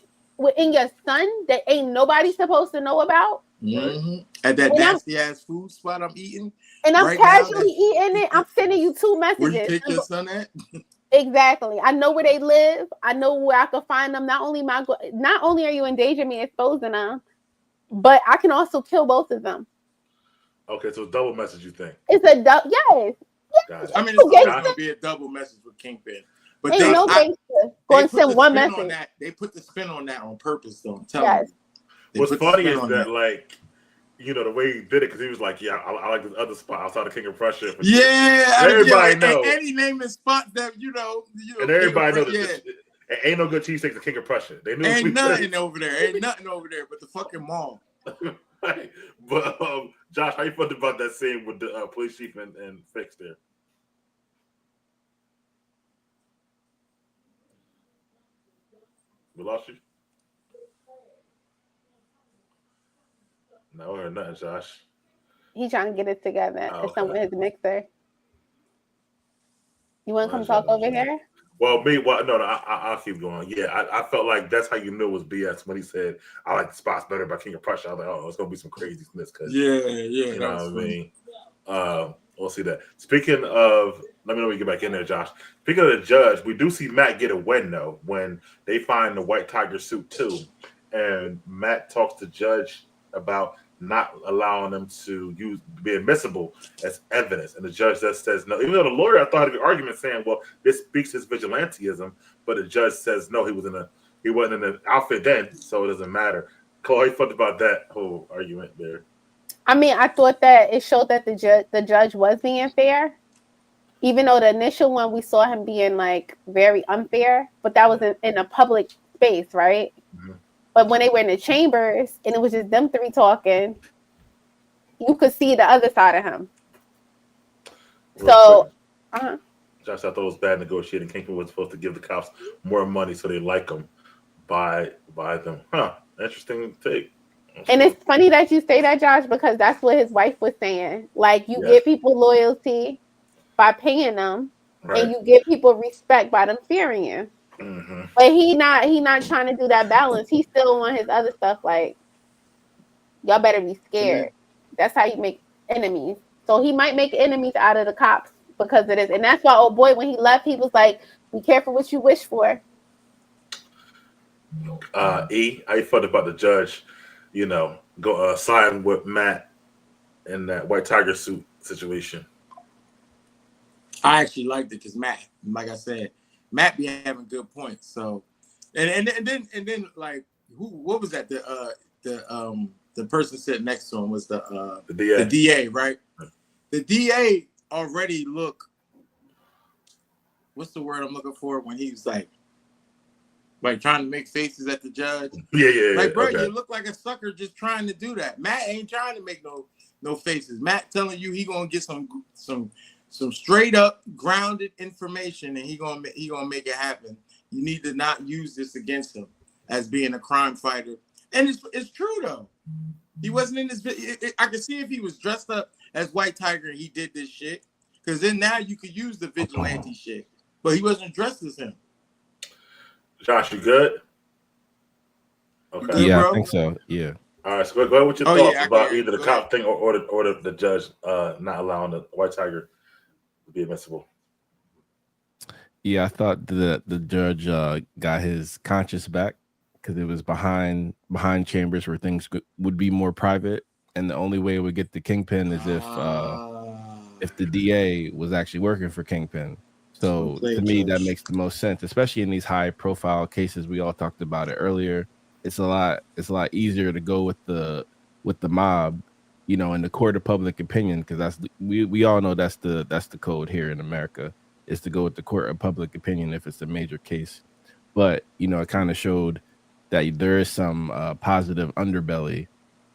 in your son that ain't nobody supposed to know about. Mm-hmm. At that nasty ass food spot I'm eating. And I'm casually eating it. I'm sending you 2 messages. Where you take your son at? Exactly. I know where they live. I know where I can find them. Not only are you endangering me, exposing them, but I can also kill both of them. Okay, so double message, you think? It's a double, yes. Gotcha. I mean, it's always gonna be a double message with Kingpin. But ain't no gangster going to send one message. On that. They put the spin on that on purpose, though. I'm telling you. What's funny is that, like, you know, the way he did it, because he was like, yeah, I like this other spot outside of King of Prussia. Everybody knows. Any naming spot that, you know. And everybody knows that ain't no good cheesesteaks at King of Prussia. They knew ain't nothing over there. Ain't nothing over there but the fucking mall. Right. But, Josh, how you felt about that scene with the police chief and Fix there? We lost you? No, I heard nothing, Josh. He's trying to get it together. It's on his mixer. You want to come talk over here? Well, I'll keep going. Yeah, I felt like that's how you knew it was BS when he said, I like the spots better by King of Prussia. I was like, oh, it's going to be some craziness. You know what I mean? We'll see that. Speaking of, let me know when you get back in there, Josh. Speaking of the judge, we do see Matt get a win, though, when they find the white tiger suit, too. And Matt talks to Judge about not allowing them to be admissible as evidence. And the judge just says no. Even though the lawyer, I thought, had an argument saying, well, this speaks his vigilantism. But the judge says, no, he wasn't in an outfit then, so it doesn't matter. Chloe, how you felt about that whole argument there? I mean, I thought that it showed that the judge was being fair, even though the initial one we saw him being like very unfair, but that was in a public space, right? Mm-hmm. But when they were in the chambers and it was just them three talking, you could see the other side of him. So, Josh, I thought it was bad negotiating. Kingpin was supposed to give the cops more money so they like them, buy them. Interesting take. And it's funny that you say that, Josh, because that's what his wife was saying. Like, you give people loyalty by paying them, and you give people respect by them fearing you. Mm-hmm. But he not trying to do that balance. He's still on his other stuff. Like, y'all better be scared. Mm-hmm. That's how you make enemies. So he might make enemies out of the cops because of this. And that's why, oh boy, when he left, he was like, be careful what you wish for. How you felt about the judge, go sign with Matt in that white tiger suit situation? I actually liked it because Matt, like I said, Matt be having good points. So, and then like what was that? The person sitting next to him was the DA. The DA, right? The DA already look. What's the word I'm looking for when he's like trying to make faces at the judge? Yeah. Like, bro, you look like a sucker just trying to do that. Matt ain't trying to make no faces. Matt telling you he gonna get some straight up grounded information and he gonna make it happen. You need to not use this against him as being a crime fighter. And it's true though. He wasn't in this. I could see if he was dressed up as White Tiger and he did this shit, because then now you could use the vigilante shit. But he wasn't dressed as him. Josh, you good? Okay. Good, yeah, bro? I think so. Yeah. All right, so go ahead with your thoughts about either the cop thing or the judge not allowing the White Tiger be admissible. Yeah, I thought the judge got his conscience back because it was behind chambers where things would be more private, and the only way it would get the Kingpin is if the DA was actually working for Kingpin. So to me, that makes the most sense, especially in these high profile cases. We all talked about it earlier. It's a lot easier to go with the mob, you know, in the court of public opinion, because we all know that's the code here in America, is to go with the court of public opinion if it's a major case. But you know, it kind of showed that there is some positive underbelly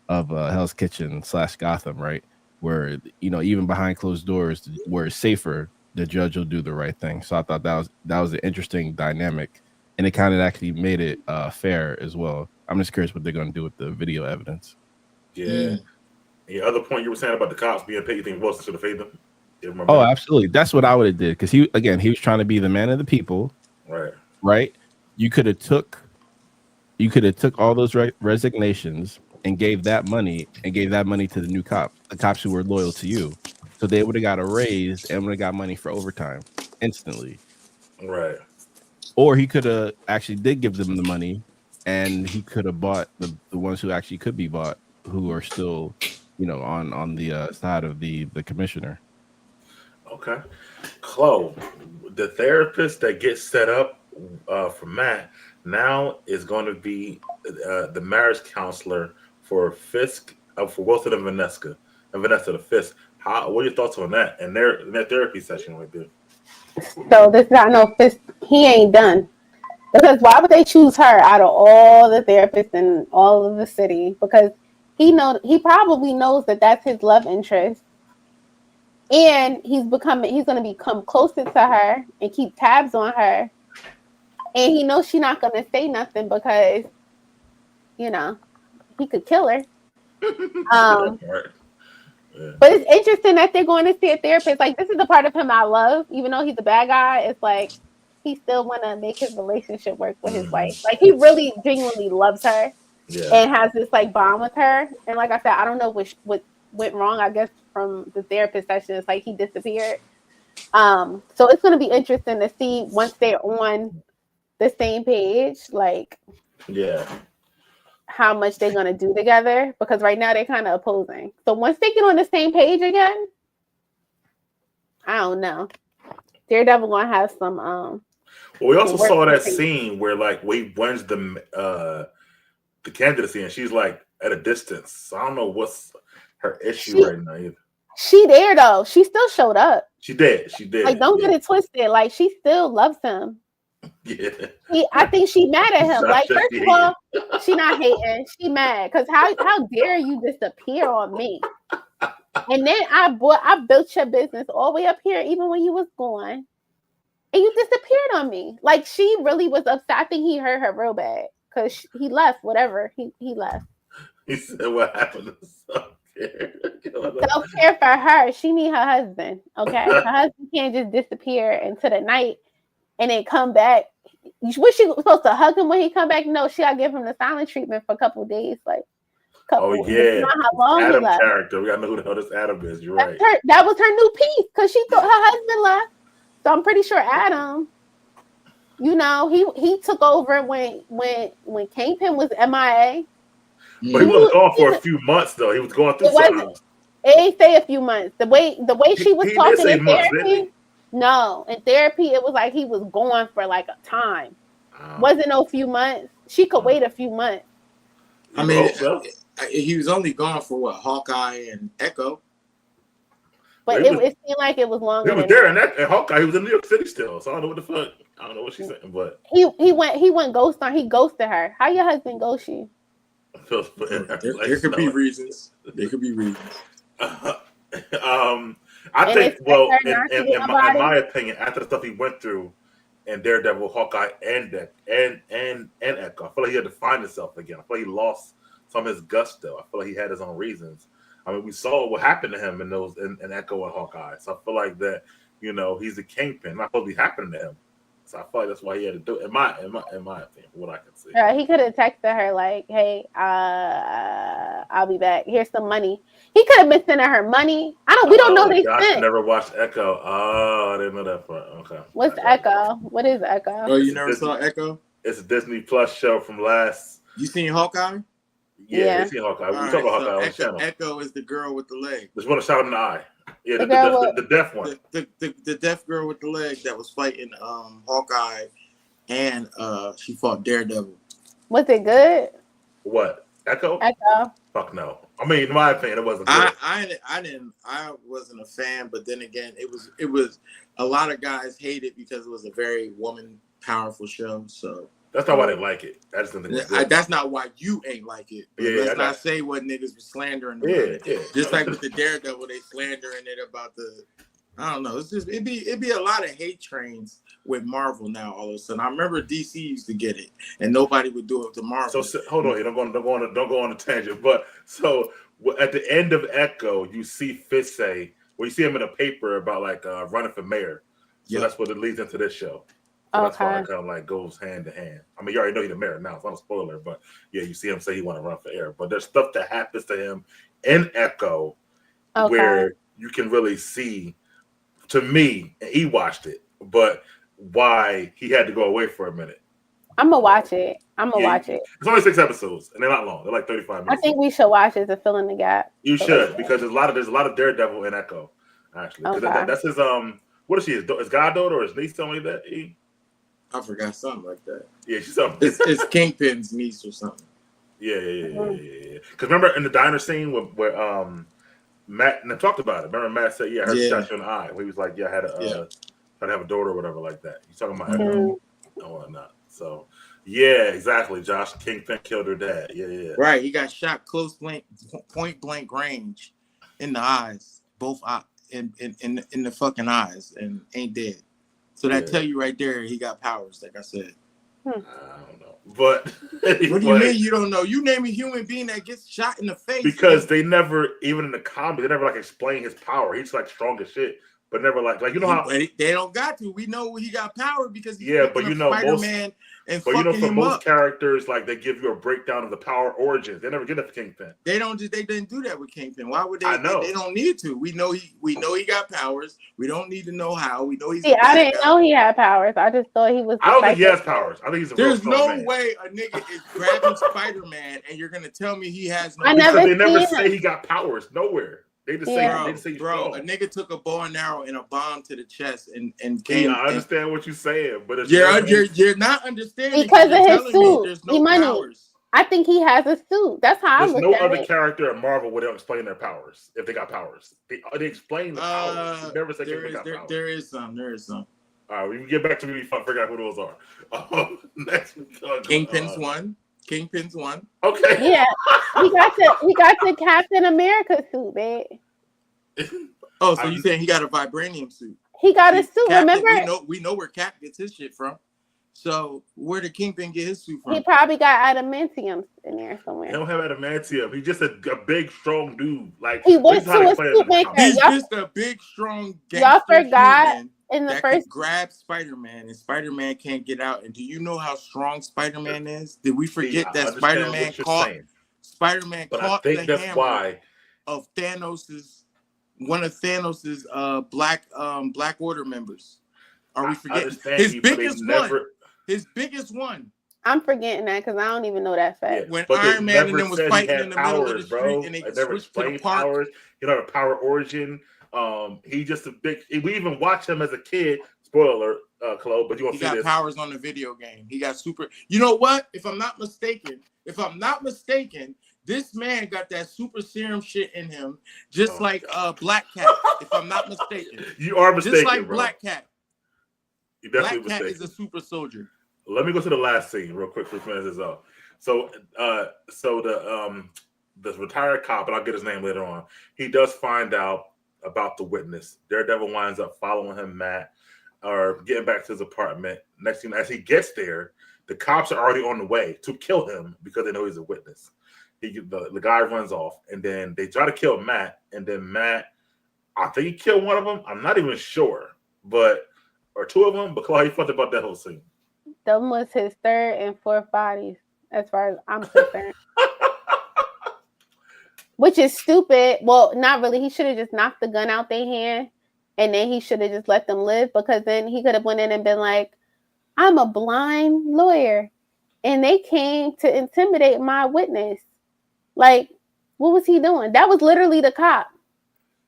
of Hell's Kitchen / Gotham, right? Where, you know, even behind closed doors, where it's safer, the judge will do the right thing. So I thought that was an interesting dynamic, and it kind of actually made it fair as well. I'm just curious what they're going to do with the video evidence. Yeah. The other point you were saying about the cops being paid, you think Wilson should have paid them? Oh, absolutely. That's what I would have did, because he was trying to be the man of the people. Right. You could have took all those resignations and gave that money to the new cops, the cops who were loyal to you. So they would have got a raise and would have got money for overtime instantly. Right. Or he could have actually did give them the money, and he could have bought the ones who actually could be bought, who are still, you know, on the side of the commissioner. Okay. Chloe, the therapist that gets set up for Matt now is going to be the marriage counselor for Fisk, for Wilson and Vanessa the Fisk. What are your thoughts on that and their therapy session right there? So this is how I know Fisk, he ain't done. Because why would they choose her out of all the therapists in all of the city? Because he probably knows that that's his love interest. And he's going to become closer to her and keep tabs on her. And he knows she's not going to say nothing because, you know, he could kill her. But it's interesting that they're going to see a therapist. Like, this is the part of him I love. Even though he's a bad guy, it's like he still want to make his relationship work with his wife. Like, he really genuinely loves her and has this like bond with her. And like I said, I don't know what went wrong. I guess from the therapist session, it's like he disappeared. So it's going to be interesting to see once they're on the same page, like how much they're going to do together, because right now they're kind of opposing. So once they get on the same page again, I don't know. Daredevil going to have some well, we also saw that scene where like Wade wins the candidacy and she's like at a distance. So I don't know what's her issue right now either. She there though. She still showed up. She did. Like, don't get it twisted. Like, she still loves him. Yeah. I think she mad at him. Like, first of all, she not hating. She mad because how dare you disappear on me? And then I built your business all the way up here, even when you was gone, and you disappeared on me. Like, she really was upset. I think he hurt her real bad because he left. Whatever he left. He said, "What happened to self-care? Self-care for her. She need her husband. Okay, her husband can't just disappear into the night and then come back. Was she supposed to hug him when he come back? No, she gotta give him the silent treatment for a couple of days. Like, oh yeah, not how long Adam he left. Character. We gotta know who the hell this Adam is. You're right. That was her new piece because she thought her husband left. So I'm pretty sure Adam, you know, he took over when Kingpin was MIA. But he was gone for a few months though. He was going through something. It ain't say a few months. The way she was talking in therapy. No, in therapy, it was like he was gone for like a time. Wasn't no few months. She could wait a few months. I mean, he was only gone for what, Hawkeye and Echo. But it seemed like it was longer. He was there in Hawkeye. He was in New York City still. So I don't know what the fuck. I don't know what she's saying, but he went ghost on. He ghosted her. How your husband ghost you? There could be reasons. There could be reasons. I think, well, in my opinion, after the stuff he went through in Daredevil, Hawkeye, and Echo, I feel like he had to find himself again. I feel like he lost some of his gusto. I feel like he had his own reasons. I mean, we saw what happened to him in Echo and Hawkeye. So I feel like that, you know, he's a kingpin. Not supposed to be happening to him. So I feel like that's why he had to do it. In my opinion, what I can see. Yeah, he could have texted her like, "Hey, I'll be back. Here's some money." He could have been sending her money. We don't know they Josh sent. never watched Echo. Oh, I didn't know that part. Okay. What's Echo? What is Echo? Oh, you It's never Disney. saw Echo? It's a Disney Plus show from last. You seen Hawkeye? Yeah, Yeah. you seen Hawkeye. We All talk right, about so Hawkeye on the Echo, channel. Echo is the girl with the leg. There's one shot in the eye. Yeah, The girl with- the deaf one. The deaf girl with the leg that was fighting Hawkeye, and she fought Daredevil. Was it good? What? Echo? Echo. Fuck no. I mean, in my opinion, it wasn't good. I wasn't a fan, but then again, it was a lot of guys hate it because it was a very woman powerful show. So That's not why I didn't like it. I just didn't think it was good. that's not why you ain't like it. But Yeah, let's not say what niggas were slandering about it. Yeah. Just like with the Daredevil, they slandering it about the. I don't know. It's just it'd be a lot of hate trains with Marvel now. All of a sudden, I remember DC used to get it, and nobody would do it to Marvel. So hold on, don't go on a tangent. But so at the end of Echo, you see Fitz-Aye, you see him in a paper about like running for mayor. So that's what it leads into this show. So that's why it kind of like goes hand to hand. I mean, you already know he's the mayor now. It's not a spoiler, but yeah, you see him say he want to run for mayor. But there's stuff that happens to him in Echo where you can really see. To me, and he watched it, but why he had to go away for a minute. I'm gonna watch it. Watch it. It's only 6 episodes, and they're not long. They're like 35 minutes. I think we should watch it to fill in the gap. You should, because there's a lot of Daredevil in Echo, actually. Because that's his what is she? His goddaughter or his niece? Something like that. I forgot something like that. Yeah, she's something. It's Kingpin's niece or something. Yeah. Because remember in the diner scene where Matt and I talked about it. Remember Matt said, "Yeah, I heard shot you in the eye." Where he was like, "Yeah, I had to have a daughter or whatever like that." He's talking about Echo and whatnot. So, yeah, exactly. Josh Kingpin killed her dad. Yeah. Right. He got shot point blank range in the eyes, both in the fucking eyes, and ain't dead. So that tell you right there, he got powers. Like I said. I don't know, but anyway, what do you mean you don't know? You name a human being that gets shot in the face because they never, even in the comic, they never like explain his power. He's like strong as shit, but never like you know how they don't got to. We know he got power because he's but you know Spider-Man and but you know for most up. Characters like they give you a breakdown of the power origins. They never get it for Kingpin. They didn't do that with Kingpin. Why would they? I know. They don't need to. We know he got powers. We don't need to know how. We know he's. See, I didn't know he had powers. I just thought he was. I don't think he has powers. I think he's a There's no man. way a nigga is grabbing Spider-Man and you're gonna tell me he has no. I because never they never seen say him. he got powers nowhere. They just say bro, a nigga took a bow and arrow and a bomb to the chest and came. I understand what you're saying, but it's you're not understanding because of his suit. There's no powers. I think he has a suit. That's how I look at it. There's no other character in Marvel where they don't explain their powers if they got powers. They explain the powers. They never say they got powers. There is some. All right, we can get back to me. Figure out who those are. Next, Kingpin's one. Okay. Yeah, we got the Captain America suit, man. Oh, so you saying he got a vibranium suit? He got a suit. Captain, remember? We know where Cap gets his shit from. So where did Kingpin get his suit from? He probably got adamantium in there somewhere. He don't have adamantium. He's just a big, strong dude. Like he went to a suit maker. He's just a big, strong. Y'all forgot in the that first grab Spider-Man, and Spider-Man can't get out. And do you know how strong Spider-Man is? Did we forget that Spider-Man caught the hammer of one of Thanos's Black Order members? Are we forgetting his biggest one? I'm forgetting that because I don't even know that fact. Yeah, when Iron Man and them was fighting in the middle of the street, and they never explained powers. You know, the power origin. He just a big. We even watched him as a kid. Spoiler alert, Chloe, but you want to see this? He got powers on the video game. He got super. You know what? If I'm not mistaken, this man got that super serum shit in him, just like Black Cat. If I'm not mistaken, you are mistaken. Just like bro. Black Cat. You definitely Black Cat mistaken. is a super soldier. Let me go to the last scene real quick for finish this off. So the retired cop, and I'll get his name later on. He does find out about the witness. Daredevil winds up following him, Matt, or getting back to his apartment. Next thing, as he gets there, the cops are already on the way to kill him because they know he's a witness. The guy runs off, and then they try to kill Matt, and then Matt, I think he killed one of them. I'm not even sure, but or two of them. But how you felt about that whole scene? Them was his third and fourth bodies, as far as I'm concerned. Which is stupid. Well, not really. He should have just knocked the gun out their hand, and then he should have just let them live, because then he could have went in and been like, I'm a blind lawyer, and they came to intimidate my witness. Like, what was he doing? That was literally the cop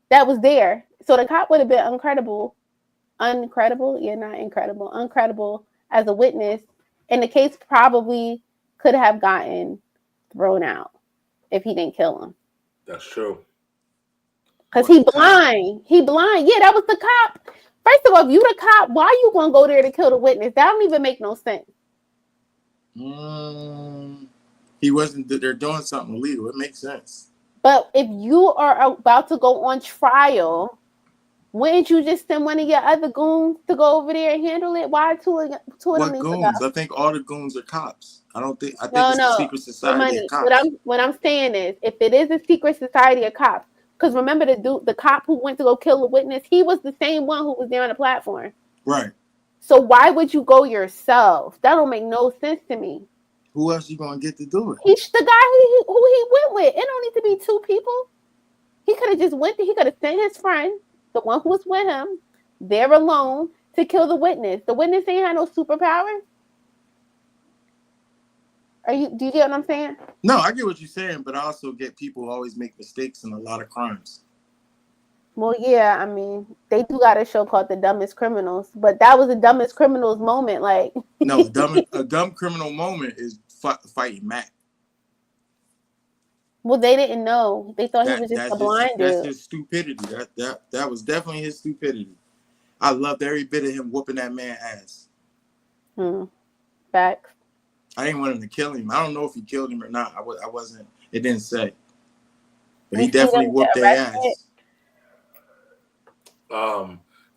that was there. So the cop would have been uncredible as a witness, and the case probably could have gotten thrown out if he didn't kill him. That's true. Because he blind. He blind. Yeah, that was the cop. First of all, if you the cop, why you gonna go there to kill the witness? That don't even make no sense. He wasn't. They're doing something illegal. It makes sense. But if you are about to go on trial, wouldn't you just send one of your other goons to go over there and handle it? Why two of them? What goons? I think all the goons are cops. I think it's the secret society of cops. What I'm saying is, if it is a secret society of cops, because remember the cop who went to go kill the witness, he was the same one who was there on the platform. Right. So why would you go yourself? That don't make no sense to me. Who else you gonna get to do it? He's the guy who he went with. It don't need to be two people. He could have just went. He could have sent his friend, the one who was with him, there alone to kill the witness. The witness ain't had no superpowers. Do you get what I'm saying? No, I get what you're saying, but I also get people who always make mistakes in a lot of crimes. Well, yeah, I mean, they do got a show called The Dumbest Criminals, but that was the dumbest criminals moment. Like, no, a dumb criminal moment is fighting Mac. Well, they didn't know. They thought he was just a blind dude. That's his stupidity. That was definitely his stupidity. I loved every bit of him whooping that man's ass. Facts. I didn't want him to kill him. I don't know if he killed him or not. I wasn't. It didn't say. But he definitely whooped their ass.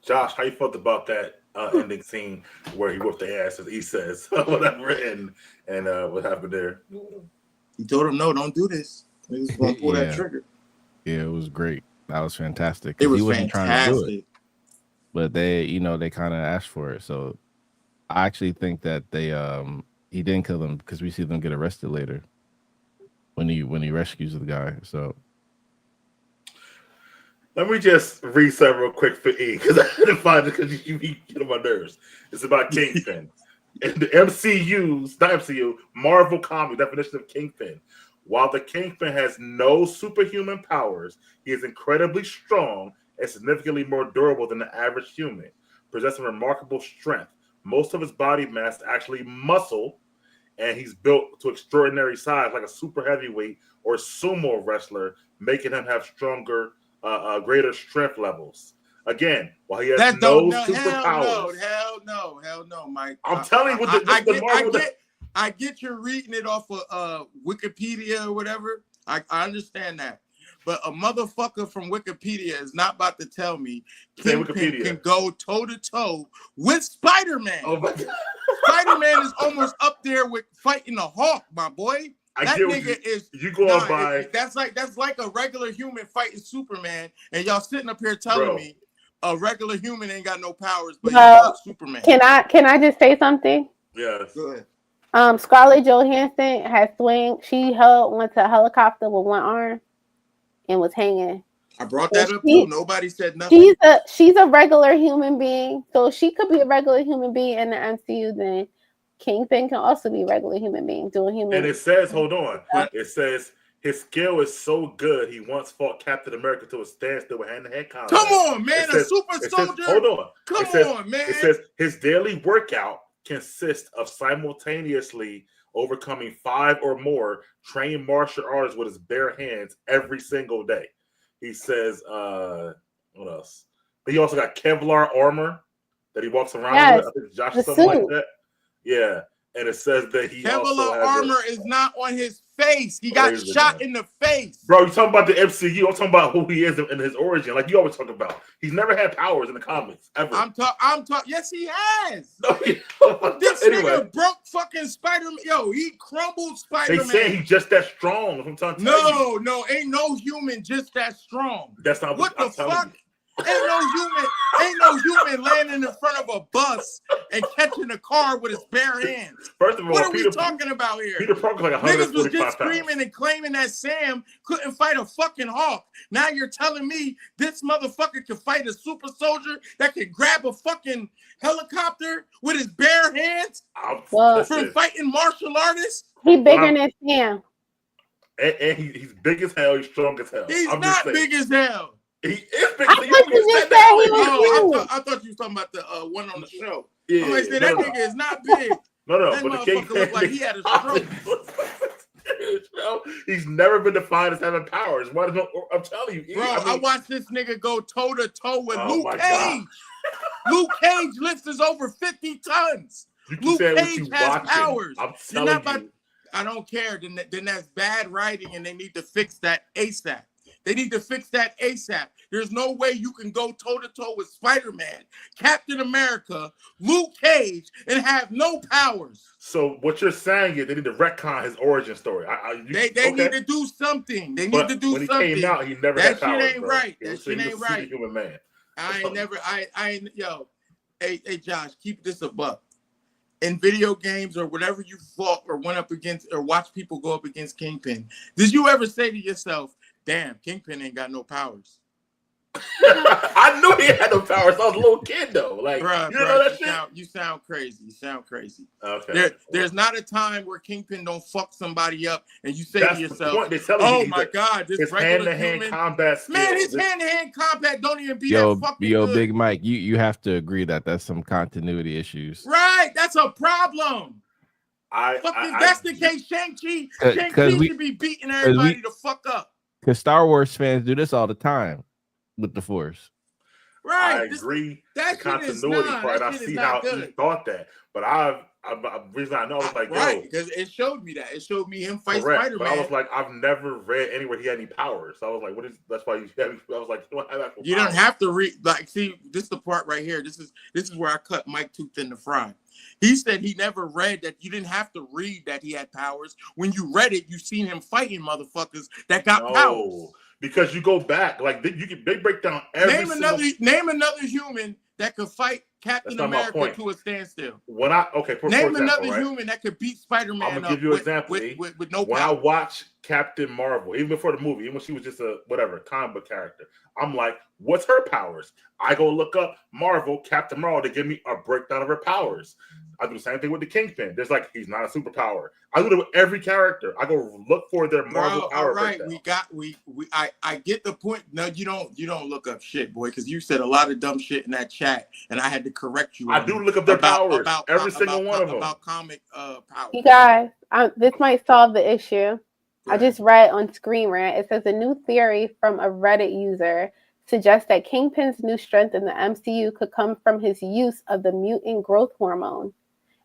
Josh, how you felt about that ending scene where he whooped their ass, as he says, whatever, and what happened there? He told him, no, don't do this. He was going to pull that trigger. Yeah, it was great. That was fantastic. It was he wasn't fantastic. trying to do it, but they kind of asked for it. So I actually think that he didn't kill them, because we see them get arrested later when he rescues the guy. So let me just read something real quick for E, because I didn't find it, because you get on my nerves. It's about Kingpin. In the Marvel comic definition of Kingpin, while the Kingpin has no superhuman powers, he is incredibly strong and significantly more durable than the average human, possessing remarkable strength. Most of his body mass is actually muscle, and he's built to extraordinary size, like a super heavyweight or sumo wrestler, making him have stronger, greater strength levels. Again, while he has no superpowers. Hell no, Mike. I'm telling you, I get you reading it off of Wikipedia or whatever. I understand that. But a motherfucker from Wikipedia is not about to tell me Kingpin can go toe-to-toe with Spider-Man. Oh my God. Spider-Man is almost up there with fighting a hawk, my boy. That nigga you going by. That's like a regular human fighting Superman, and y'all sitting up here telling me a regular human ain't got no powers, but he's Superman. Can I just say something? Yes. Go ahead. Scarlett Johansson had swing. She went to a helicopter with one arm and was hanging. I brought that up too. Nobody said nothing. She's a regular human being, so she could be a regular human being in the MCU. Then Kingpin can also be a regular human being doing human. And it says, hold on. It says his skill is so good, he once fought Captain America to a standstill with hand-to-hand combat. Come on, man, super soldier. Hold on. Come on, man. It says his daily workout consists of simultaneously overcoming 5 or more trained martial artists with his bare hands every single day. He says, what else? He also got Kevlar armor that he walks around with. I think Josh or something like that. Yeah. And it says that he Kevlar armor is not on his face. He got shot in the face. Bro, you're talking about the MCU. I'm talking about who he is in his origin. Like you always talk about. He's never had powers in the comics, ever. I'm talking. Yes, he has. This nigga broke fucking Spider-Man. Yo, he crumbled Spider-Man. They say he's just that strong. I'm trying to tell you. No, ain't no human just that strong. That's not what the fuck. Ain't no human landing in front of a bus and catching a car with his bare hands. First of all, what are we talking about here? Peter Parker's like 145 Niggas was just pounds. screaming and claiming that Sam couldn't fight a fucking hawk. Now you're telling me this motherfucker can fight a super soldier that can grab a fucking helicopter with his bare hands from fighting martial artists? He bigger than Sam. And he's big as hell. He's strong as hell. He's not big as hell. He is big. I thought you just said he was I thought you were talking about the one on the show. Yeah, I'm like, that nigga is not big. No, that but motherfucker looked like he had a stroke. He's never been defined as having powers. I'm telling you, bro. I watched this nigga go toe to toe with Luke Cage. Luke Cage lifts is over 50 tons. Luke Cage has powers. I'm telling you. I don't care. Then that's bad writing, and they need to fix that ASAP. They need to fix that ASAP. There's no way you can go toe-to-toe with Spider-Man, Captain America, Luke Cage, and have no powers. So what you're saying is they need to retcon his origin story. They need to do something. They need to do something. When he came out, he never had powers. That shit ain't bro. right. That shit ain't right. Human man. Hey, Josh, keep this a buck. In video games or whatever you fought or went up against or watched people go up against Kingpin, did you ever say to yourself, damn, Kingpin ain't got no powers? I knew he had no powers. I was a little kid though. Like, bruh, you know that shit? You sound crazy. You sound crazy. Okay. There's not a time where Kingpin don't fuck somebody up and you say to yourself, oh my God, this regular human combat skill. Man, his hand-to-hand combat don't even be that fucking good. Big Mike, you have to agree that that's some continuity issues. Right, that's a problem. That's the case. Shang-Chi should be beating everybody to fuck up. Because Star Wars fans do this all the time with the Force. Right. I agree. That the continuity part. I see how he thought that. But the reason I know was like, right, because it showed me that. It showed me him fight Spider-Man. But I was like, I've never read anywhere he had any powers. So I was like, that's why I was like, you don't have to read. Like, see, this is the part right here. This is where I cut Mike too thin to fry. He said he never read that. You didn't have to read that he had powers. When you read it, you seen him fighting motherfuckers that got powers. Because you go back, like they break down every name another human that could fight Captain America to a standstill. Name another human that could beat Spider-Man. I'm gonna give you an example. With no when power. I watched Captain Marvel, even before the movie, even when she was just a comic book character, I'm like, what's her powers? I go look up Marvel, Captain Marvel, to give me a breakdown of her powers. I do the same thing with the Kingpin. There's like, he's not a superpower. I do it with every character. I go look for their Marvel power. All right, breakdown. I get the point. No, you don't look up shit, boy, because you said a lot of dumb shit in that chat, and I had to correct you. I do look up their powers. Every single one of them. About comic powers. You guys, this might solve the issue. I just read on Screen Rant. It says a new theory from a Reddit user suggests that Kingpin's new strength in the MCU could come from his use of the mutant growth hormone.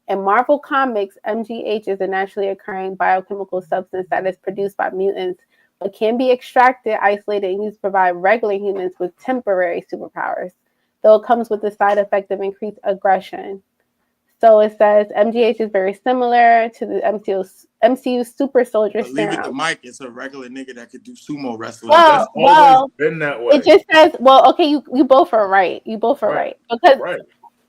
In Marvel Comics, MGH is a naturally occurring biochemical substance that is produced by mutants, but can be extracted, isolated, and used to provide regular humans with temporary superpowers, though it comes with the side effect of increased aggression. So it says MGH is very similar to the MCU super soldier serum. Leave it to Mike. It's a regular nigga that could do sumo wrestling. Well, always been that way. It just says, okay, you both are right. You both are right. Because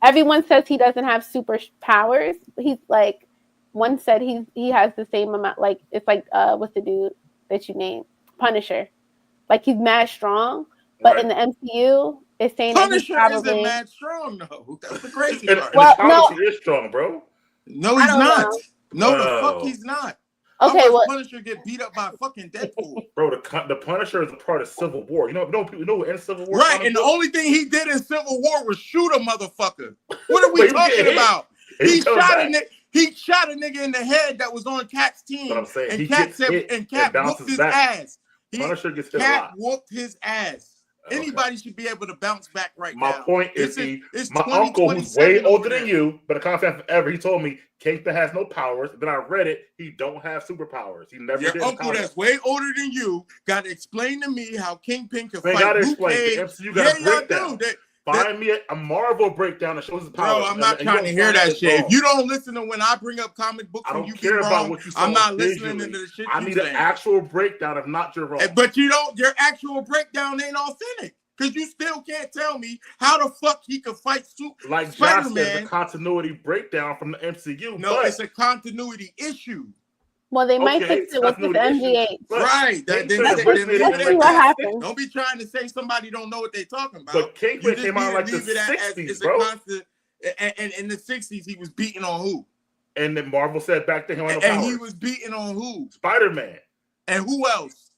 everyone says he doesn't have super powers. He's like, one said he has the same amount. Like, it's like, what's the dude that you named? Punisher. Like, he's mad strong. But in the MCU, it's saying Punisher that he's probably isn't mad strong, though. That's the crazy part. He is strong, bro. No, he's not. No, the fuck he's not. Okay, well, Punisher get beat up by fucking Deadpool. Bro, the Punisher is a part of Civil War. People know in Civil War. Right, and the only thing he did in Civil War was shoot a motherfucker. What are we talking about? He shot a nigga in the head that was on Cap's team. But I'm saying, and Cap whooped his ass. Punisher gets hit Cap whooped his ass. Anybody should be able to bounce back now. My point is, my uncle, who's way older than you, but a constant forever, he told me Kingpin has no powers. Then I read it. He don't have superpowers. He never did. Your uncle that's way older than you got to explain to me how Kingpin can fight Luke Cage. The MCU got to break down. Find me a Marvel breakdown that shows his powers. Bro, I'm not trying to hear that shit. If you don't listen to when I bring up comic books, I don't care about what you say. I'm not listening to the shit. I need an actual breakdown, if not your wrong. But you don't. Your actual breakdown ain't authentic. Because you still can't tell me how the fuck he could fight Like Josh said, Spider-Man. the continuity breakdown from the MCU. No, but it's a continuity issue. Well, they might Okay, fix it with this continuity MGH. issue, but Right. Kingpin Then is leave originated it in Let's at see like what that. happens. Don't be trying to say somebody don't know what they're talking about. But Kingpin You just came out need like to the leave it as 60s, it's bro. a constant. And in the 60s, he was beating on who? And then Marvel said back then he had no And powers. he was beating on who? Spider-Man. And who else?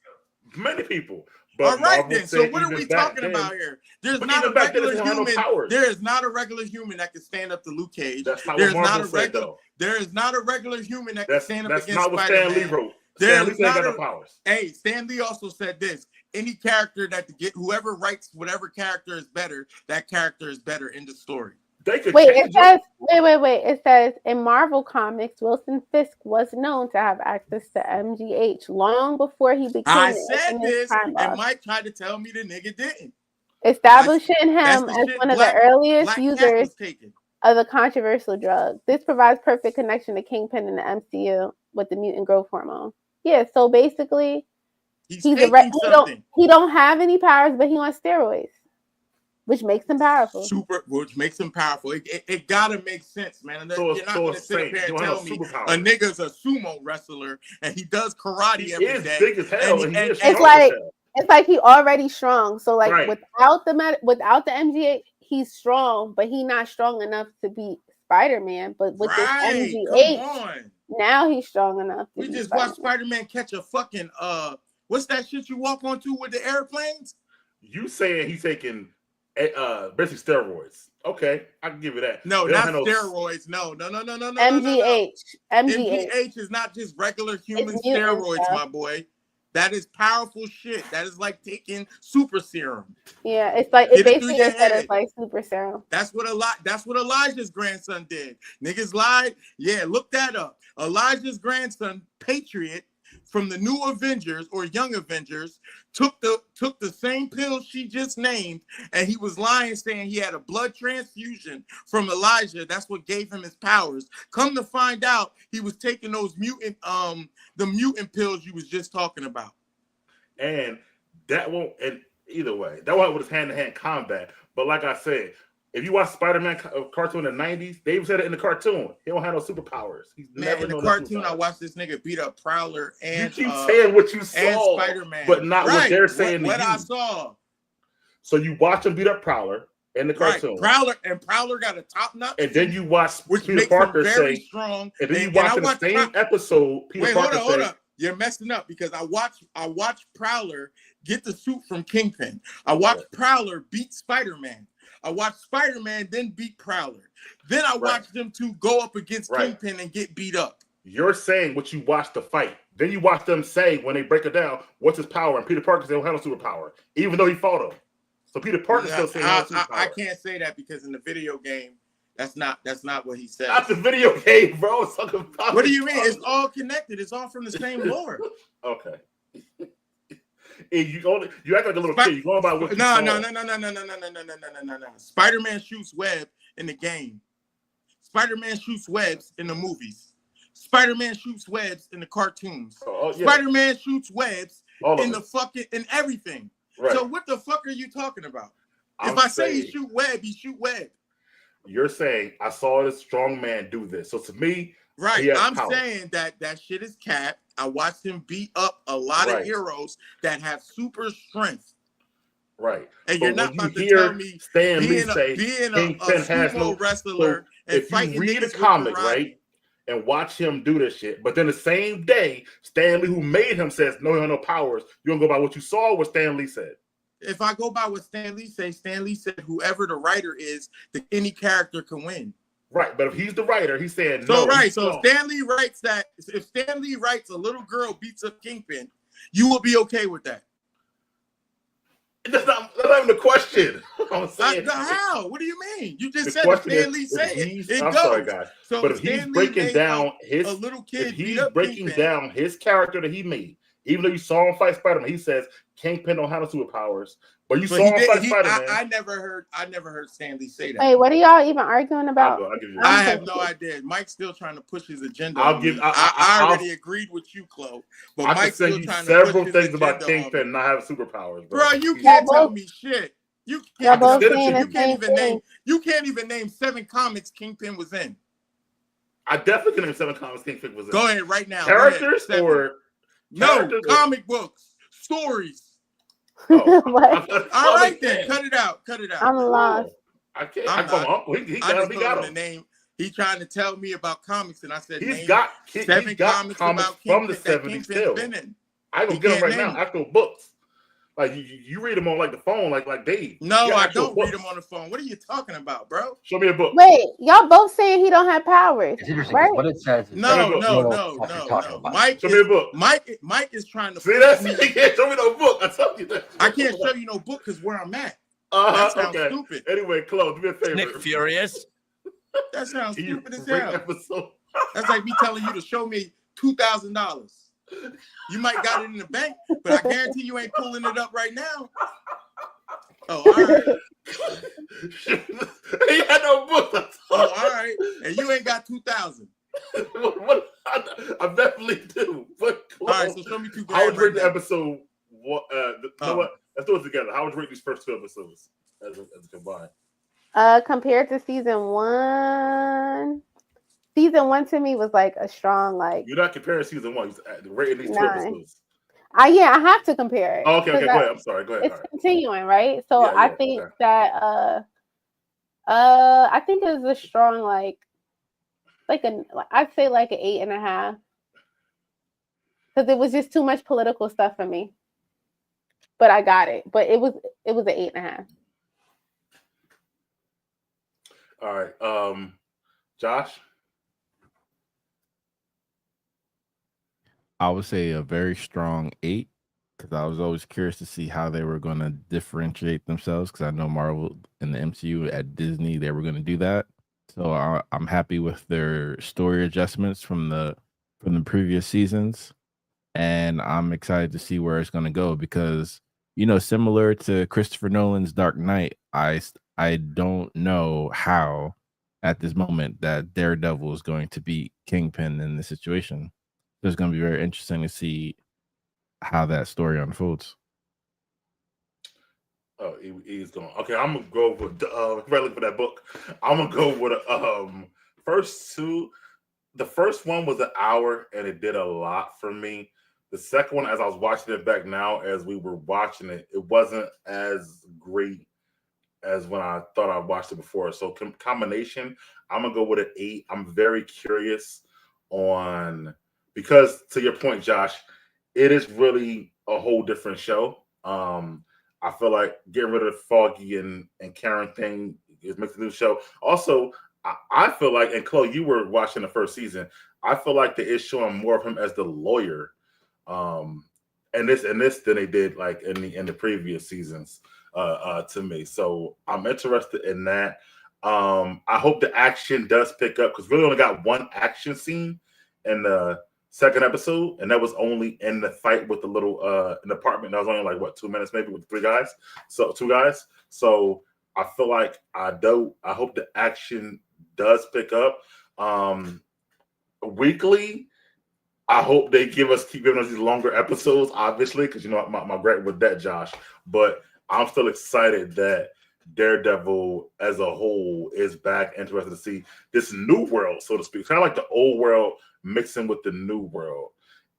Many people. But All right, Marvel then. So said what are even we back talking then- about here? There's But not a even back then, regular he had no human. powers. There is not a regular human that can stand up to Luke Cage. That's not There's what Marvel not a said, regular. though. There is not a regular human that can That's stand up against not what Stan Lee Spider-Man. wrote. There Stan Lee is said he not got no a- powers. Hey, Stan Lee also said this: any character that whoever writes whatever character is better, that character is better in the story. They could Wait, it change says wait. It says in Marvel Comics, Wilson Fisk was known to have access to MGH long before he became I the said infamous this, Time and Boss, Mike tried to tell me the nigga didn't. establishing That's him the as shit one of Black the earliest Cat users was taking. of the controversial drug. This provides perfect connection to Kingpin in the MCU with the mutant growth hormone. Yeah, so basically, He's he taking something. don't have any powers, but he on steroids, which makes him powerful. Which makes him powerful. It gotta make sense, man. So You're not gonna sit up here and tell me a nigga's a sumo wrestler and he does karate He every is day. big as hell, and he is It's strong like as hell. it's like he already strong. So like Right. without the MGA, he's strong, but he not strong enough to beat Spider-Man. But with this Right, MGH, come on. now he's strong enough. To We beat just Spider-Man. watched Spider-Man catch a fucking what's that shit you walk onto with the airplanes? You saying he's taking basically steroids. Okay, I can give you that. No, They don't not have steroids. No. MGH. MGH is not just regular human It's mutant steroids, stuff. my boy. That is powerful shit. That is like taking super serum. Yeah, it's like Get it it through basically your said head. it's like super serum. That's what Elijah's grandson did. Niggas lied. Yeah, look that up. Elijah's grandson, Patriot, from the new Avengers or Young Avengers, took the same pill she just named, and he was lying, saying he had a blood transfusion from Elijah. That's what gave him his powers. Come to find out, he was taking those mutant pills you was just talking about. And that won't. And either way, that won't with his hand-to-hand combat. But like I said, if you watch Spider-Man cartoon in the 90s, they even said it in the cartoon. He don't have no superpowers. He's never in the known cartoon, I superpowers. watched this nigga beat up Prowler and You keep saying what you and saw, Spider-Man, but not what they're saying. What to you. I saw. So you watch him beat up Prowler in the cartoon, Prowler got a top notch, and then you watch which Peter makes Parker him very say, strong. and then you watch in the same episode, Peter Parker hold say, up. You're messing up because I watched Prowler get the suit from Kingpin. I watched Prowler beat Spider-Man. I watched Spider-Man then beat Prowler. Then I watched them two go up against Kingpin and get beat up. You're saying what you watched the fight. Then you watch them say when they break it down, what's his power? And Peter Parker said, "Don't have no superpower," even though he fought him. So Peter Parker still saying, I can't say that because in the video game, that's not what he said. That's the video game, bro. It's like what do you mean? It's all connected. It's all from the same lore. Okay. You act like a little kid. You going by what you saw. No. Spider-Man shoots web in the game. Spider-Man shoots webs in the movies. Spider-Man shoots webs in the cartoons. Spider-Man shoots webs in the fucking in everything. Right. So what the fuck are you talking about? If I say he shoot web, he shoot web. You're saying I saw this strong man do this. So to me, right. I'm saying that shit is cap. I watched him beat up a lot of heroes that have super strength. Right. And you're not about to tell me Stan Lee being a sumo wrestler and fighting you read niggas the comic, right? And watch him do this shit. But then the same day, Stan Lee, who made him, says, no, he has no powers. You don't go by what you saw, what Stan Lee said. If I go by what Stan Lee said whoever the writer is, any character can win. Right, but if he's the writer, he's saying so no. Right, so if Stan Lee writes that, if Stan Lee writes a little girl beats up Kingpin, you will be okay with that. That's not even the question. I'm saying, how? What do you mean? You just said if Stan Lee say it. I'm sorry, guys. So but if he's breaking down his character that he made, even though you saw him fight Spider-Man, he says Kingpin don't have no superpowers. But you saw him fight Spider-Man. I never heard Stan Lee say that. Hey, what are y'all even arguing about? I have no idea. Mike's still trying to push his agenda. I already agreed with you, Chloe. But I Mike's can still trying several to push things his about agenda Kingpin not having superpowers, bro. You can't tell me shit. You Y'all can't. both consider saying you the same thing. You can't even name 7 comics Kingpin was in. I definitely can name 7 comics Kingpin was in. Go ahead right now. Characters Go ahead, 7. or characters comic books, stories. Oh, What? All right then, cut it out. I'm lost. I can't. I'm I call not. my uncle. He I got just him. He told got him the him. name. He trying to tell me about comics, and I said He's name got 7 comics about from the Kingpin that 70s Kingpin's still. been in. I He don't get them can't right name now. it. Actual books. Like you read them on like the phone, like Dave. No, Yeah, I actual don't read books. them on the phone. What are you talking about, bro? Show me a book. Wait, y'all both saying he don't have powers, It's interesting right? because what it says is No, Show me a book. that you no, don't know what you're talking about. Show me a book. Mike is trying to See force that? me. He can't show me no book. I told you that. I can't show you no book because where I'm at. That sounds Okay. stupid. Anyway, Chloe, do me a favor. Nick Furious. That sounds Can you stupid as rate hell. episode? That's like me telling you to show me $2,000. You might got it in the bank, but I guarantee you ain't pulling it up right now. Oh, all right. He had no book. Oh, all right. And you ain't got 2,000. I definitely do. But All right, so show me $2,000. how would you rate the right episode? You know what? Let's do it together. How would you rate these first 2 episodes as a combined? Compared to season 1. Season 1 to me was like a strong You're not comparing season 1. You're rating these 2 9. episodes. I have to compare it. Oh, okay, 'cause go ahead. I'm sorry. Go ahead. It's All right. continuing, right? So Yeah, I think okay. that I think it's a strong I'd say like an 8.5. Because it was just too much political stuff for me. But I got it. But it was an 8.5. All right. Josh? I would say a very strong 8 because I was always curious to see how they were going to differentiate themselves because I know Marvel and the MCU at Disney, they were going to do that. So I'm happy with their story adjustments from the previous seasons. And I'm excited to see where it's going to go because, similar to Christopher Nolan's Dark Knight, I don't know how at this moment that Daredevil is going to beat Kingpin in this situation. So it's going to be very interesting to see how that story unfolds. Oh, he's going. Okay, I'm gonna go with right looking for that book. I'm gonna go with first 2. The first one was an hour and it did a lot for me. The second one, as I was watching it back now, as we were watching it, it wasn't as great as when I thought I watched it before. So combination, I'm gonna go with an 8. I'm very curious on because to your point, Josh, it is really a whole different show. I feel like getting rid of the Foggy and Karen thing is makes a new show. Also, I feel like, and Chloe, you were watching the first season. I feel like they is showing more of him as the lawyer, and this than they did like in the previous seasons. To me, so I'm interested in that. I hope the action does pick up because we only got one action scene in the second episode, and that was only in the fight with the little an apartment. That was only like 2 minutes, maybe with 3 guys. So 2 guys. So I feel like I hope the action does pick up. Weekly, I hope they keep giving us these longer episodes, obviously, because my gripe with that, Josh. But I'm still excited that Daredevil as a whole is back. Interested to see this new world, so to speak, kind of like the old world mixing with the new world.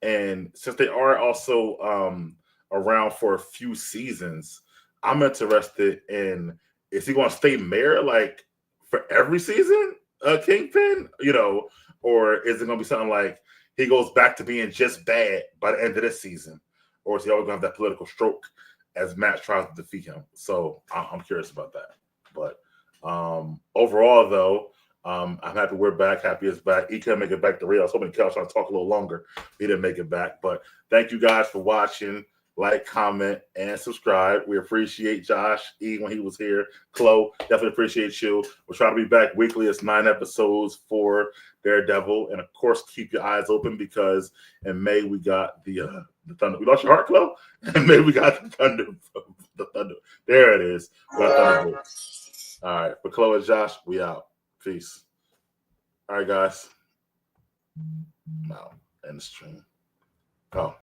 And since they are also around for a few seasons, I'm interested in, is he going to stay mayor like for every season, Kingpin, or is it going to be something like he goes back to being just bad by the end of this season, or is he always going to have that political stroke as Matt tries to defeat him? So I'm curious about that. But overall, though, I'm happy we're back. Happy it's back. He couldn't make it back to Rio. I was hoping Kel was trying to talk a little longer. He didn't make it back. But thank you guys for watching. Like, comment, and subscribe. We appreciate Josh E when he was here. Chloe, definitely appreciate you. We're trying to be back weekly. It's 9 episodes for Daredevil. And, of course, keep your eyes open because in May we got the Thunder. We lost your heart, Chloe? In May we got the Thunder. The Thunder. There it is. We got Thunderbolts. All right. For Chloe and Josh, we out. Peace. All right, guys. Now, end the stream. Oh.